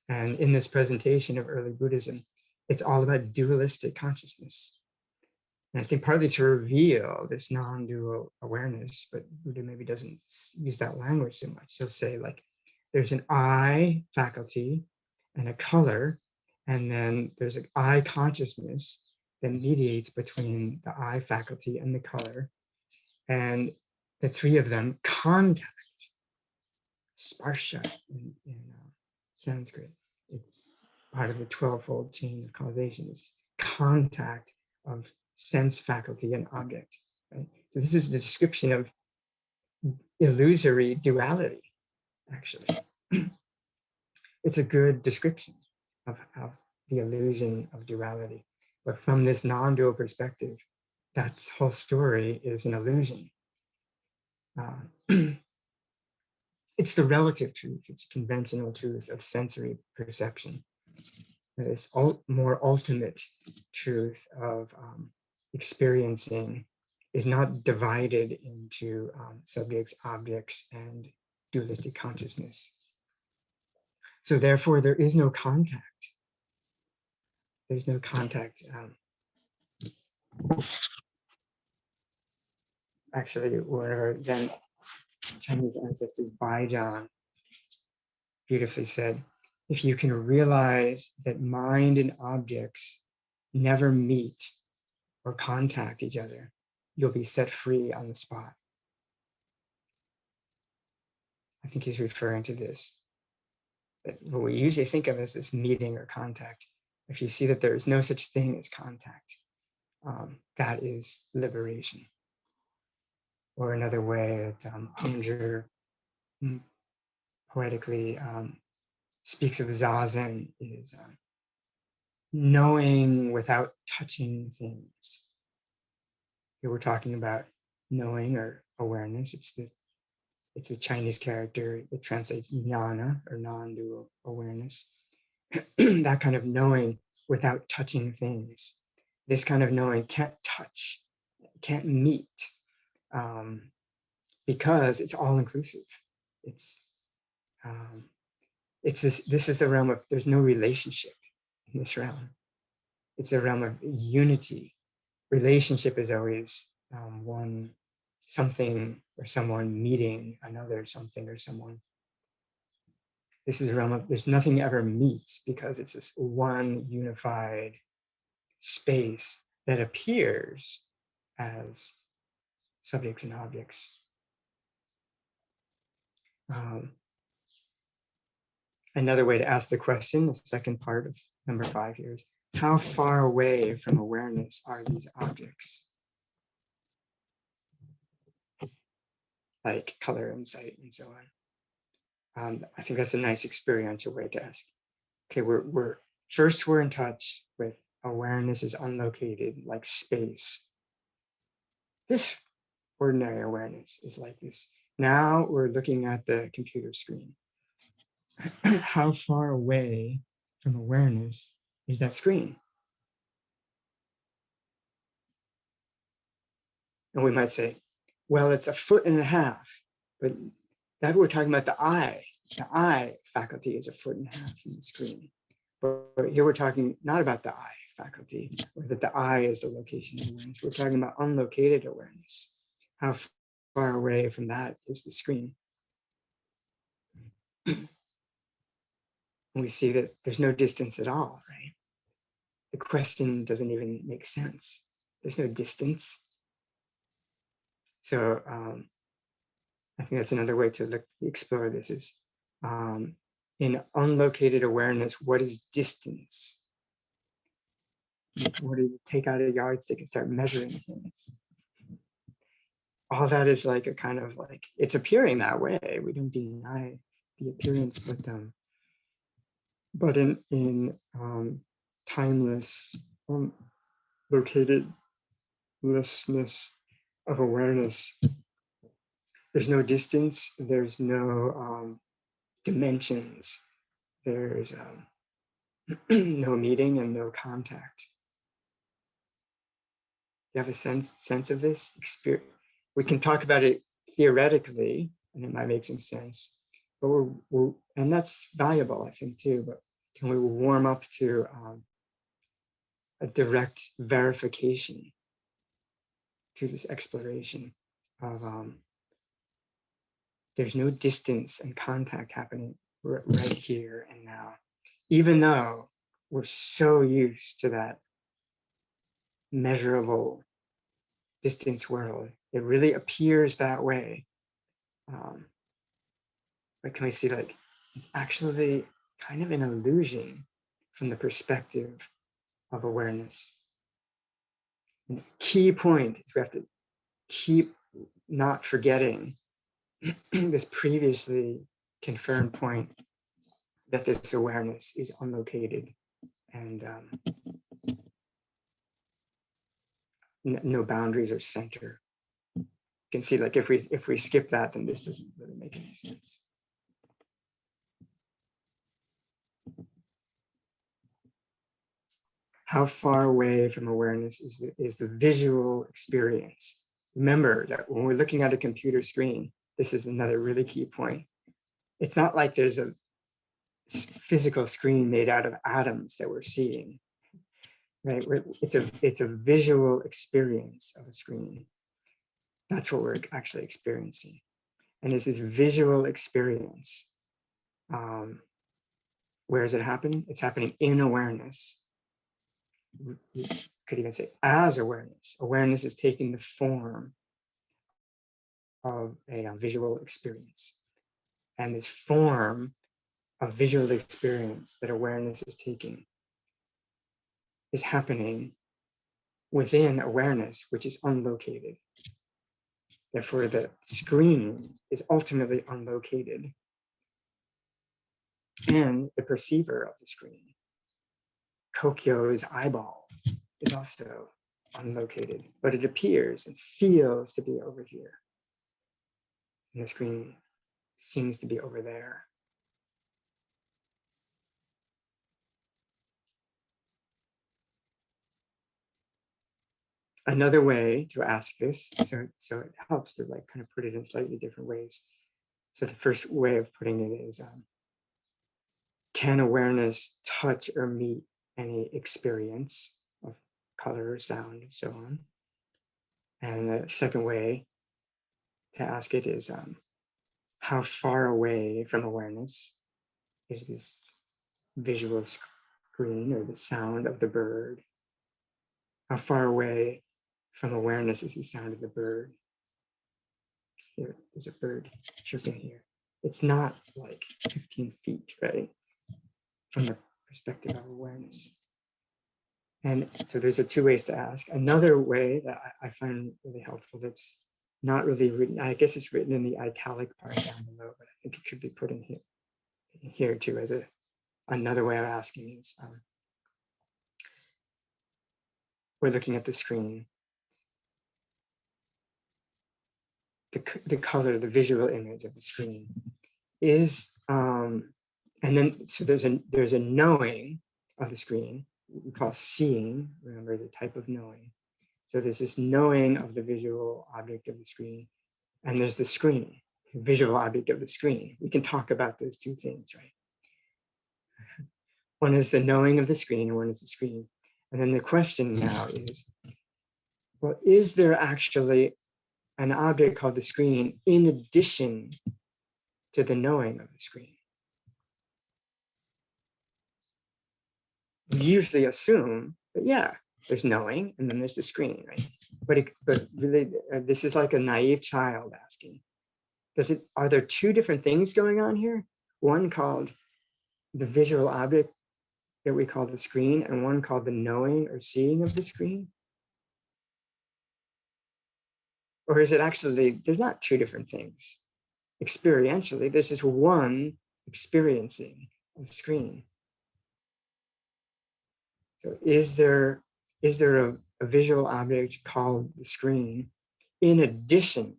S1: and in this presentation of early Buddhism, it's all about dualistic consciousness. And I think partly to reveal this non-dual awareness, but Buddha maybe doesn't use that language so much. He'll say, like, there's an eye faculty and a color, and then there's an eye consciousness that mediates between the eye faculty and the color. And the three of them contact, sparsha in Sanskrit. It's part of the 12-fold chain of causation. It's contact of sense faculty and object. Right? So this is the description of illusory duality, actually. It's a good description of the illusion of duality. But from this non-dual perspective, that whole story is an illusion. It's the relative truth, it's conventional truth of sensory perception. That is more ultimate truth of experiencing is not divided into subjects, objects, and dualistic consciousness. So therefore, there is no contact. There's no contact. Actually, one of our Zen Chinese ancestors, Baijian, beautifully said, if you can realize that mind and objects never meet or contact each other, you'll be set free on the spot. I think he's referring to this. That what we usually think of as this meeting or contact, if you see that there is no such thing as contact, that is liberation. Or another way that Hongzhi poetically speaks of Zazen is knowing without touching things. Here we're talking about knowing or awareness. It's the Chinese character that translates jnana or non-dual awareness. That kind of knowing without touching things. This kind of knowing can't touch can't meet because it's all inclusive. It's this is the realm of, there's no relationship in this realm. It's a realm of unity. Relationship is always something or someone meeting another something or someone. This is a realm of, there's nothing ever meets because it's this one unified space that appears as subjects and objects. Another way to ask the question, the second part of number 5 here, is how far away from awareness are these objects? Like color and sight and so on. I think that's a nice experiential way to ask. Okay, we're in touch with awareness is unlocated, like space. This ordinary awareness is like this. Now we're looking at the computer screen. How far away from awareness is that screen? And we might say, well, it's 1.5 feet, but that we're talking about the eye. The eye faculty is 1.5 feet from the screen. But here we're talking not about the eye faculty, or that the eye is the location of awareness. We're talking about unlocated awareness. How far away from that is the screen? We see that there's no distance at all, right? The question doesn't even make sense. There's no distance. So I think that's another way to explore this is in unlocated awareness, what is distance? What do you take out a yardstick and start measuring things? All that is like a kind of like, it's appearing that way. We don't deny the appearance, but in timeless, locatedlessness of awareness, there's no distance, there's no dimensions, there's no meeting and no contact. You have a sense of this experience? We can talk about it theoretically, and it might make some sense, but and that's valuable, I think, too. But can we warm up to a direct verification to this exploration of there's no distance and contact happening right here and now, even though we're so used to that measurable distance world. It really appears that way. But can we see like it's actually kind of an illusion from the perspective of awareness? And the key point is we have to keep not forgetting this previously confirmed point that this awareness is unlocated and no boundaries or center. You can see like if we skip that, then this doesn't really make any sense. How far away from awareness is the visual experience? Remember that when we're looking at a computer screen, this is another really key point. It's not like there's a physical screen made out of atoms that we're seeing, right? It's a visual experience of a screen. That's what we're actually experiencing. And it's this visual experience. Where is it happening? It's happening in awareness. You could even say as awareness. Awareness is taking the form of a visual experience. And this form of visual experience that awareness is taking is happening within awareness, which is unlocated. Therefore, the screen is ultimately unlocated. And the perceiver of the screen, Kokyo's eyeball, is also unlocated, but it appears and feels to be over here. And the screen seems to be over there. another way to ask this, so it helps to like kind of put it in slightly different ways. So the first way of putting it is, can awareness touch or meet any experience of color or sound and so on? And the second way to ask it is, how far away from awareness is this visual screen or the sound of the bird? How far away from awareness is the sound of the bird? Here, there's a bird chirping here. It's not like 15 feet, right? From the perspective of awareness. And so there's two ways to ask. Another way that I find really helpful that's not really written, I guess it's written in the italic part down below, but I think it could be put in here too as another way of asking is, we're looking at the screen. The color, the visual image of the screen is, and then so there's a knowing of the screen, we call seeing, remember, is a type of knowing. So there's this knowing of the visual object of the screen, and there's the screen, the visual object of the screen. We can talk about those two things, right? One is the knowing of the screen, and one is the screen. And then the question now is, well, is there actually an object called the screen in addition to the knowing of the screen? We usually assume that, yeah, there's knowing and then there's the screen, right? But really, this is like a naive child asking, are there two different things going on here? One called the visual object that we call the screen, and one called the knowing or seeing of the screen? Or is it actually, there's not two different things. Experientially, there's just one experiencing of the screen. So is there a visual object called the screen in addition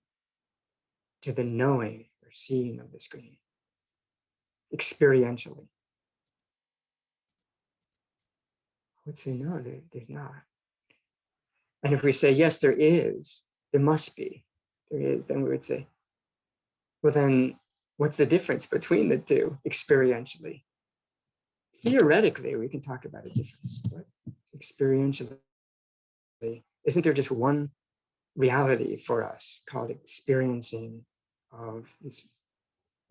S1: to the knowing or seeing of the screen, experientially? I would say no, there's not. And if we say yes, there is, there must be, there is, then we would say, well then, what's the difference between the two experientially? Theoretically, we can talk about a difference, but experientially, isn't there just one reality for us called experiencing of this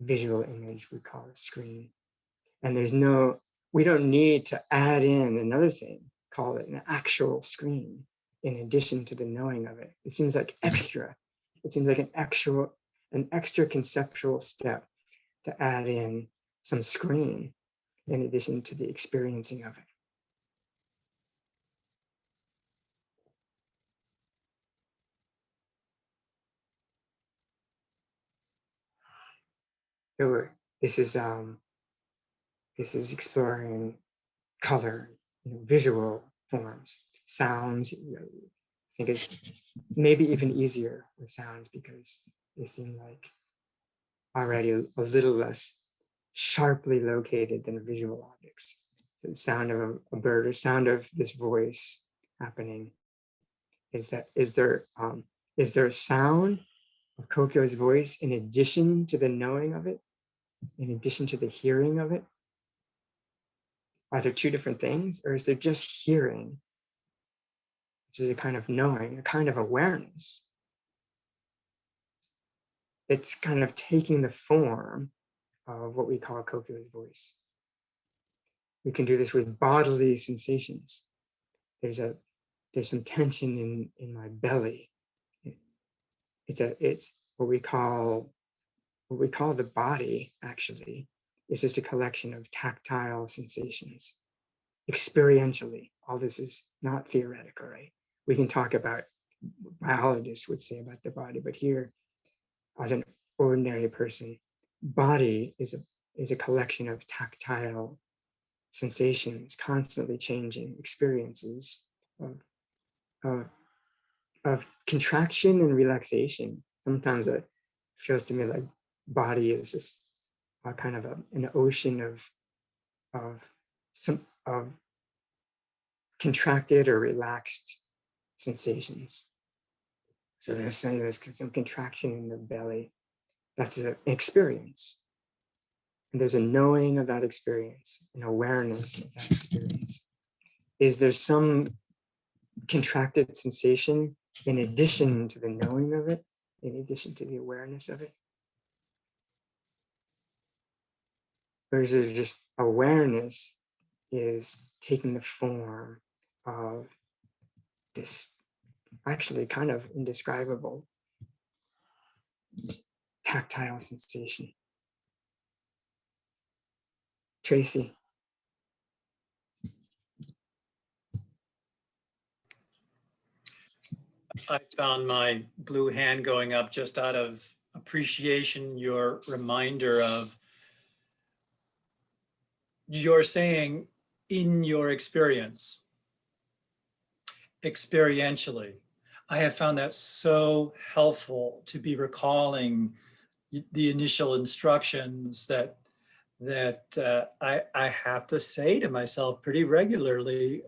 S1: visual image we call a screen? And we don't need to add in another thing, call it an actual screen in addition to the knowing of it. It seems like extra. It seems like an extra conceptual step to add in some screen in addition to the experiencing of it. So this is exploring color, visual forms, sounds. I think it's maybe even easier with sounds because they seem like already a little less sharply located than visual objects. So the sound of a bird or sound of this voice happening. Is there a sound of Kokyo's voice in addition to the knowing of it, in addition to the hearing of it? Are there two different things, or is there just hearing, which is a kind of knowing, a kind of awareness? It's kind of taking the form of what we call Kokyo's voice. We can do this with bodily sensations. There's some tension in my belly. It's what we call the body, actually. It's just a collection of tactile sensations. Experientially, all this is not theoretical, right? We can talk about what biologists would say about the body, but here, as an ordinary person, body is a collection of tactile sensations, constantly changing experiences of contraction and relaxation. Sometimes it feels to me like body is just a kind of an ocean of contracted or relaxed sensations. So there's some contraction in the belly. That's an experience. And there's a knowing of that experience, an awareness of that experience. Is there some contracted sensation in addition to the knowing of it, in addition to the awareness of it? Or is it just awareness is taking the form of this actually kind of indescribable tactile sensation? Tracy.
S19: I found my blue hand going up just out of appreciation, your reminder of you're saying in your experience, experientially. I have found that so helpful to be recalling the initial instructions that I have to say to myself pretty regularly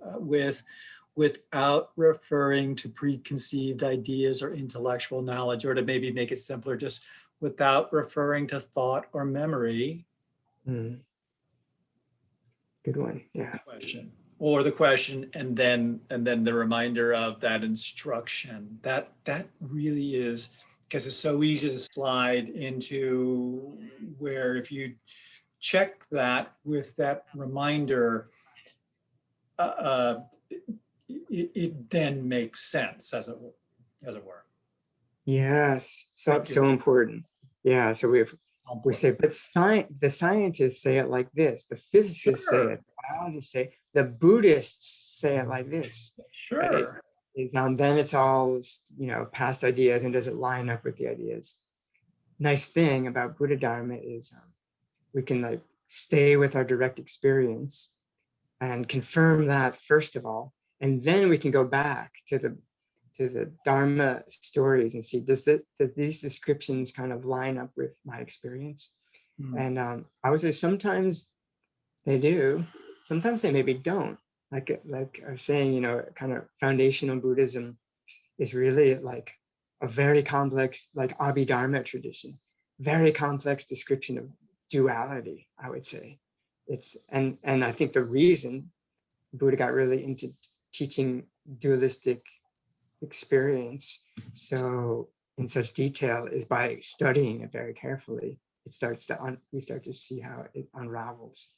S19: without referring to preconceived ideas or intellectual knowledge, or to maybe make it simpler, just without referring to thought or memory.
S1: Mm. Good one, yeah.
S19: Question. Or the question, and then the reminder of that instruction. That really is, because it's so easy to slide into where if you check that with that reminder, it then makes sense, as it were.
S1: Yes, so important. Yeah, so we say, but the scientists say it like this, the physicists say it, the biologists say, the Buddhists say it like this.
S19: Sure.
S1: And then it's all, past ideas, and does it line up with the ideas? Nice thing about Buddha Dharma is we can stay with our direct experience and confirm that first of all, and then we can go back to the Dharma stories and see, does these descriptions kind of line up with my experience? And I would say sometimes they do, sometimes they maybe don't. Like I was saying, kind of foundational Buddhism is really like a very complex, like Abhidharma tradition, very complex description of duality, I would say. And I think the reason Buddha got really into teaching dualistic experience so in such detail is by studying it very carefully. We start to see how it unravels.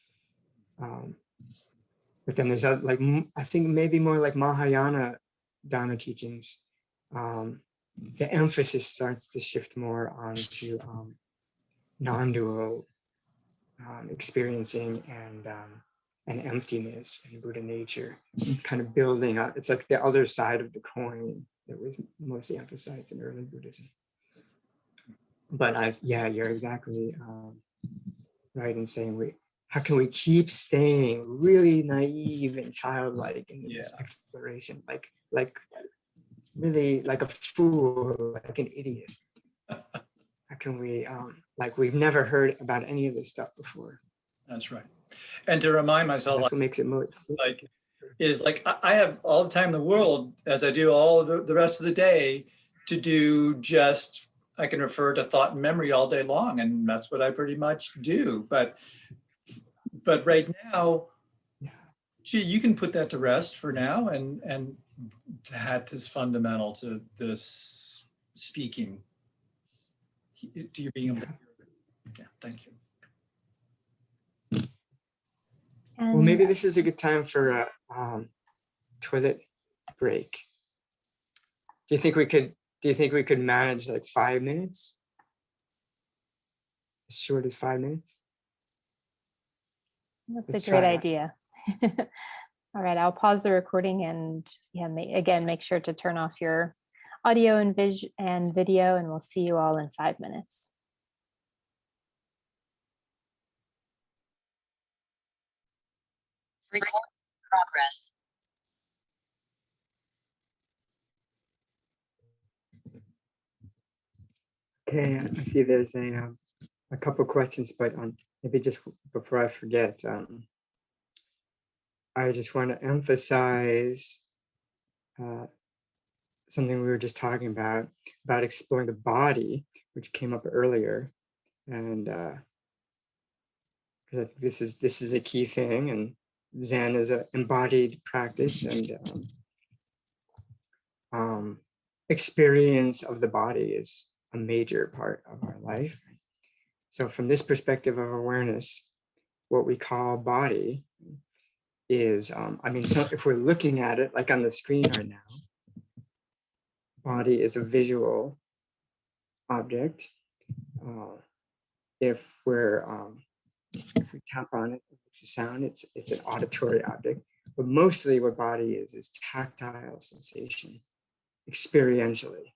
S1: But then there's I think maybe more like Mahayana Dharma teachings. The emphasis starts to shift more onto non-dual experiencing and emptiness and Buddha nature, kind of building up. It's like the other side of the coin that was mostly emphasized in early Buddhism. But you're exactly right in saying how can we keep staying really naive and childlike in this exploration, like really like a fool, like an idiot. How can we like we've never heard about any of this stuff before?
S19: That's right. And to remind myself,
S1: that's what makes it more
S19: I have all the time in the world, as I do all the rest of the day, to do just, I can refer to thought and memory all day long, and that's what I pretty much do. But right now, gee, you can put that to rest for now, and that is fundamental to this speaking, to your being able to hear it. Yeah, thank you.
S1: Well, maybe this is a good time for a toilet break. Do you think we could manage like 5 minutes? As short as 5 minutes?
S3: That's a great idea. All right, I'll pause the recording and again, make sure to turn off your audio and video, and we'll see you all in 5 minutes.
S20: Record progress.
S1: Okay, I see there's a couple questions, but maybe just before I forget, I just want to emphasize something we were just talking about exploring the body, which came up earlier. And this is a key thing, and Zen is an embodied practice, and experience of the body is a major part of our life. So from this perspective of awareness, what we call body is, I mean, so if we're looking at it like on the screen right now, body is a visual object. If we tap on it, it's a sound, it's an auditory object. But mostly what body is tactile sensation, experientially.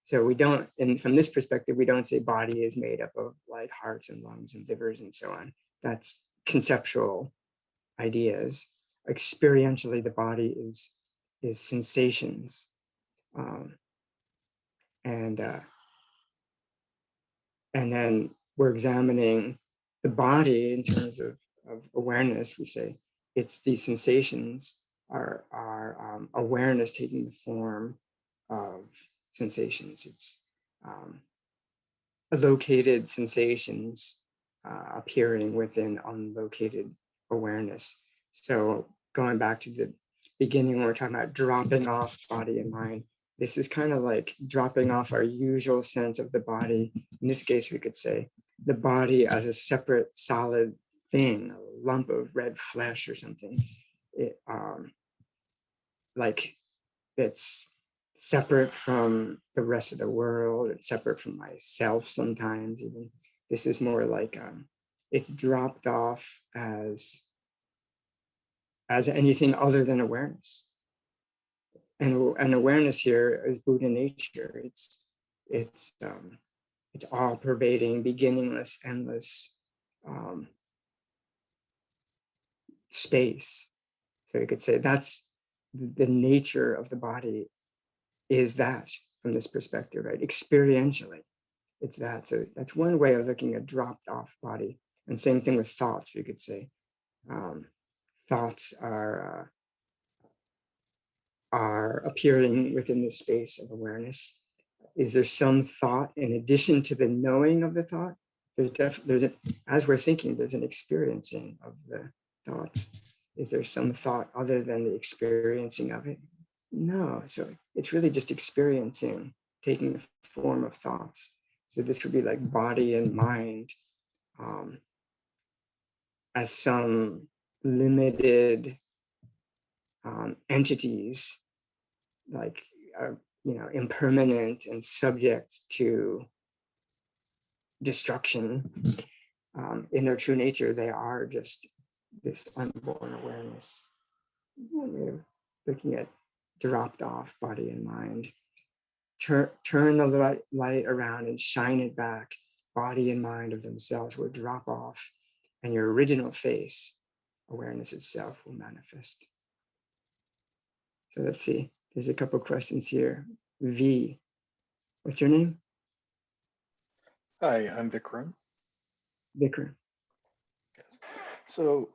S1: So we don't, and from this perspective, we don't say body is made up of like hearts and lungs and livers and so on. That's conceptual ideas. Experientially, the body is sensations. And then we're examining the body in terms of awareness. We say it's these sensations are awareness taking the form of sensations. It's located sensations appearing within unlocated awareness. So going back to the beginning when we're talking about dropping off body and mind, this is kind of like dropping off our usual sense of the body. In this case, we could say the body as a separate solid thing, a lump of red flesh or something. Like it's separate from the rest of the world. It's separate from myself sometimes even. This is more like it's dropped off as anything other than awareness. And awareness here is Buddha nature. It's all pervading, beginningless, endless space. So you could say that's the nature of the body, is that from this perspective, right? Experientially, it's that. So that's one way of looking at dropped off body. And same thing with thoughts, we could say. Thoughts are appearing within the space of awareness. Is there some thought in addition to the knowing of the thought? As we're thinking, there's an experiencing of the thoughts. Is there some thought other than the experiencing of it? No. So it's really just experiencing, taking the form of thoughts. So this would be like body and mind as some limited entities, like impermanent and subject to destruction. In their true nature, they are just this unborn awareness. We're looking at dropped off body and mind. Turn the light around and shine it back. Body and mind of themselves will drop off, and your original face, awareness itself, will manifest. So let's see. There's a couple questions here. V, what's your name?
S20: Hi, I'm Vikram.
S1: Vikram.
S20: Yes. So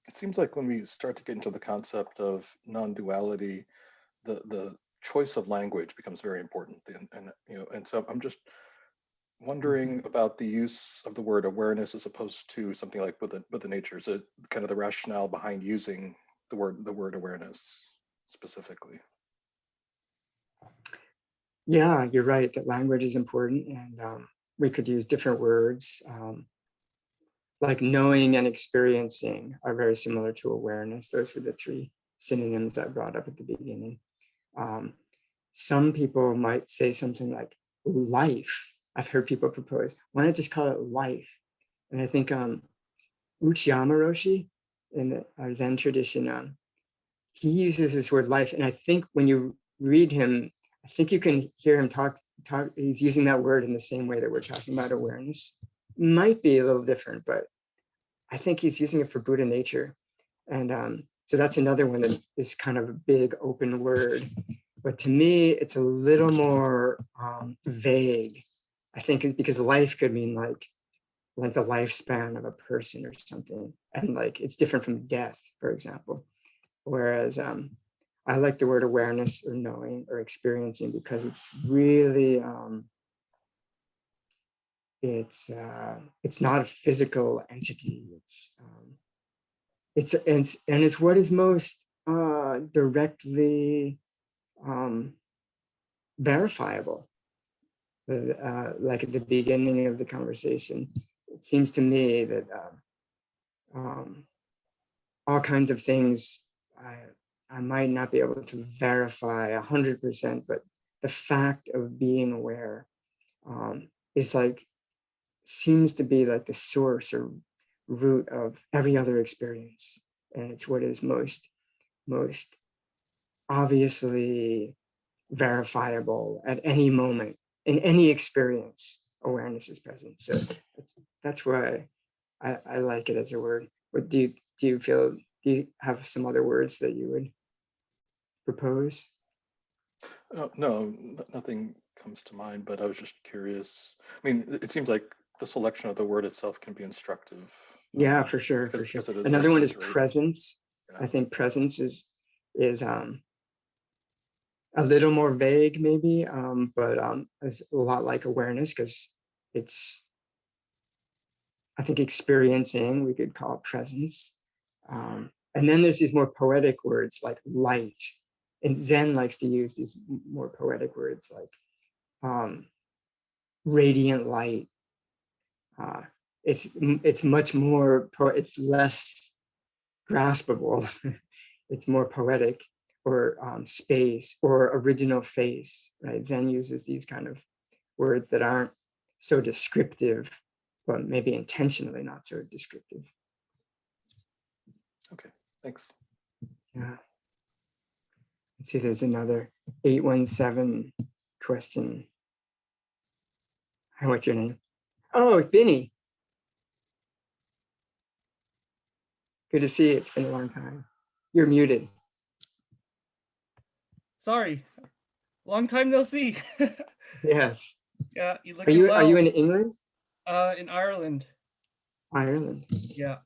S20: it seems like when we start to get into the concept of non-duality, the choice of language becomes very important. And so I'm just wondering about the use of the word awareness as opposed to something like Buddha nature. Is it kind of the rationale behind using the word awareness specifically?
S1: Yeah, you're right that language is important, and we could use different words. Like knowing and experiencing are very similar to awareness. Those were the three synonyms I brought up at the beginning. Some people might say something like life. I've heard people propose, why not just call it life? And I think Uchiyama Roshi in our Zen tradition, he uses this word life. And I think when you read him, I think you can hear him talk. He's using that word in the same way that we're talking about awareness. Might be a little different, but I think he's using it for Buddha nature. And so that's another one that is kind of a big open word. But to me, it's a little more vague. I think it's because life could mean like the lifespan of a person or something. And like it's different from death, for example. Whereas I like the word awareness or knowing or experiencing because it's really, it's not a physical entity. It's what is most directly verifiable. Like at the beginning of the conversation, it seems to me that all kinds of things I might not be able to verify 100%, but the fact of being aware is like, seems to be like the source or root of every other experience. And it's what is most obviously verifiable at any moment in any experience. Awareness is present. So that's why I like it as a word. What do you feel? Do you have some other words that you would propose?
S20: No, nothing comes to mind, but I was just curious. I mean, it seems like the selection of the word itself can be instructive.
S1: Yeah, for sure. Another one is presence. Yeah. I think presence is a little more vague, maybe, but it's a lot like awareness because it's, I think, experiencing, we could call it presence. And then there's these more poetic words like light. And Zen likes to use these more poetic words like radiant light. It's much more, it's less graspable. It's more poetic, or space, or original face, right? Zen uses these kind of words that aren't so descriptive, but maybe intentionally not so descriptive.
S20: Okay, thanks.
S1: Yeah. Let's see, there's another 817 question. Hi, what's your name? Oh, Binny. Good to see you. It's been a long time. You're muted.
S21: Sorry, long time no see.
S1: Yes.
S21: Yeah, you look.
S1: Are you in England?
S21: In Ireland.
S1: Ireland.
S21: Yeah.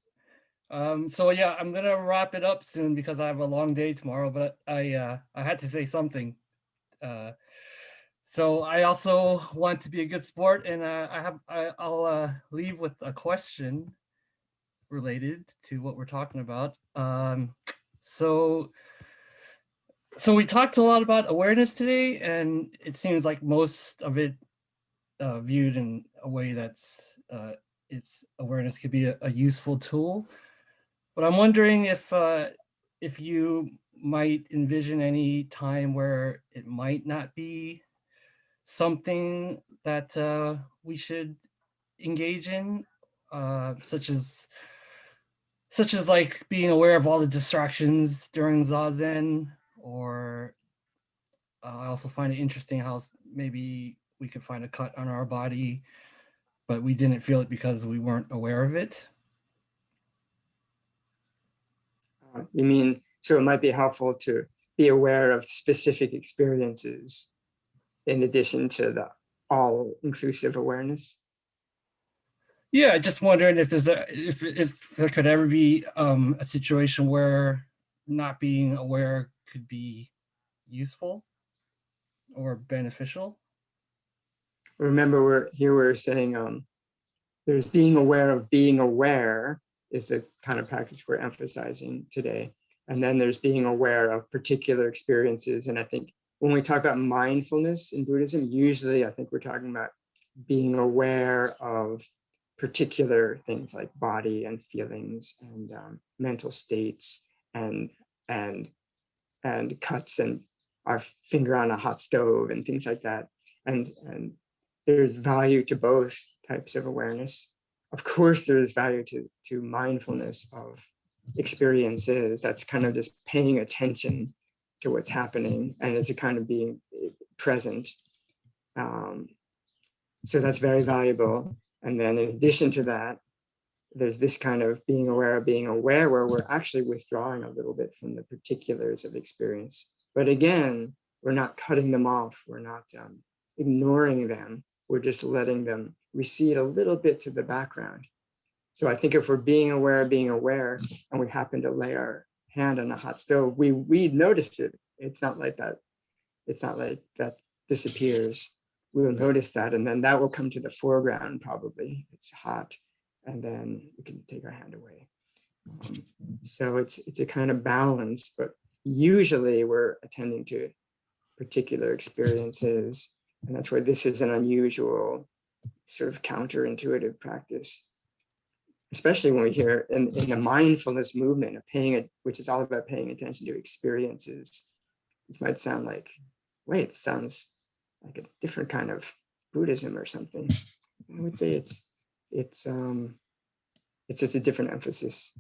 S21: So yeah, I'm gonna wrap it up soon because I have a long day tomorrow. But I had to say something. So I also want to be a good sport, and I'll leave with a question related to what we're talking about. So we talked a lot about awareness today, and it seems like most of it viewed in a way that's its awareness could be a useful tool. But I'm wondering if you might envision any time where it might not be something that we should engage in, such as like being aware of all the distractions during Zazen, or I also find it interesting how maybe we could find a cut on our body, but we didn't feel it because we weren't aware of it.
S1: You mean, so it might be helpful to be aware of specific experiences in addition to the all-inclusive awareness?
S21: Yeah, just wondering if there's if there could ever be a situation where not being aware could be useful or beneficial.
S1: Remember, we're saying there's being aware of being aware is the kind of practice we're emphasizing today. And then there's being aware of particular experiences. And I think when we talk about mindfulness in Buddhism, usually I think we're talking about being aware of particular things like body and feelings and mental states and cuts and our finger on a hot stove and things like that. And there's value to both types of awareness. Of course, there's value to mindfulness of experiences. That's kind of just paying attention to what's happening, and it's a kind of being present. So that's very valuable. And then in addition to that, there's this kind of being aware where we're actually withdrawing a little bit from the particulars of experience. But again, we're not cutting them off. We're not ignoring them. We're just letting them recede a little bit to the background. So I think if we're being aware, and we happen to lay our hand on a hot stove, we notice it. It's not like that. It's not like that disappears. We'll notice that, and then that will come to the foreground probably. It's hot, and then we can take our hand away. So it's a kind of balance, but usually we're attending to particular experiences, and that's why this is an unusual sort of counterintuitive practice, especially when we hear in the mindfulness movement of which is all about paying attention to experiences. This might sound like, wait, it sounds like a different kind of Buddhism or something. I would say it's just a different emphasis.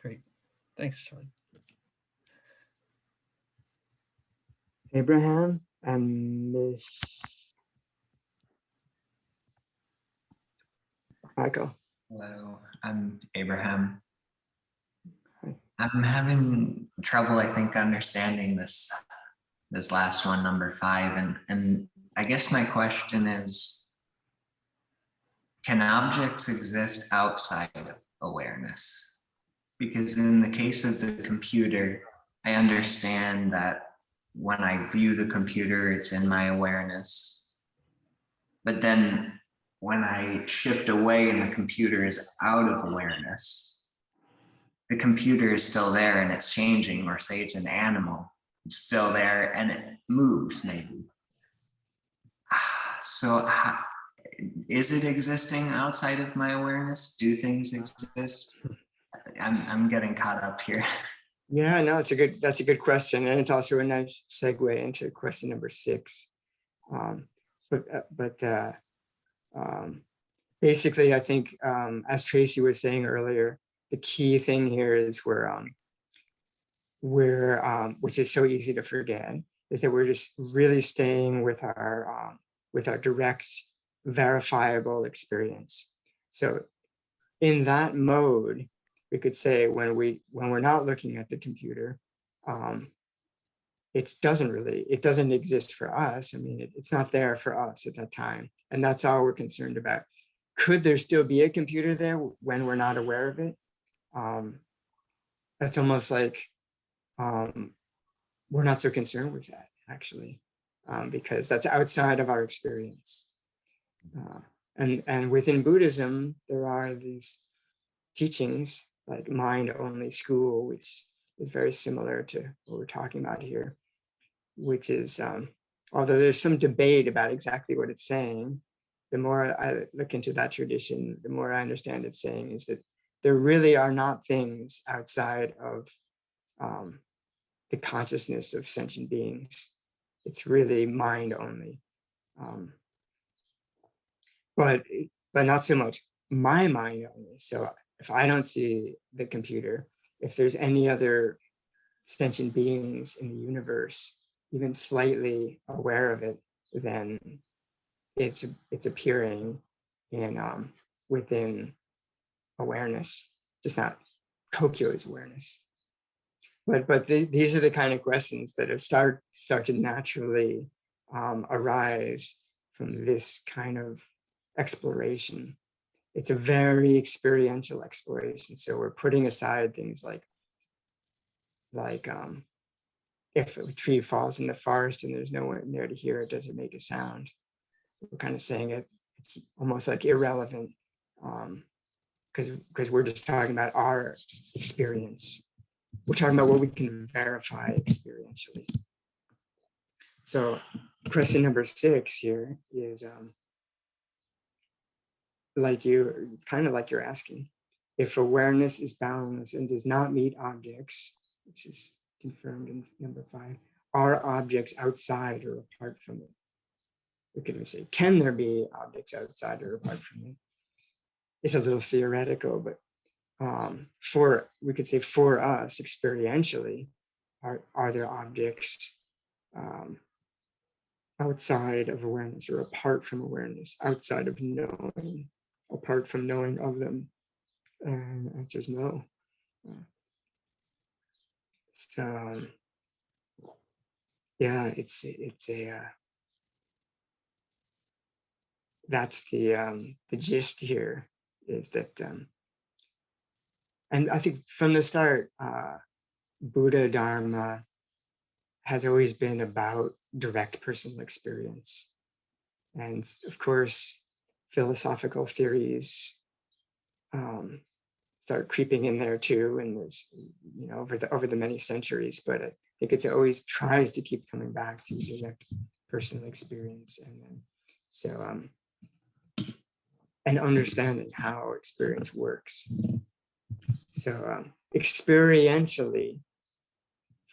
S21: Great. Thanks, Charlie.
S1: Abraham and Miss Michael.
S4: Hello, I'm Abraham. I'm having trouble, I think, understanding this last one, number 5. And I guess my question is, can objects exist outside of awareness? Because in the case of the computer, I understand that when I view the computer, it's in my awareness. But then when I shift away and the computer is out of awareness, the computer is still there and it's changing, or say it's an animal, it's still there and it moves maybe. So is it existing outside of my awareness? Do things exist? I'm getting caught up here.
S1: Yeah, no, that's a good question, and it's also a nice segue into question number 6. Basically, I think as Tracy was saying earlier, the key thing here is which is so easy to forget, is that we're just really staying with our direct, verifiable experience. So in that mode, we could say when we're not looking at the computer, it doesn't exist for us. I mean, it's not there for us at that time, and that's all we're concerned about. Could there still be a computer there when we're not aware of it? That's almost like we're not so concerned with that, actually, because that's outside of our experience. And within Buddhism, there are these teachings like mind-only school, which is very similar to what we're talking about here, which is, although there's some debate about exactly what it's saying, the more I look into that tradition, the more I understand it's saying is that there really are not things outside of the consciousness of sentient beings. It's really mind only. But not so much my mind only. So if I don't see the computer, if there's any other sentient beings in the universe, even slightly aware of it, then it's appearing in within awareness, just not Kokyo's awareness. But these are the kind of questions that have start to naturally arise from this kind of exploration. It's a very experiential exploration. So we're putting aside things like if a tree falls in the forest and there's no one there to hear it, does it make a sound? We're kind of saying it's almost like irrelevant, because we're just talking about our experience. We're talking about what we can verify experientially. So question number 6 here is kind of like you're asking, if awareness is boundless and does not meet objects, which is confirmed in number 5, are objects outside or apart from it? We could even say, can there be objects outside or apart from it? It's a little theoretical, but we could say for us experientially, are there objects outside of awareness or apart from awareness, outside of knowing, apart from knowing of them? And the answer is no. So yeah, that's the gist here, is that and I think from the start Buddha Dharma has always been about direct personal experience. And of course, philosophical theories start creeping in there too. And there's, over the many centuries, but I think it's always tries to keep coming back to direct personal experience. And then, so, and understanding how experience works. So experientially,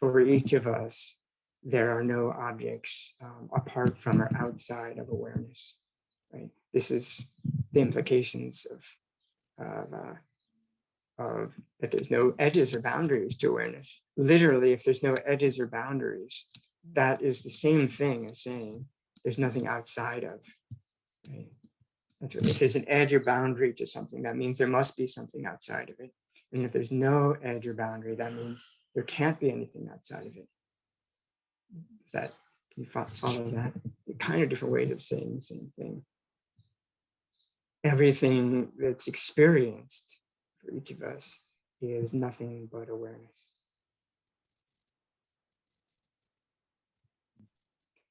S1: for each of us, there are no objects apart from or outside of awareness, right? This is the implications of that there's no edges or boundaries to awareness. Literally, if there's no edges or boundaries, that is the same thing as saying there's nothing outside of, right? If there's an edge or boundary to something, that means there must be something outside of it. And if there's no edge or boundary, that means there can't be anything outside of it. Can you follow that? Kind of different ways of saying the same thing. Everything that's experienced for each of us is nothing but awareness.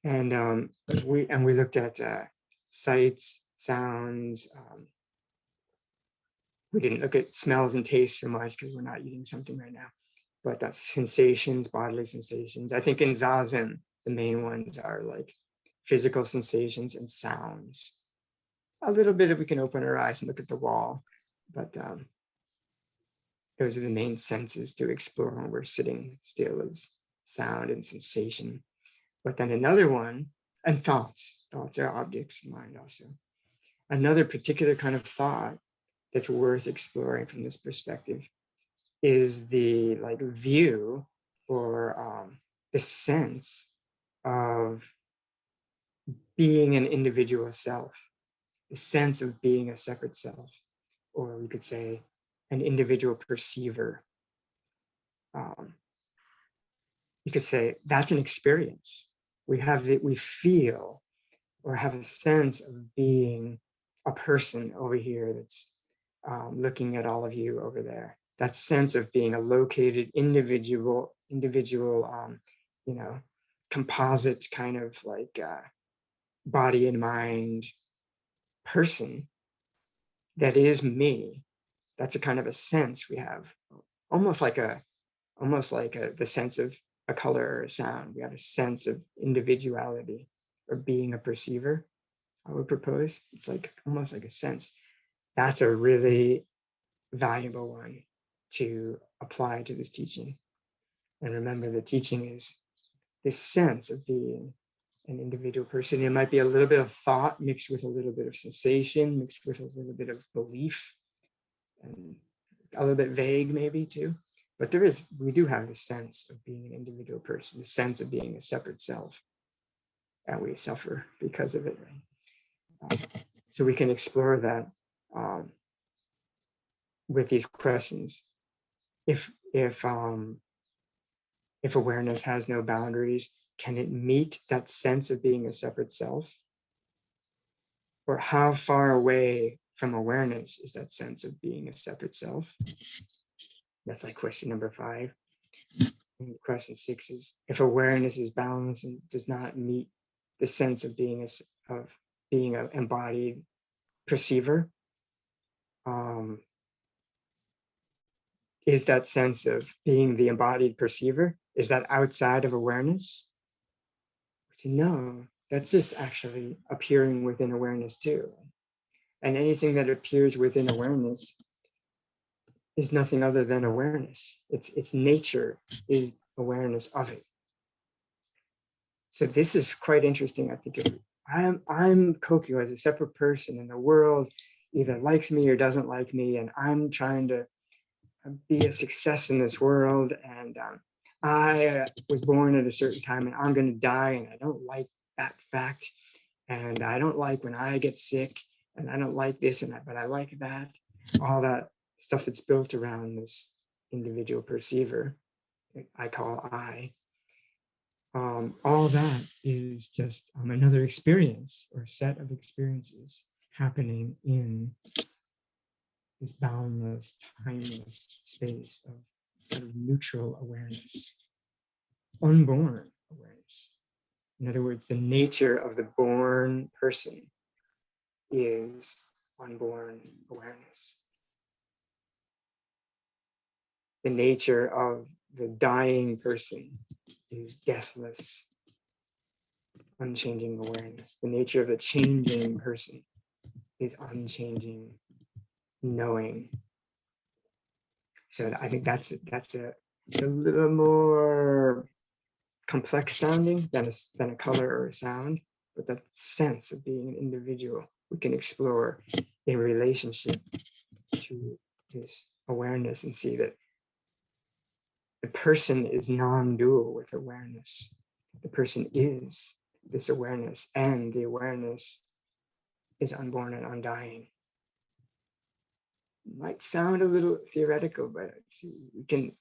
S1: And we looked at sights, sounds. We didn't look at smells and tastes so much because we're not eating something right now. But that's sensations, bodily sensations. I think in Zazen, the main ones are like physical sensations and sounds. A little bit if we can open our eyes and look at the wall, but those are the main senses to explore when we're sitting still, is sound and sensation. But then another one, and thoughts. Thoughts are objects of mind also. Another particular kind of thought that's worth exploring from this perspective is the view or the sense of being an individual self, the sense of being a separate self, or we could say an individual perceiver. You could say that's an experience. We feel or have a sense of being a person over here that's looking at all of you over there. That sense of being a located individual, composite kind of body and mind person that is me. That's a kind of a sense we have, almost like the sense of a color or a sound. We have a sense of individuality or being a perceiver. I would propose it's almost like a sense. That's a really valuable one to apply to this teaching. And remember, the teaching is this sense of being an individual person. It might be a little bit of thought mixed with a little bit of sensation, mixed with a little bit of belief, and a little bit vague maybe too. But we do have the sense of being an individual person, the sense of being a separate self, and we suffer because of it. Right? So we can explore that with these questions. If awareness has no boundaries, can it meet that sense of being a separate self? Or how far away from awareness is that sense of being a separate self? That's question number 5. And question 6 is, if awareness is balanced and does not meet the sense of being an embodied perceiver, is that sense of being the embodied perceiver, is that outside of awareness? No, that's just actually appearing within awareness too. And anything that appears within awareness is nothing other than awareness. Its nature is awareness of it. So this is quite interesting. I think I'm Kokyo as a separate person, and the world either likes me or doesn't like me, and I'm trying to be a success in this world, and I was born at a certain time and I'm going to die, and I don't like that fact, and I don't like when I get sick, and I don't like this and that, but I like that. All that stuff that's built around this individual perceiver I call I. All that is just another experience or set of experiences happening in this boundless, timeless space of sort of neutral awareness, unborn awareness. In other words, the nature of the born person is unborn awareness. The nature of the dying person is deathless, unchanging awareness. The nature of the changing person is unchanging knowing. So I think that's a little more complex sounding than a color or a sound, but that sense of being an individual, we can explore in relationship to this awareness and see that the person is non-dual with awareness. The person is this awareness, and the awareness is unborn and undying. Might sound a little theoretical, but see, we can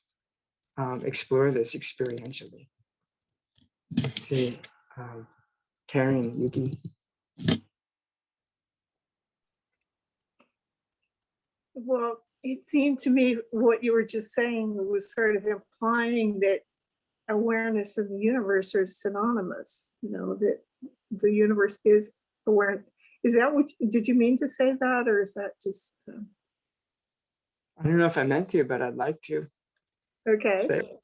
S1: explore this experientially. Let's see, Karen, Yuki.
S11: Well, it seemed to me what you were just saying was sort of implying that awareness and the universe are synonymous, you know, that the universe is aware. Is that what, did you mean to say that, or is that just?
S1: I don't know if I meant to, but I'd like to.
S11: Okay.
S1: Say,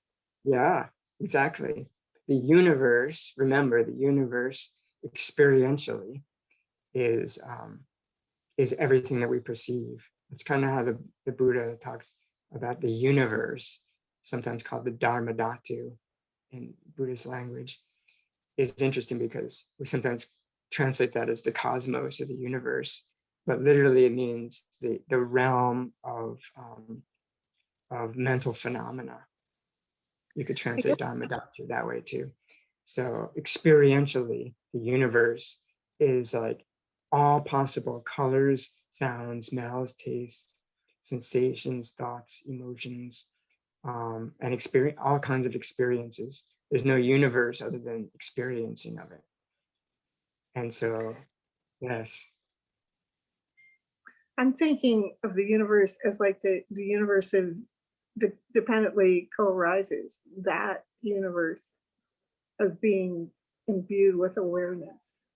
S1: yeah, exactly. The universe, remember, the universe experientially is everything that we perceive. It's kind of how the Buddha talks about the universe, sometimes called the Dharma Dhatu in Buddhist language. It's interesting because we sometimes translate that as the cosmos or the universe, but literally it means the realm of mental phenomena. You could translate Dharma Dhatu that way too. So experientially, the universe is like all possible colors, sounds, smells, tastes, sensations, thoughts, emotions, and experience, all kinds of experiences. There's no universe other than experiencing of it. And so, yes.
S11: I'm thinking of the universe as like the universe of the dependently co-arises, that universe of being imbued with awareness.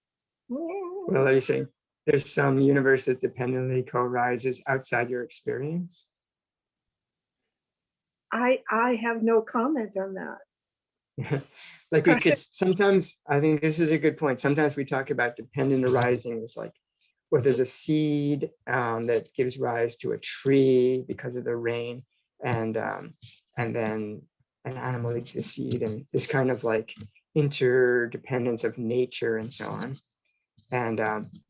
S1: Well, are you saying there's some universe that dependently co-arises outside your experience?
S11: I have no comment on that.
S1: Like we could sometimes, I think this is a good point. Sometimes we talk about dependent arising as like, well, there's a seed that gives rise to a tree because of the rain, and then an animal eats the seed, and this kind of like interdependence of nature and so on. And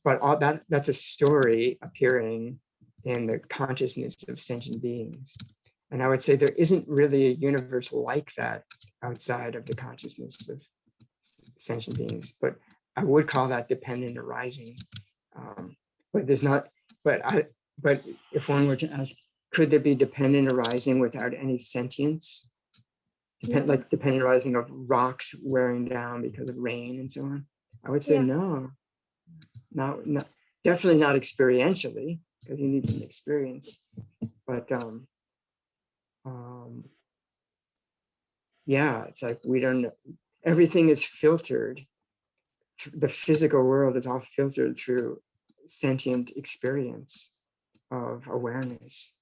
S1: but all that's a story appearing in the consciousness of sentient beings. And I would say there isn't really a universe like that outside of the consciousness of sentient beings, but I would call that dependent arising. But there's not, but if one were to ask, could there be dependent arising without any sentience? Like dependent arising of rocks wearing down because of rain and so on? I would say no, not definitely not experientially, because you need some experience. But yeah, it's like we don't know. Everything is filtered. The physical world is all filtered through sentient experience of awareness.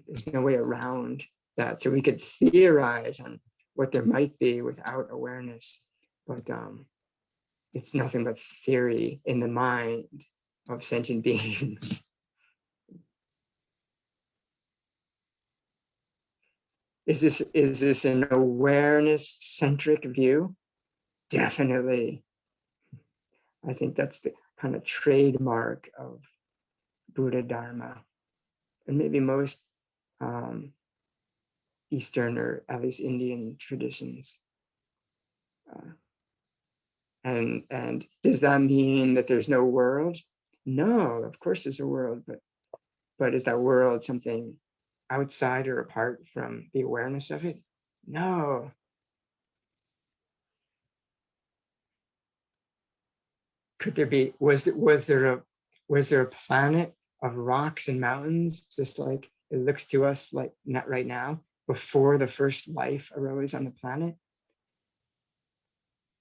S1: There's no way around that. So we could theorize on what there might be without awareness, but it's nothing but theory in the mind of sentient beings. Is this an awareness-centric view? Definitely. I think that's the kind of trademark of Buddha Dharma, and maybe most Eastern or at least Indian traditions. And does that mean that there's no world? No, of course there's a world, but is that world something outside or apart from the awareness of it? No. Could there be, was there a planet of rocks and mountains, just like it looks to us like not right now? before the first life arose on the planet?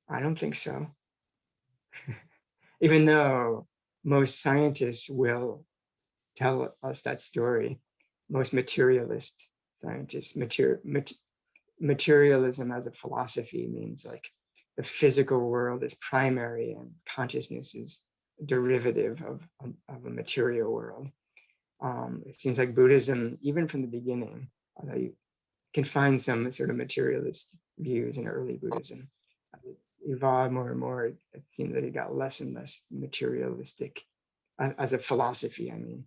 S1: I don't think so. Even though most scientists will tell us that story, most materialist scientists, materialism as a philosophy means like the physical world is primary and consciousness is derivative of a material world. It seems like Buddhism, even from the beginning, although you can find some sort of materialist views in early Buddhism, it evolved more and more. It seems that it got less and less materialistic as a philosophy. I mean,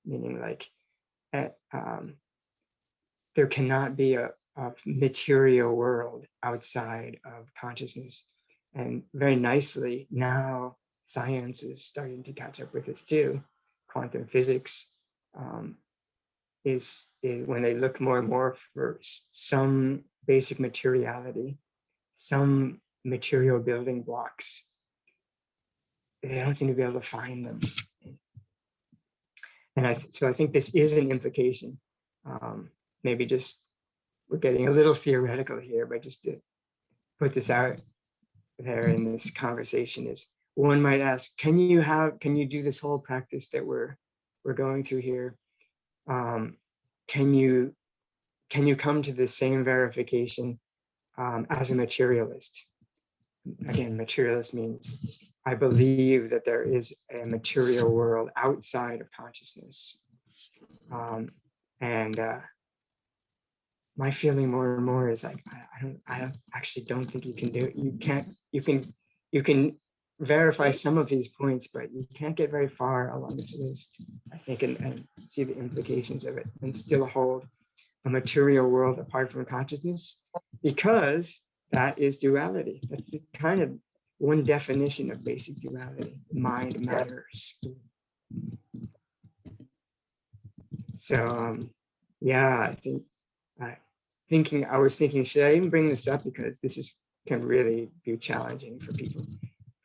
S1: meaning like there cannot be a material world outside of consciousness. And very nicely, now science is starting to catch up with this too. Quantum physics is when they look more and more for some basic materiality, some material building blocks, they don't seem to be able to find them. And so I think this is an implication. Maybe just we're getting a little theoretical here, but just to put this out there in this conversation is, one might ask, can you do this whole practice that we're going through here? Can you come to the same verification as a materialist? Again, materialist means I believe that there is a material world outside of consciousness. My feeling more and more is like, I actually don't think you can do it. You can verify some of these points, but you can't get very far along this list, I think, and see the implications of it and still hold a material world apart from consciousness, because that is duality. That's the kind of one definition of basic duality, mind, matter, spirit. So yeah, I was thinking, should I even bring this up, because this can really be challenging for people.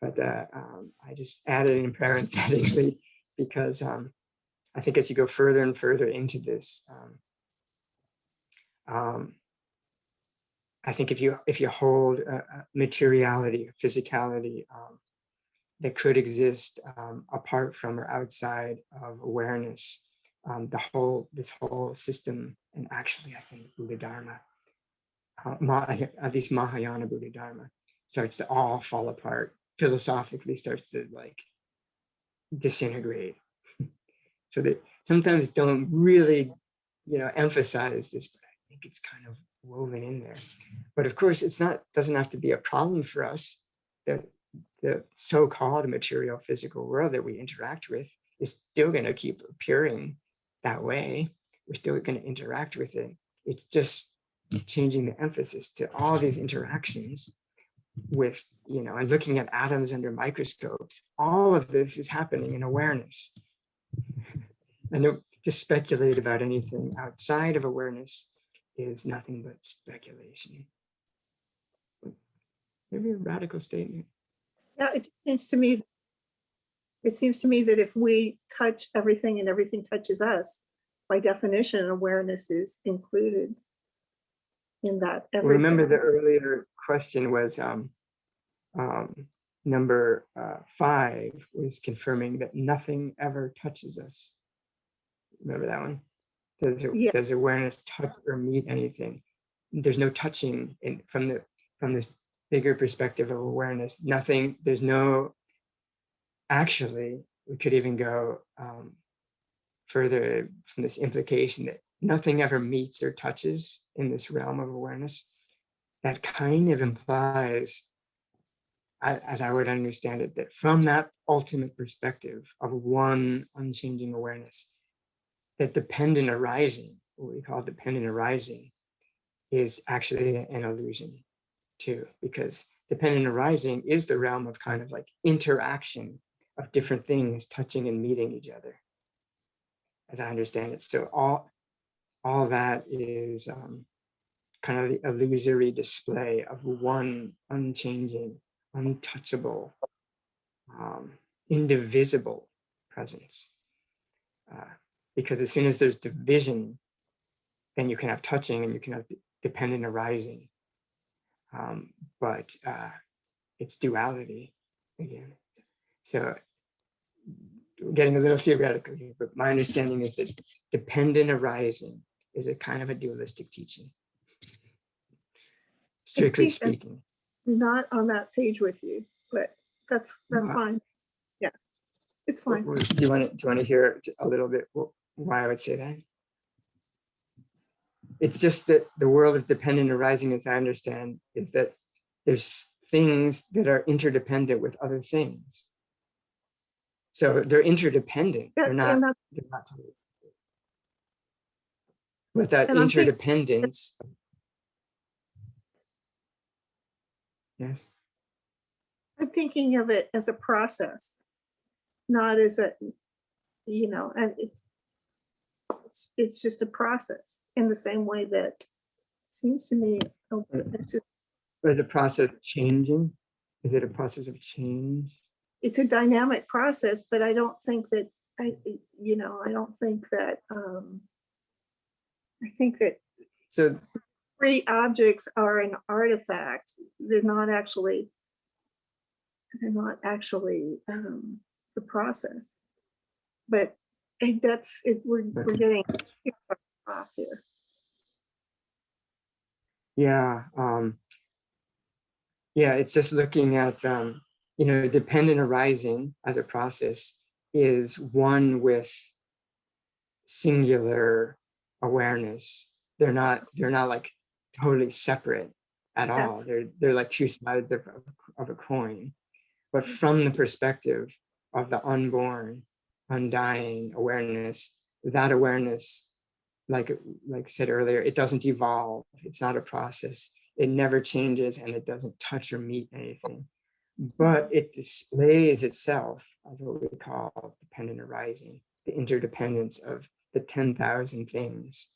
S1: But I just added in parenthetically because I think as you go further and further into this, I think if you hold materiality, physicality that could exist apart from or outside of awareness, this whole system, and actually I think Buddha Dharma, at least Mahayana Buddha Dharma, starts to all fall apart, philosophically starts to like disintegrate. So that sometimes don't really, emphasize this, but I think it's kind of woven in there. But of course, doesn't have to be a problem for us. The so-called material physical world that we interact with is still going to keep appearing that way. We're still going to interact with it. It's just changing the emphasis to all these interactions with, and looking at atoms under microscopes. All of this is happening in awareness. And to speculate about anything outside of awareness is nothing but speculation. Maybe a radical statement.
S11: Yeah, it seems to me that if we touch everything and everything touches us, by definition, awareness is included in that.
S1: Well, remember the earlier question was number 5 was confirming that nothing ever touches us. Remember that one? Does awareness touch or meet anything? There's no touching from this bigger perspective of awareness. Nothing. There's no. Actually, we could even go further from this implication that nothing ever meets or touches in this realm of awareness. That kind of implies, as I would understand it, that from that ultimate perspective of one unchanging awareness, that dependent arising, what we call dependent arising, is actually an illusion too, because dependent arising is the realm of kind of like interaction of different things touching and meeting each other, as I understand it. So all that is kind of the illusory display of one unchanging, untouchable, indivisible presence. Because as soon as there's division then you can have touching and you can have dependent arising. But it's duality again. So we're getting a little theoretical here, but my understanding is that dependent arising is a kind of a dualistic teaching, strictly speaking.
S11: Not on that page with you, but that's fine. Yeah, it's fine.
S1: Do you want to hear a little bit why I would say that? It's just that the world of dependent arising, as I understand, is that there's things that are interdependent with other things. So they're interdependent. They're not totally. But that interdependence. Yes.
S11: I'm thinking of it as a process, not as a, and it's just a process in the same way that it seems to me.
S1: Is a process changing? Is it a process of change?
S11: It's a dynamic process, but I don't think that I think that
S1: so
S11: three objects are an artifact. They're not actually the process. But that's it. We're getting off here.
S1: Yeah. Yeah, it's just looking at dependent arising as a process is one with singular awareness. They're not like totally separate at all. They're like two sides of a coin. But from the perspective of the unborn, undying awareness, that awareness, like I said earlier, it doesn't evolve. It's not a process. It never changes and it doesn't touch or meet anything. But it displays itself as what we call dependent arising, the interdependence of the 10,000 things.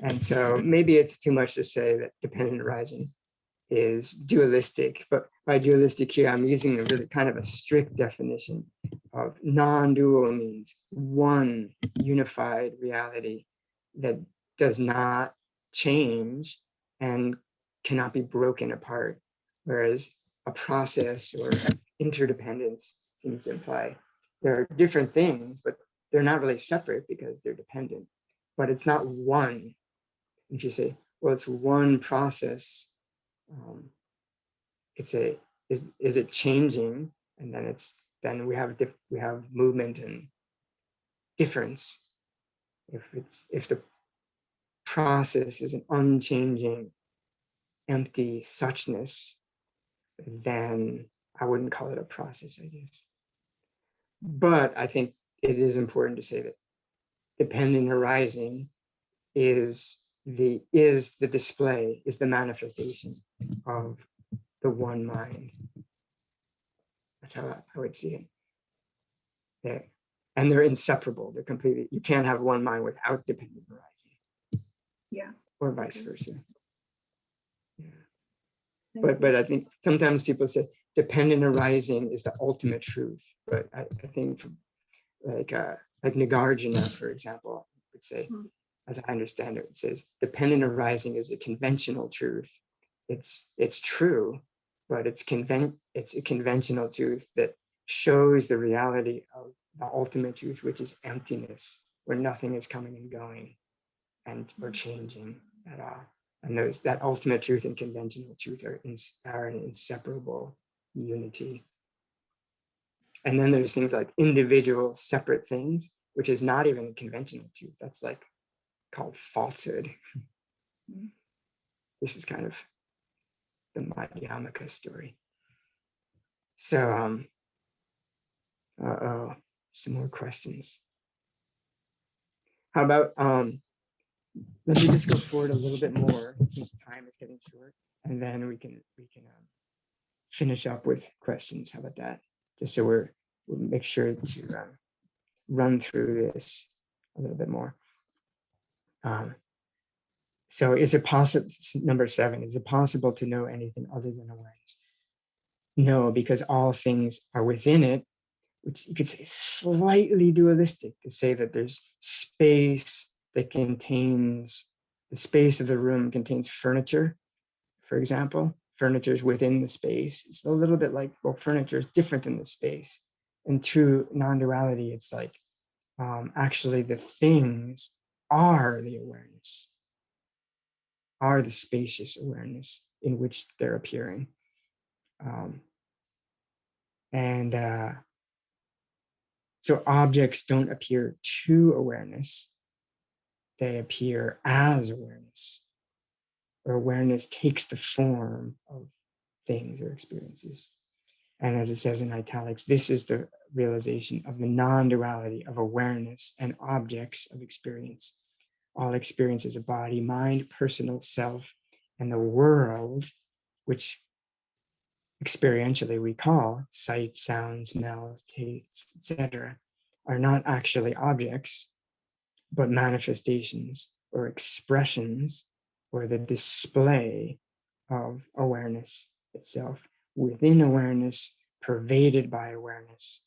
S1: And so maybe it's too much to say that dependent arising is dualistic, but by dualistic here, I'm using a really kind of a strict definition of non-dual means one unified reality that does not change and cannot be broken apart, whereas a process or interdependence seems to imply there are different things, but they're not really separate because they're dependent, but it's not one. If you say, well, it's one process, is it changing? And then we have movement and difference. If the process is an unchanging, empty suchness, then I wouldn't call it a process, I guess. But I think it is important to say that dependent arising is the display, is the manifestation of the one mind. That's how I would see it. And they're inseparable. They're completely, you can't have one mind without dependent arising.
S11: Yeah.
S1: Or vice versa. Yeah. But I think sometimes people say dependent arising is the ultimate truth. But I think like Nagarjuna, for example, would say, as I understand it, it says dependent arising is a conventional truth. It's true, but it's a conventional truth that shows the reality of the ultimate truth, which is emptiness, where nothing is coming and going or changing at all. And that ultimate truth and conventional truth are an inseparable unity. And then there's things like individual separate things, which is not even a conventional truth. That's like called falsehood. This is kind of the Madhyamaka story. So, some more questions. How about, let me just go forward a little bit more since time is getting short, and then we can finish up with questions. How about that? Just so we'll make sure to run through this a little bit more. So is it possible, number 7, is it possible to know anything other than awareness? No, because all things are within it, which you could say is slightly dualistic, to say that there's space that contains, the space of the room contains furniture, for example. Furniture is within the space. It's a little bit like, well, furniture is different than the space. And true non-duality, it's like, actually the things are the awareness, are the spacious awareness in which they're appearing. So objects don't appear to awareness, they appear as awareness, or awareness takes the form of things or experiences. And as it says in italics, this is the realization of the non-duality of awareness and objects of experience. All experience is a body, mind, personal self, and the world, which experientially we call sight, sound, smells, tastes, etc., are not actually objects, but manifestations or expressions or the display of awareness itself, within awareness, pervaded by awareness,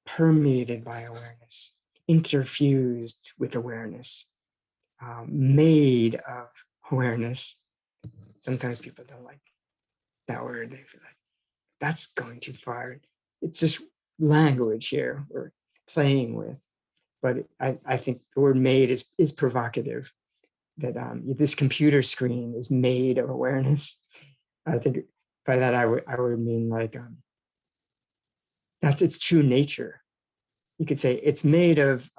S1: permeated by awareness, interfused with awareness, made of awareness. Sometimes people don't like that word. They feel like that's going too far. It's just language here we're playing with. But I think the word made is provocative, that this computer screen is made of awareness. I think by that I would mean like, that's its true nature. You could say it's made of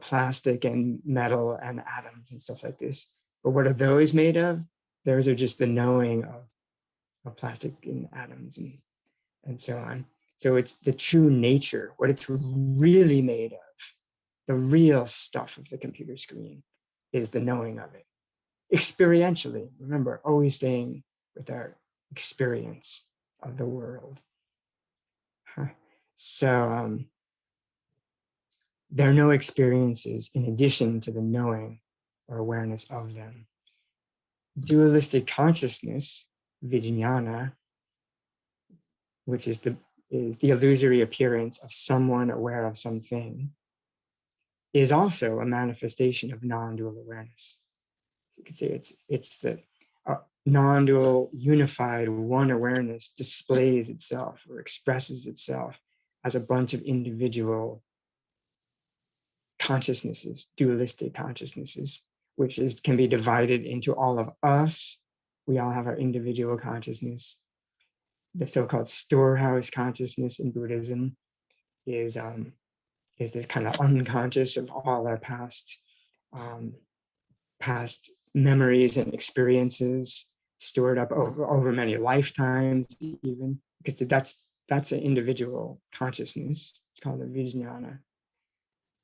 S1: plastic and metal and atoms and stuff like this. But what are those made of? Those are just the knowing of plastic and atoms and so on. So it's the true nature, what it's really made of. The real stuff of the computer screen is the knowing of it. Experientially, remember, always staying with our experience of the world. So there are no experiences in addition to the knowing or awareness of them. Dualistic consciousness, vijnana, which is the illusory appearance of someone aware of something, is also a manifestation of non-dual awareness. So you could say it's the non-dual unified one awareness displays itself or expresses itself as a bunch of individual consciousnesses, dualistic consciousnesses, which can be divided into all of us. We all have our individual consciousness. The so-called storehouse consciousness in Buddhism is this kind of unconscious of all our past memories and experiences stored up over many lifetimes, even, because that's an individual consciousness. It's called a vijnana.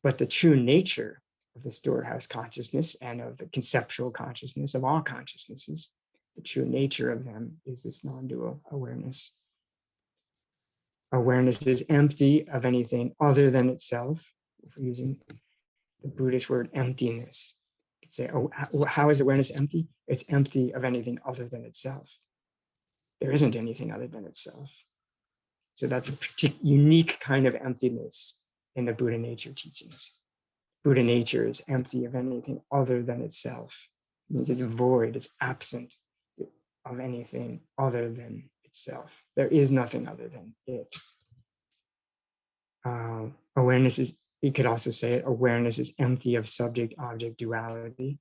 S1: But the true nature of the storehouse consciousness and of the conceptual consciousness of all consciousnesses, the true nature of them is this non-dual awareness. Awareness is empty of anything other than itself. If we're using the Buddhist word emptiness, you could say, oh, how is awareness empty? It's empty of anything other than itself. There isn't anything other than itself. So that's a unique kind of emptiness in the Buddha nature teachings. Buddha nature is empty of anything other than itself. It means it's void, it's absent of anything other than itself. There is nothing other than it. Awareness is, you could also say it, awareness is empty of subject-object duality.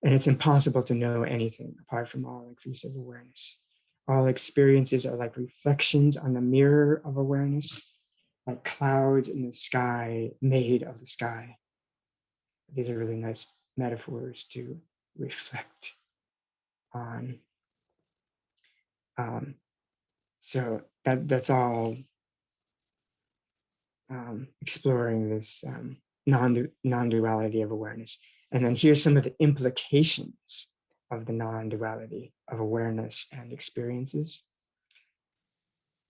S1: And it's impossible to know anything apart from all inclusive awareness. All experiences are like reflections on the mirror of awareness, like clouds in the sky made of the sky. These are really nice metaphors to reflect on. So that's all exploring this non-duality of awareness. And then here's some of the implications of the non-duality of awareness and experiences.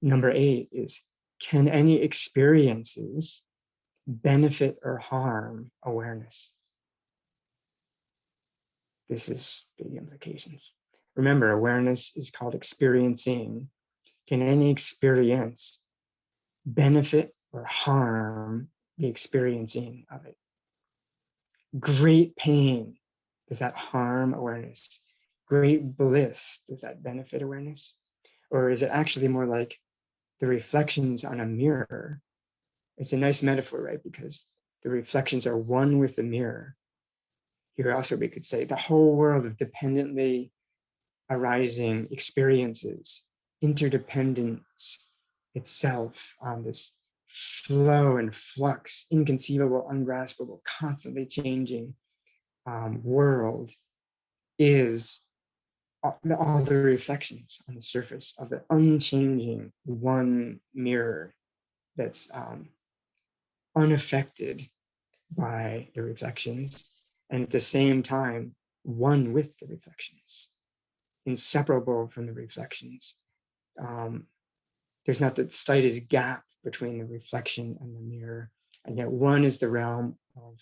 S1: Number 8 is, can any experiences benefit or harm awareness? This is big implications. Remember, awareness is called experiencing. Can any experience benefit or harm the experiencing of it? Great pain, does that harm awareness? Great bliss, does that benefit awareness? Or is it actually more like the reflections on a mirror? It's a nice metaphor, right? Because the reflections are one with the mirror. Here also we could say the whole world of dependently arising experiences, interdependence itself on this flow and flux, inconceivable, ungraspable, constantly changing world is all the reflections on the surface of the unchanging one mirror that's unaffected by the reflections, and at the same time one with the reflections, inseparable from the reflections. There's not the slightest gap between the reflection and the mirror, and yet one is the realm of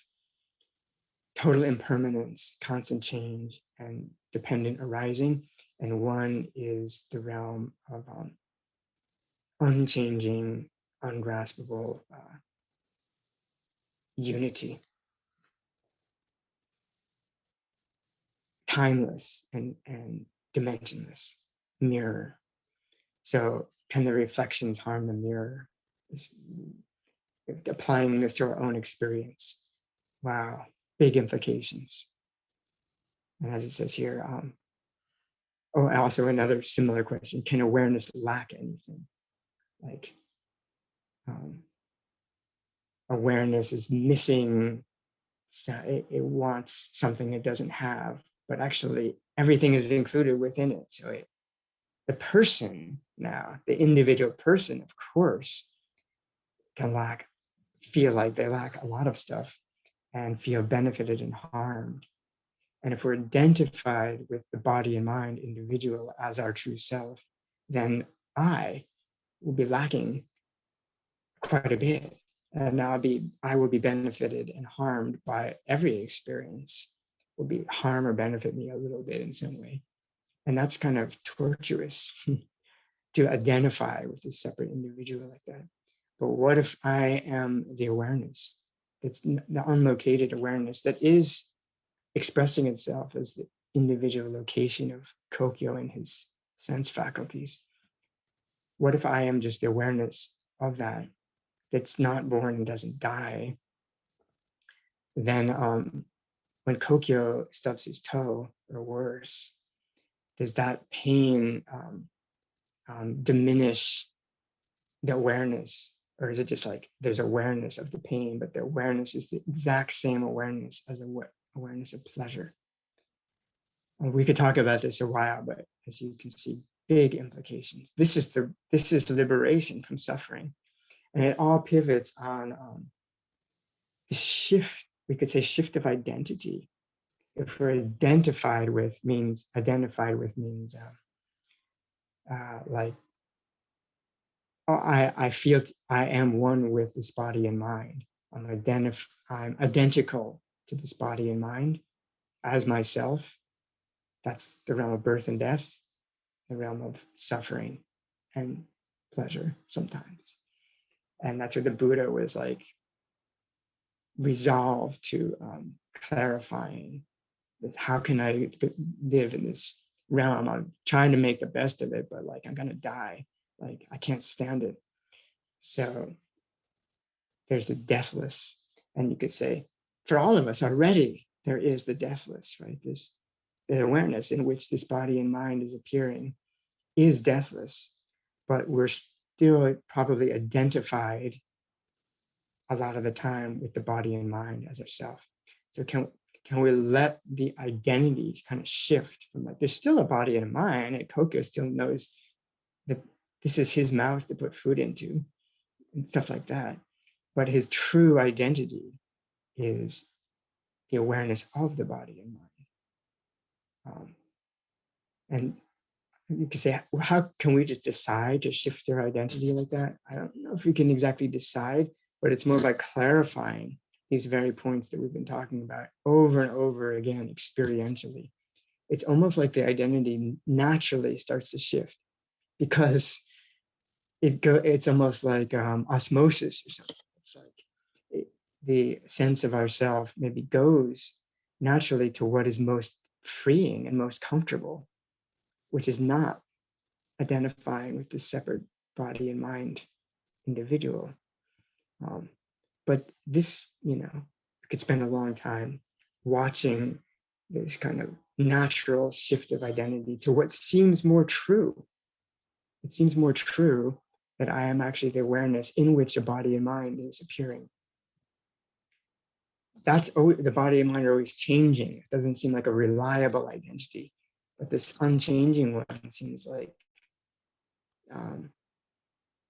S1: total impermanence, constant change, and dependent arising, and one is the realm of unchanging, ungraspable unity, timeless and dimensionless mirror. So can the reflections harm the mirror? Applying this to our own experience. Wow, big implications. And as it says here, also another similar question, can awareness lack anything? Like awareness is missing, so it wants something it doesn't have, but actually everything is included within it. So the person now, the individual person, of course, can feel like they lack a lot of stuff and feel benefited and harmed. And if we're identified with the body and mind individual as our true self, then I will be lacking quite a bit. And I will be benefited and harmed by every experience, will be harm or benefit me a little bit in some way. And that's kind of torturous to identify with a separate individual like that. But what if I am the awareness? It's the unlocated awareness that is expressing itself as the individual location of Kokyo and his sense faculties. What if I am just the awareness of that, that's not born and doesn't die? Then when Kokyo stubs his toe, or worse, does that pain diminish the awareness? Or is it just like there's awareness of the pain, but the awareness is the exact same awareness as awareness of pleasure? We could talk about this a while, but as you can see, big implications. This is liberation from suffering, and it all pivots on this shift. We could say shift of identity. If we're identified with means like, I feel I am one with this body and mind. I'm identical to this body and mind as myself. That's the realm of birth and death, the realm of suffering and pleasure sometimes. And that's where the Buddha was like resolved to clarifying that how can I live in this realm? I'm trying to make the best of it, but like I'm gonna die. Like I can't stand it. So there's the deathless. And you could say, for all of us already, there is the deathless, right? This the awareness in which this body and mind is appearing is deathless, but we're still probably identified a lot of the time with the body and mind as ourself. So can we let the identity kind of shift from like, there's still a body and a mind, and Kokyo still knows that this is his mouth to put food into and stuff like that. But his true identity is the awareness of the body and mind. And you could say, well, how can we just decide to shift their identity like that? I don't know if we can exactly decide, but it's more by clarifying these very points that we've been talking about over and over again experientially. It's almost like the identity naturally starts to shift because it's almost like osmosis or something. It's like the sense of ourself maybe goes naturally to what is most freeing and most comfortable, which is not identifying with this separate body and mind individual. But this, we could spend a long time watching this kind of natural shift of identity to what seems more true. It seems more true that I am actually the awareness in which a body and mind is appearing. That's always, the body and mind are always changing. It doesn't seem like a reliable identity, but this unchanging one seems like,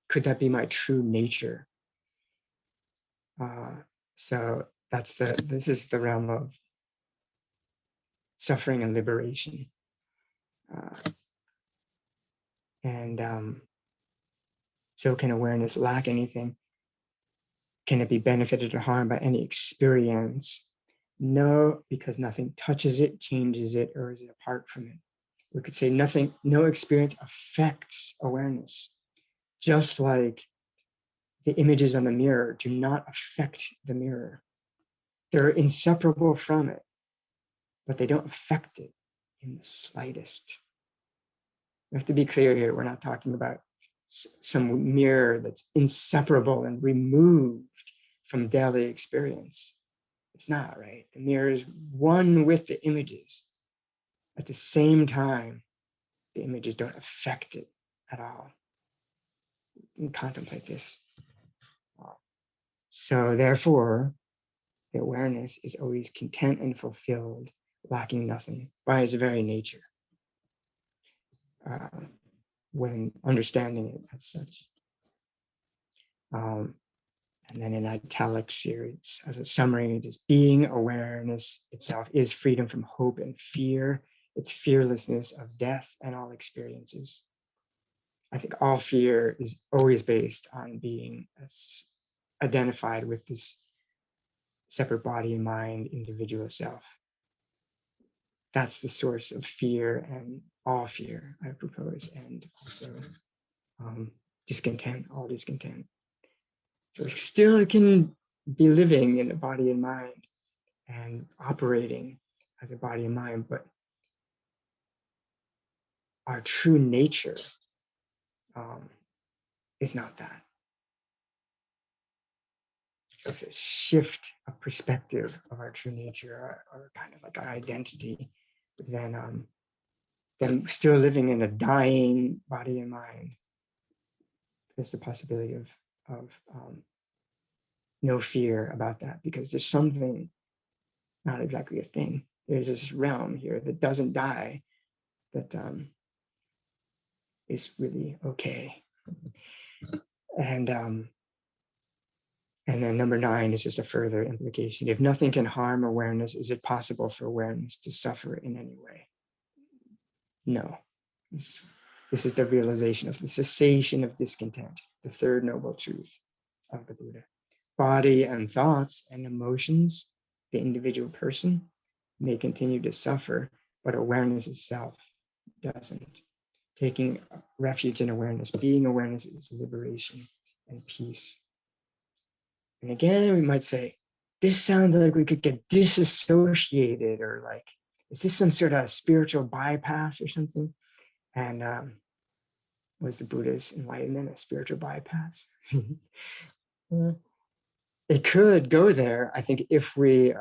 S1: could that be my true nature? So this is the realm of suffering and liberation. So can awareness lack anything? Can it be benefited or harmed by any experience? No, because nothing touches it, changes it, or is apart from it. We could say no experience affects awareness, just like the images on the mirror do not affect the mirror. They're inseparable from it, but they don't affect it in the slightest. We have to be clear here. We're not talking about some mirror that's inseparable and removed from daily experience. It's not, right? The mirror is one with the images. At the same time, the images don't affect it at all. You can contemplate this. So therefore, the awareness is always content and fulfilled, lacking nothing by its very nature. When understanding it as such. And then in italics here, it's as a summary, it's just being awareness itself is freedom from hope and fear. It's fearlessness of death and all experiences. I think all fear is always based on being identified with this separate body and mind, individual self. That's the source of fear and all fear, I propose, and also discontent, all discontent. So we still can be living in a body and mind and operating as a body and mind, but our true nature is not that. So it's a shift of perspective of our true nature, or kind of like our identity, then still living in a dying body and mind. There's the possibility of no fear about that, because there's something, not exactly a thing. There's this realm here that doesn't die, that is really okay. And then number 9 is just a further implication. If nothing can harm awareness, is it possible for awareness to suffer in any way? No. This is the realization of the cessation of discontent, the third noble truth of the Buddha. Body and thoughts and emotions, the individual person, may continue to suffer, but awareness itself doesn't. Taking refuge in awareness, being awareness, is liberation and peace. And again, we might say, this sounds like we could get disassociated, or like, is this some sort of spiritual bypass or something? And was the Buddha's enlightenment a spiritual bypass? It could go there, I think, if we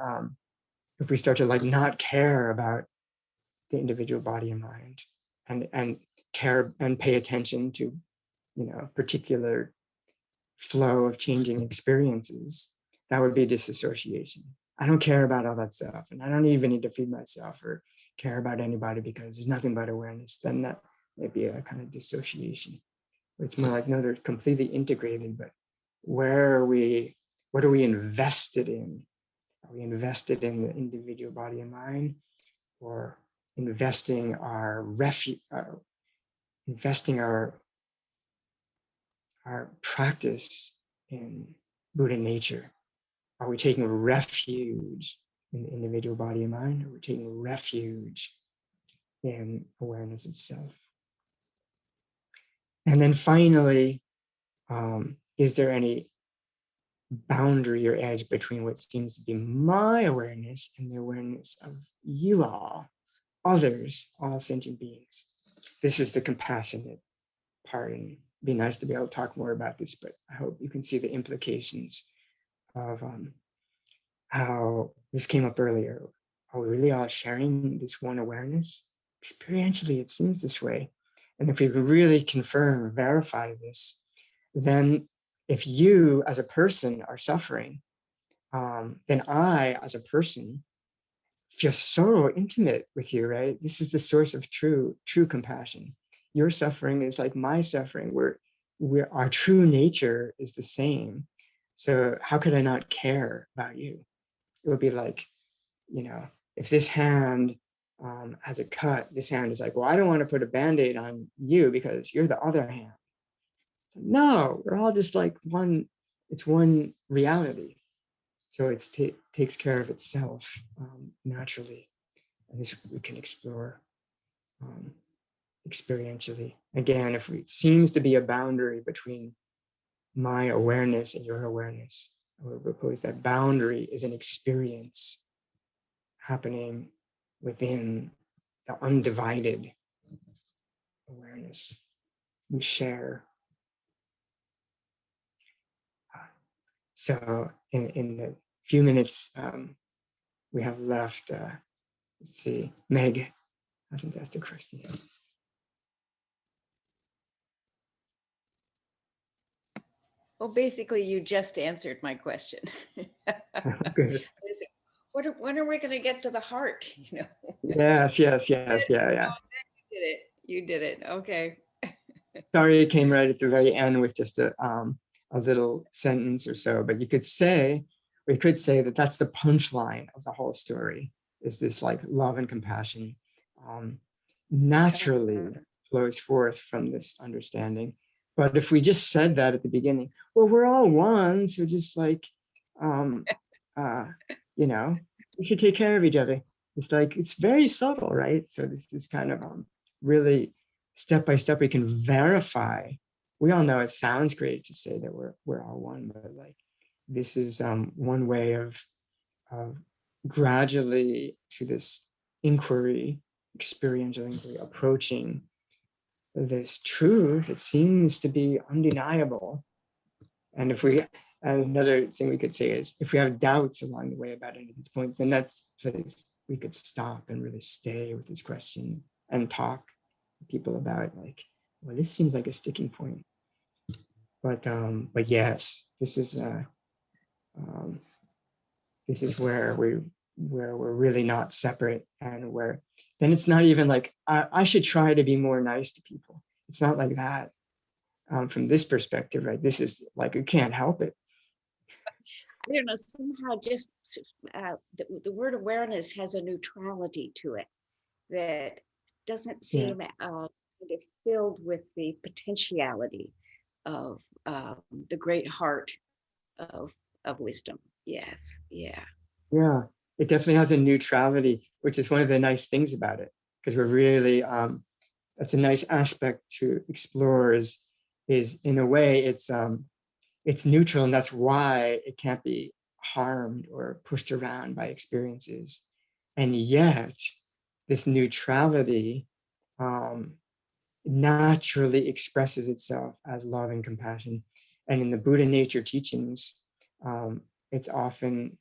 S1: start to like not care about the individual body and mind, and care and pay attention to, particular flow of changing experiences. That would be disassociation. I don't care about all that stuff, and I don't even need to feed myself or care about anybody because there's nothing but awareness. Then that may be a kind of dissociation. It's more like, no, they're completely integrated, but what are we invested in? Are we invested in the individual body and mind, or investing our practice in Buddha nature? Are we taking refuge in the individual body and mind, or are we taking refuge in awareness itself? And then finally, is there any boundary or edge between what seems to be my awareness and the awareness of you all, others, all sentient beings. This is the compassionate part, and it'd be nice to be able to talk more about this, but I hope you can see the implications of how this came up earlier. Are we really all sharing this one awareness? Experientially, it seems this way. And if we really confirm or verify this, then if you as a person are suffering, then I as a person feel so intimate with you, right? This is the source of true compassion. Your suffering is like my suffering. Our true nature is the same. So how could I not care about you? It would be like, if this hand has a cut, this hand is like, well, I don't want to put a Band-Aid on you because you're the other hand. No, we're all just like one, it's one reality. So it takes care of itself naturally. And this we can explore experientially. Again, if it seems to be a boundary between my awareness and your awareness, I would propose that boundary is an experience happening within the undivided awareness we share. So in the few minutes we have left, let's see, Meg hasn't asked a question yet.
S6: Well, basically, you just answered my question.
S1: Good.
S6: When are we going to get to the heart?
S1: Yes, yeah.
S6: You did it. Okay.
S1: Sorry, it came right at the very end with just a little sentence or so, but we could say that that's the punchline of the whole story, is this like love and compassion naturally flows forth from this understanding. But if we just said that at the beginning, well, we're all one, so just like, we should take care of each other. It's like, it's very subtle, right? So this is kind of really step by step, we can verify. We all know it sounds great to say that we're all one, but like, this is one way of gradually through this inquiry, experiential inquiry, approaching this truth. It seems to be undeniable. And another thing we could say is, if we have doubts along the way about any of these points, then that's place we could stop and really stay with this question and talk to people about, like, well, this seems like a sticking point. But yes, this is where we're really not separate, and where then it's not even like I should try to be more nice to people. It's not like that from this perspective, right? This is like, you can't help it.
S22: I don't know, somehow just the word awareness has a neutrality to it that doesn't seem kind of filled with the potentiality of the great heart of wisdom. Yes, yeah.
S1: Yeah, it definitely has a neutrality, which is one of the nice things about it, because we're really, that's a nice aspect to explore, is in a way it's neutral, and that's why it can't be harmed or pushed around by experiences. And yet this neutrality naturally expresses itself as love and compassion. And in the Buddha nature teachings, it's often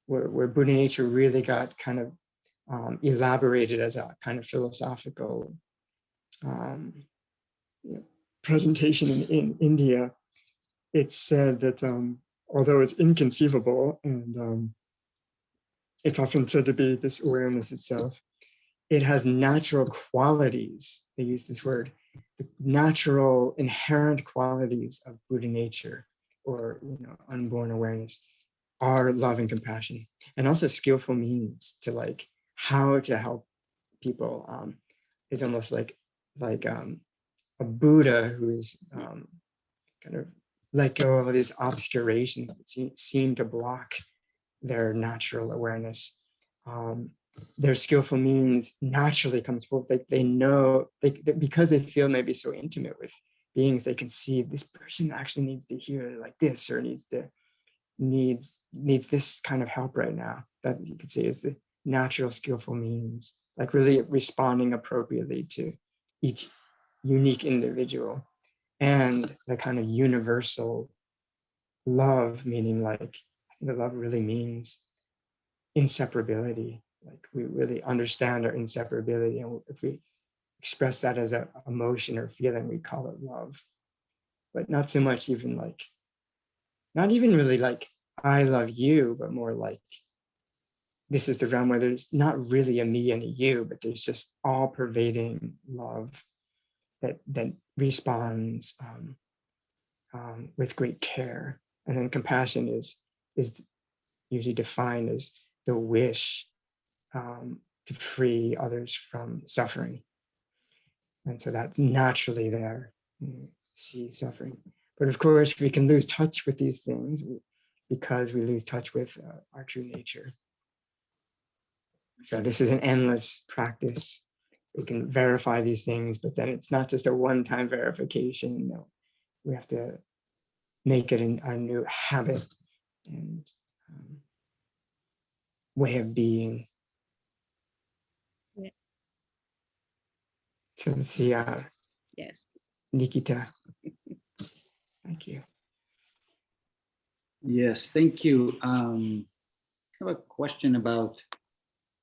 S1: where Buddha nature really got kind of elaborated as a kind of philosophical presentation in India. It's said that although it's inconceivable, and it's often said to be this awareness itself, it has natural qualities. They use this word, the natural inherent qualities of Buddha nature, or unborn awareness, are love and compassion, and also skillful means to like how to help people. It's almost like a Buddha who is kind of let go of these obscurations that seem to block their natural awareness. Their skillful means naturally comes forth. They know, because they feel maybe so intimate with beings, they can see this person actually needs to hear like this, or needs to needs this kind of help right now, that you could say is the natural skillful means, like really responding appropriately to each unique individual, and the kind of universal love, meaning like the love really means inseparability. Like we really understand our inseparability, and if we express that as an emotion or feeling, we call it love. But not so much even like, not even really like I love you, but more like this is the realm where there's not really a me and a you, but there's just all pervading love that responds with great care. And then compassion is usually defined as the wish to free others from suffering. And so that's naturally there, see suffering. But of course, we can lose touch with these things because we lose touch with our true nature. So this is an endless practice. We can verify these things, but then it's not just a one-time verification. No, we have to make it a new habit and way of being.
S22: Yeah.
S1: So let's see,
S22: Yes.
S1: Nikita. Thank you.
S13: Yes, thank you. I have a question about,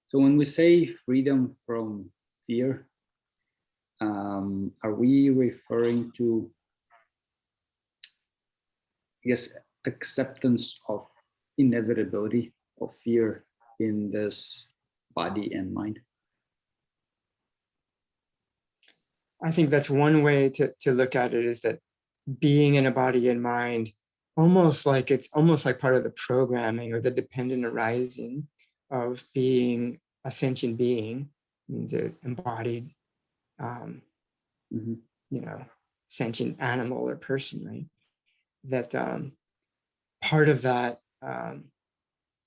S13: so when we say freedom from fear, are we referring to, I guess, acceptance of inevitability of fear in this body and mind?
S1: I think that's one way to look at it, is that being in a body and mind, it's almost like part of the programming or the dependent arising of being a sentient being, means an embodied, sentient animal or person, right? That part of that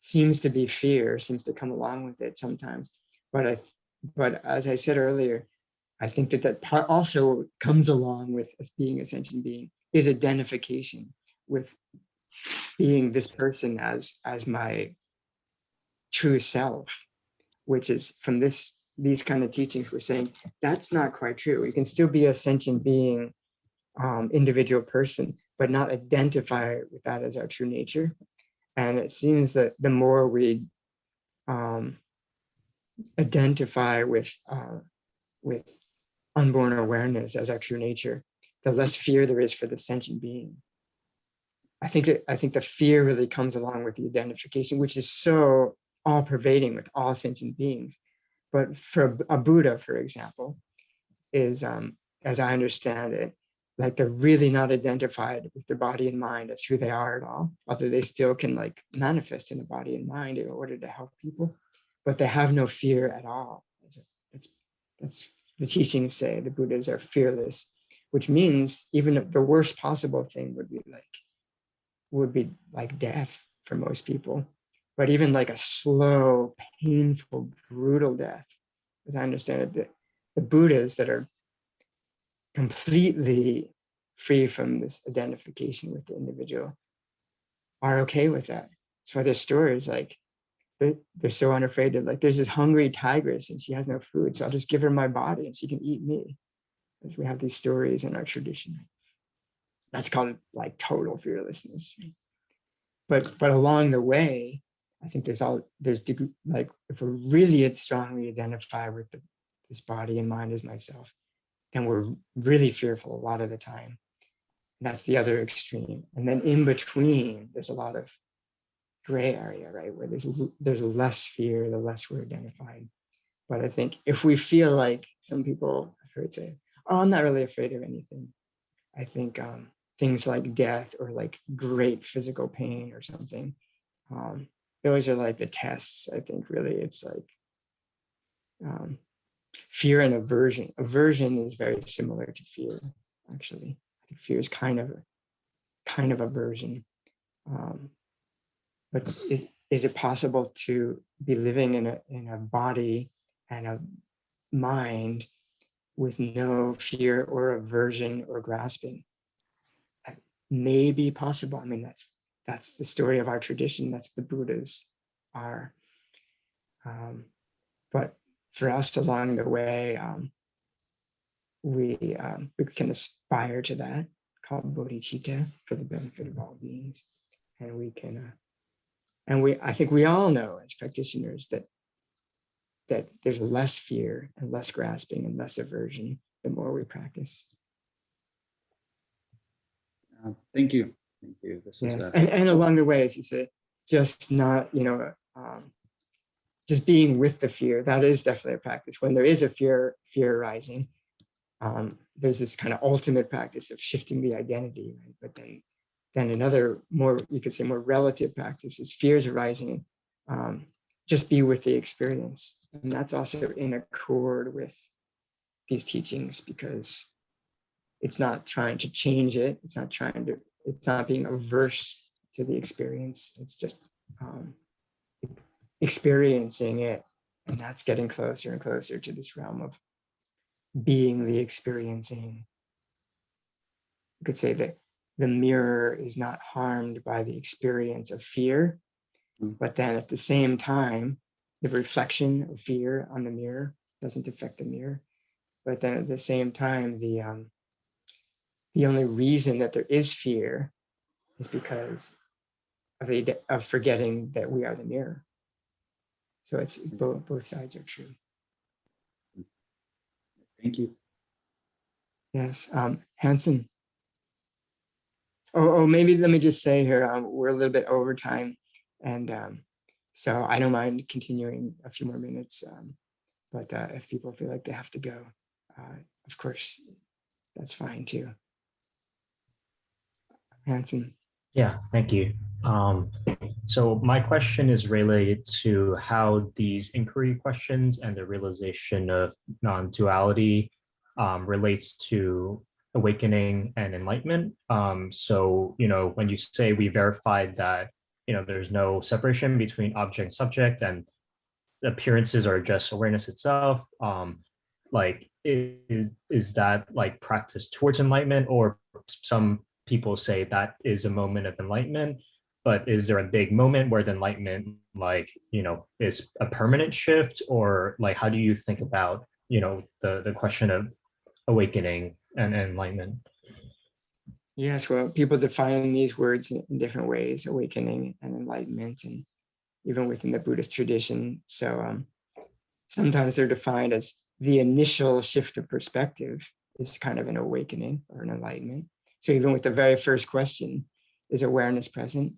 S1: seems to be fear, seems to come along with it sometimes. But as I said earlier, I think that part also comes along with us being a sentient being, is identification with being this person as my true self, which is from these kind of teachings, we're saying that's not quite true. You can still be a sentient being, individual person, but not identify with that as our true nature. And it seems that the more we identify with unborn awareness as our true nature, the less fear there is for the sentient being. I think the fear really comes along with the identification, which is so all pervading with all sentient beings. But for a Buddha, for example, is, as I understand it, like they're really not identified with their body and mind as who they are at all, although they still can like manifest in the body and mind in order to help people, but they have no fear at all. That's the teachings say the Buddhas are fearless, which means even the worst possible thing would be like death for most people. But even like a slow, painful, brutal death, as I understand it, the Buddhas that are completely free from this identification with the individual are okay with that. So their stories, like they're so unafraid of, like, there's this hungry tigress and she has no food, so I'll just give her my body and she can eat me. We have these stories in our tradition. That's called like total fearlessness. But along the way, I think there's like, if we're really strongly identified with this body and mind as myself, then we're really fearful a lot of the time. That's the other extreme. And then in between, there's a lot of gray area, right? Where there's less fear, the less we're identified. But I think if we feel like, some people I've heard say, oh, I'm not really afraid of anything. I think things like death or like great physical pain or something, those are like the tests. I think really it's like fear and aversion. Aversion is very similar to fear, actually. I think fear is kind of aversion. But is it possible to be living in a body and a mind with no fear or aversion or grasping? May be possible. I mean, that's the story of our tradition. That's the Buddhas are. But for us along the way, we can aspire to that, called bodhicitta, for the benefit of all beings. And we can, I think we all know as practitioners that there's less fear and less grasping and less aversion the more we practice.
S13: Thank you. Thank you. This
S1: Yes,
S13: is
S1: and along the way, as you say, just not, just being with the fear, that is definitely a practice. When there is a fear arising, there's this kind of ultimate practice of shifting the identity, right? But then another more, you could say more relative practice is fears arising, just be with the experience. And that's also in accord with these teachings, because it's not trying to change it. It's not being averse to the experience. It's just experiencing it. And that's getting closer and closer to this realm of being the experiencing. You could say that the mirror is not harmed by the experience of fear, but then at the same time, the reflection of fear on the mirror doesn't affect the mirror. But then at the same time, the only reason that there is fear is because of forgetting that we are the mirror. So it's both sides are true.
S13: Thank you.
S1: Yes, Hanson. Oh, maybe let me just say here, we're a little bit over time, and so I don't mind continuing a few more minutes. But if people feel like they have to go, of course, that's fine too. Hanson.
S8: Yeah, thank you. So my question is related to how these inquiry questions and the realization of non-duality relates to awakening and enlightenment. So, when you say we verified that, there's no separation between object and subject, and appearances are just awareness itself, like is that like practice towards enlightenment? Or some people say that is a moment of enlightenment, but is there a big moment where the enlightenment is a permanent shift? Or like, how do you think about the question of awakening and enlightenment?
S1: Yes, well, people define these words in different ways, awakening and enlightenment, and even within the Buddhist tradition. So sometimes they're defined as the initial shift of perspective is kind of an awakening or an enlightenment. So even with the very first question, is awareness present?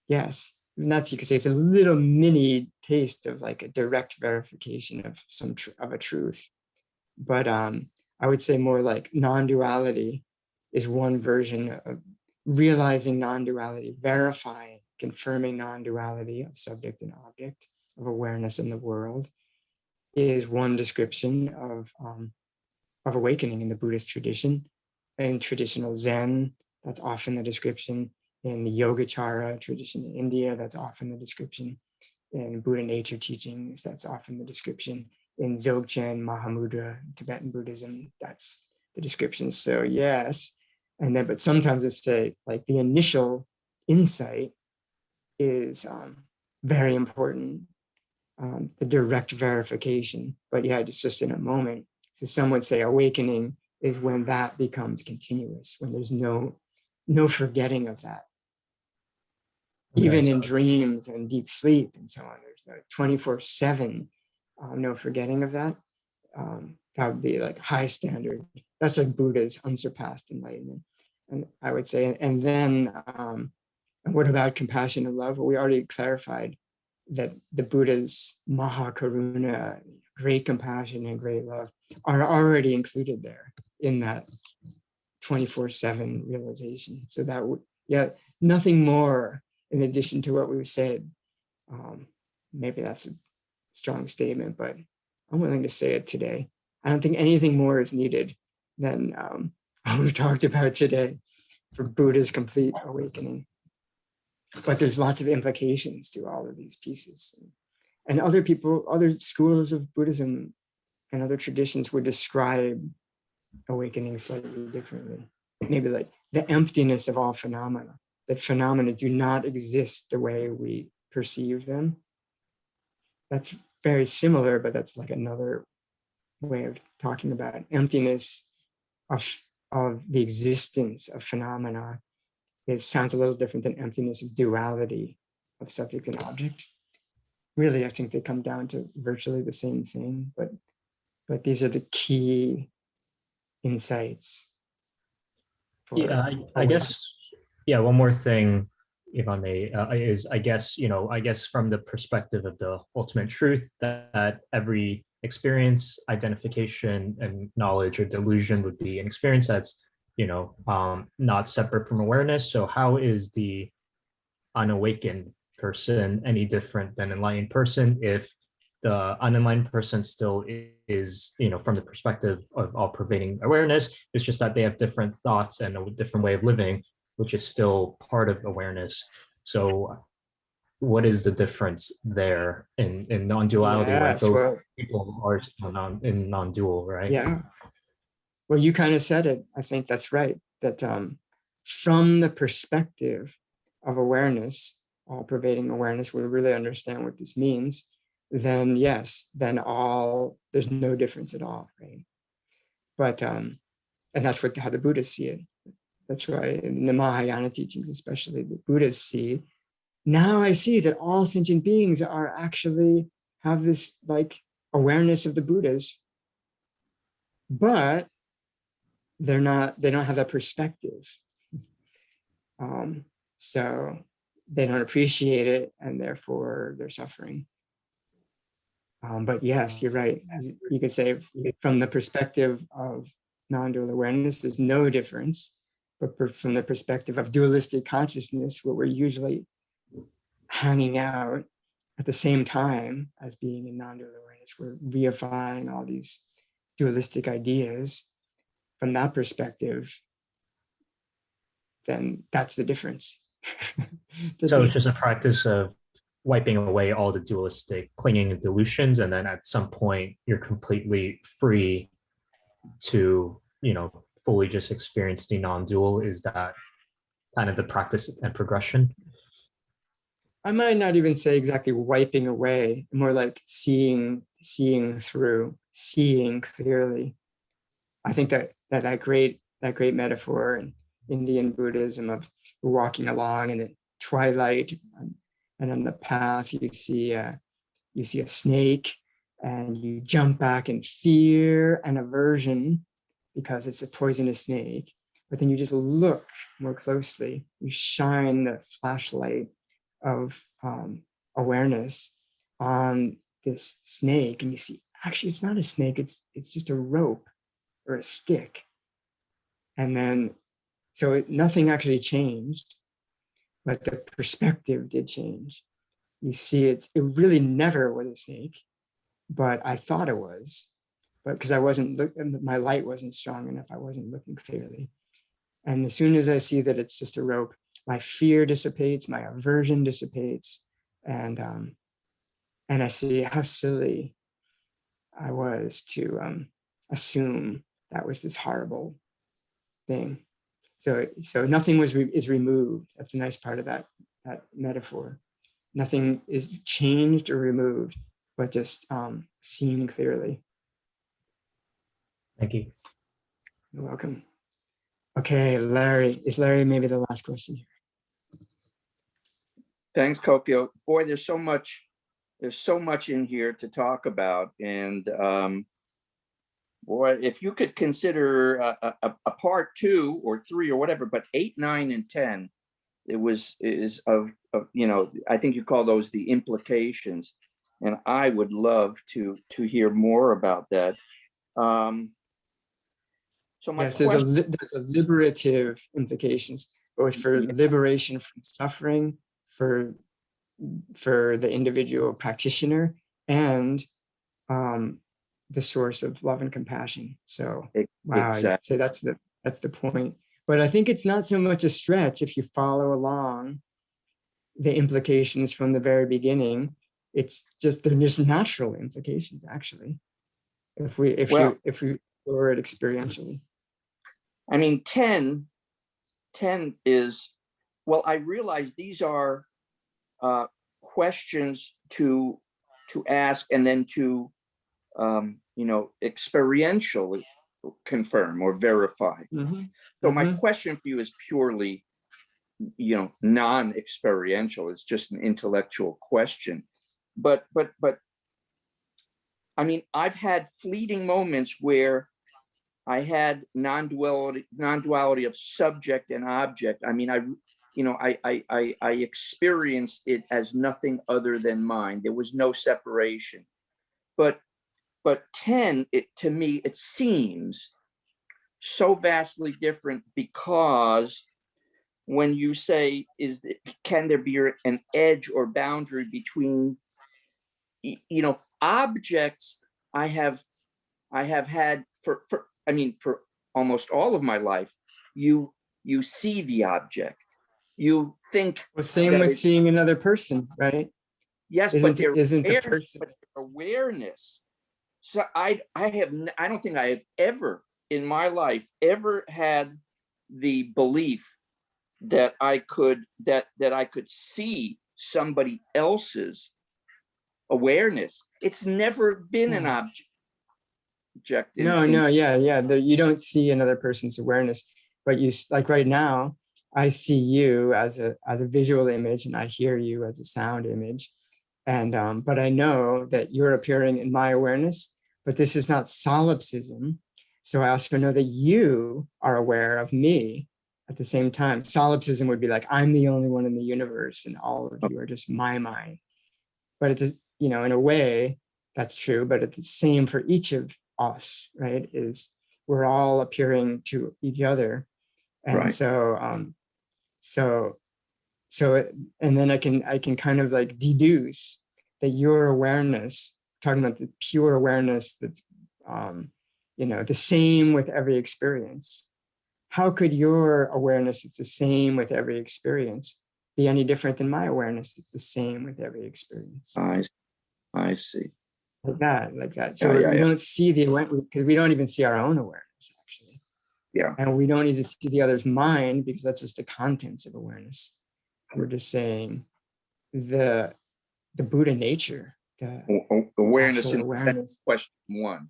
S1: Yes, and that's, you could say, it's a little mini taste of like a direct verification of of a truth. But I would say more like non-duality is one version of realizing non-duality, verifying, confirming non-duality of subject and object, of awareness in the world, is one description of awakening in the Buddhist tradition. In traditional Zen, that's often the description. In the Yogacara tradition in India, that's often the description. In Buddha nature teachings, that's often the description. In Dzogchen, Mahamudra, Tibetan Buddhism, that's the description. So yes, and then, but sometimes it's like the initial insight is very important, the direct verification. But yeah, it's just in a moment. So some would say awakening is when that becomes continuous, when there's no forgetting of that. Okay, even in dreams and deep sleep and so on, there's no 24/7, no forgetting of that. That would be like high standard. That's like Buddha's unsurpassed enlightenment. And I would say, and then what about compassion and love? Well, we already clarified that the Buddha's Mahakaruna, great compassion and great love, are already included there in that 24/7 realization. So that would, yeah, nothing more in addition to what we've said. Maybe that's a strong statement, but I'm willing to say it today. I don't think anything more is needed than what we've talked about today for Buddha's complete awakening. But there's lots of implications to all of these pieces. And other people, other schools of Buddhism and other traditions would describe awakening slightly differently. Maybe like the emptiness of all phenomena. that phenomena do not exist the way we perceive them. That's very similar, but that's like another way of talking about emptiness of the existence of phenomena. It sounds a little different than emptiness of duality of subject and object. Really, I think they come down to virtually the same thing, but these are the key insights.
S8: Yeah, I guess, yeah, one more thing, if I may, is I guess from the perspective of the ultimate truth, that every experience, identification, and knowledge or delusion would be an experience that's, not separate from awareness. So how is the unawakened person any different than an enlightened person if the unenlightened person still is, from the perspective of all pervading awareness? It's just that they have different thoughts and a different way of living, which is still part of awareness. So what is the difference there in non-duality, where
S1: Yes,
S8: both
S1: well,
S8: people are still in non-dual, right?
S1: yeah. Well, you kind of said it. I think that's right. That from the perspective of awareness, all pervading awareness, we really understand what this means, then yes, then there's no difference at all, right? But and that's how the Buddhists see it. That's why in the Mahayana teachings, especially, the Buddhists see, now I see that all sentient beings are actually have this like awareness of the Buddhas, but they don't have that perspective. So they don't appreciate it, and therefore they're suffering. But yes, you're right. As you could say, from the perspective of non-dual awareness, there's no difference. But from the perspective of dualistic consciousness, where we're usually hanging out at the same time as being in non-dual awareness, we're reifying all these dualistic ideas. From that perspective, then that's the difference.
S8: So it's just a practice of wiping away all the dualistic clinging and delusions, and then at some point you're completely free to, fully just experience the non-dual. Is that kind of the practice and progression?
S1: I might not even say exactly wiping away, more like seeing through, seeing clearly. I think that great metaphor in Indian Buddhism of walking along in the twilight, and on the path you see a snake, and you jump back in fear and aversion because it's a poisonous snake. But then you just look more closely. You shine the flashlight of awareness on this snake, and you see, actually, it's not a snake. It's just a rope or a stick. And then, so nothing actually changed, but the perspective did change. You see, it really never was a snake, but I thought it was, but because I wasn't looking, my light wasn't strong enough, I wasn't looking clearly. And as soon as I see that it's just a rope, my fear dissipates, my aversion dissipates, and I see how silly I was to assume that was this horrible thing. So nothing is removed. That's a nice part of that metaphor. Nothing is changed or removed, but just seen clearly.
S8: Thank you.
S1: You're welcome. Okay, Larry. Is Larry maybe the last question here?
S9: Thanks, Kokyo. Boy, there's so much in here to talk about. And boy, if you could consider a part 2 or 3 or whatever, but 8, 9, and 10, is of I think you call those the implications. And I would love to hear more about that. So my question,
S1: there's the liberative implications, both for liberation from suffering, for the individual practitioner, and the source of love and compassion. So wow,
S9: exactly.
S1: I'd say that's the point. But I think it's not so much a stretch if you follow along the implications from the very beginning. It's just they're just natural implications, actually. If we explore it experientially.
S9: I mean, 10 is well, I realize these are questions to ask and then to experientially confirm or verify. So my question for you is purely, non-experiential. It's just an intellectual question. But I mean, I've had fleeting moments where I had non-duality of subject and object. I mean, I experienced it as nothing other than mine. There was no separation. But 10, to me, it seems so vastly different, because when you say, can there be an edge or boundary between, objects I have had for almost all of my life, you see the object, you think.
S1: Well, same with seeing another person, right?
S9: Yes,
S1: isn't
S9: the
S1: person
S9: awareness. So I don't think I have ever in my life ever had the belief that I could see somebody else's awareness. It's never been an object.
S1: No, yeah. You don't see another person's awareness, but you, like right now, I see you as a visual image, and I hear you as a sound image, and but I know that you're appearing in my awareness, but this is not solipsism. So I also know that you are aware of me at the same time. Solipsism would be like, I'm the only one in the universe, and all of you are just my mind. But it's, in a way, that's true. But it's the same for each of us, right? Is we're all appearing to each other, and
S9: right.
S1: So and then I can kind of like deduce that your awareness, talking about the pure awareness that's the same with every experience. How could your awareness that's the same with every experience be any different than my awareness that's the same with every experience?
S9: I see.
S1: Like that. So we don't see the awareness, because we don't even see our own awareness, actually.
S9: Yeah.
S1: And we don't need to see the other's mind, because that's just the contents of awareness. We're just saying the Buddha nature, the
S9: awareness in
S1: awareness.
S9: Question 1.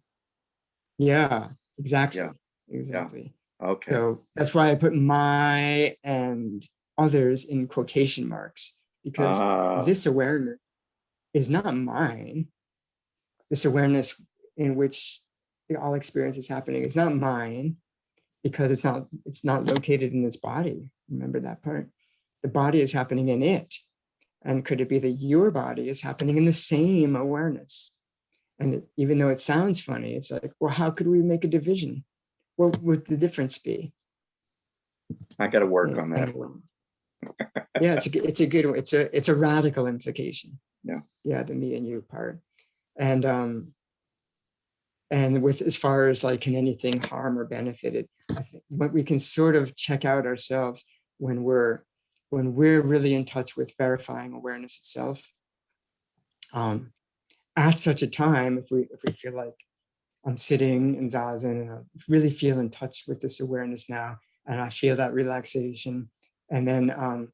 S1: Yeah, exactly.
S9: Yeah.
S1: Exactly.
S9: Yeah. Okay.
S1: So that's why I put my and others in quotation marks, because this awareness is not mine. This awareness in which all experience is happening is not mine, because it's not located in this body. Remember that part. The body is happening in it. And could it be that your body is happening in the same awareness? And even though it sounds funny, it's like, well, how could we make a division? What would the difference be?
S9: I got to work on that.
S1: Yeah, it's a good one. It's a radical implication.
S9: Yeah,
S1: the me and you part. And with, as far as like, can anything harm or benefit it? I think what we can sort of check out ourselves when we're really in touch with verifying awareness itself. At such a time, if we feel like I'm sitting in zazen and I really feel in touch with this awareness now, and I feel that relaxation, and then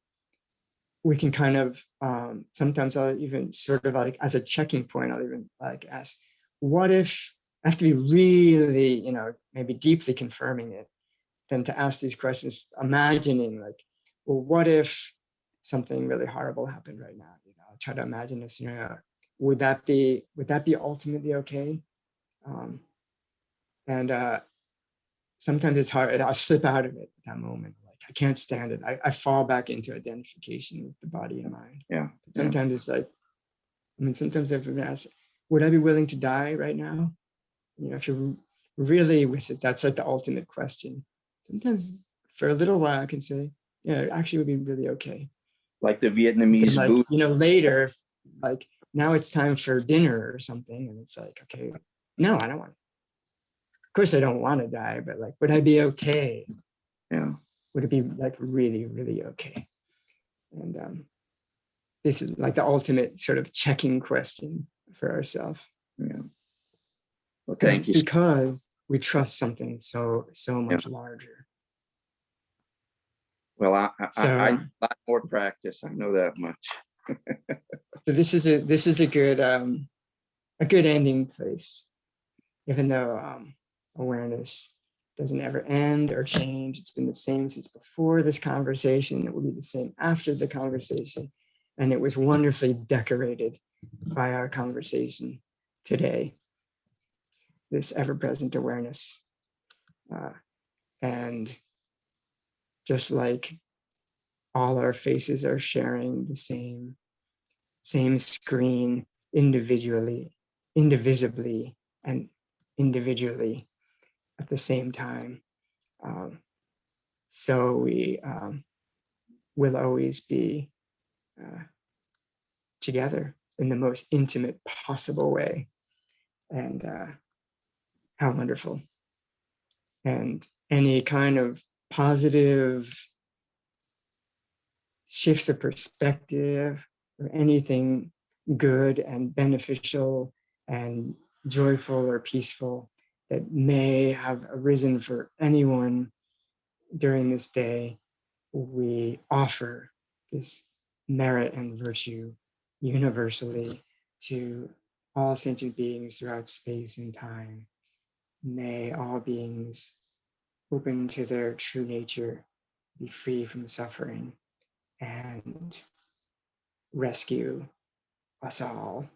S1: we can kind of, sometimes I'll even sort of like, as a checking point, I'll even like ask, what if, I have to be really, maybe deeply confirming it, then to ask these questions, imagining like, well, what if something really horrible happened right now? I'll try to imagine a scenario. Would that be ultimately okay? And sometimes it's hard. I'll slip out of it at that moment. Like, I can't stand it. I fall back into identification with the body and mind.
S9: Yeah.
S1: But sometimes it's like, sometimes I've been asked, would I be willing to die right now? If you're really with it, that's like the ultimate question. Sometimes for a little while I can say, yeah, it actually would be really okay.
S9: Like the Vietnamese
S1: like, later, like, now it's time for dinner or something, and it's like, okay, no, I don't want to. Of course I don't want to die, but like, would I be okay?
S9: Yeah.
S1: Would it be like really, really okay? And this is like the ultimate sort of checking question for ourselves.
S9: Yeah. Well, thank you.
S1: Because we trust something so much larger.
S9: Well, I
S1: So,
S9: need a lot more practice. I know that much.
S1: so this is a good ending place, even though awareness doesn't ever end or change. It's been the same since before this conversation. It will be the same after the conversation. And it was wonderfully decorated by our conversation today, this ever-present awareness. And just like all our faces are sharing the same screen individually, indivisibly, and individually at the same time. So we will always be together in the most intimate possible way. And how wonderful. And any kind of positive shifts of perspective or anything good and beneficial and joyful or peaceful that may have arisen for anyone during this day, we offer this merit and virtue universally to all sentient beings throughout space and time. May all beings open to their true nature, be free from suffering, and rescue us all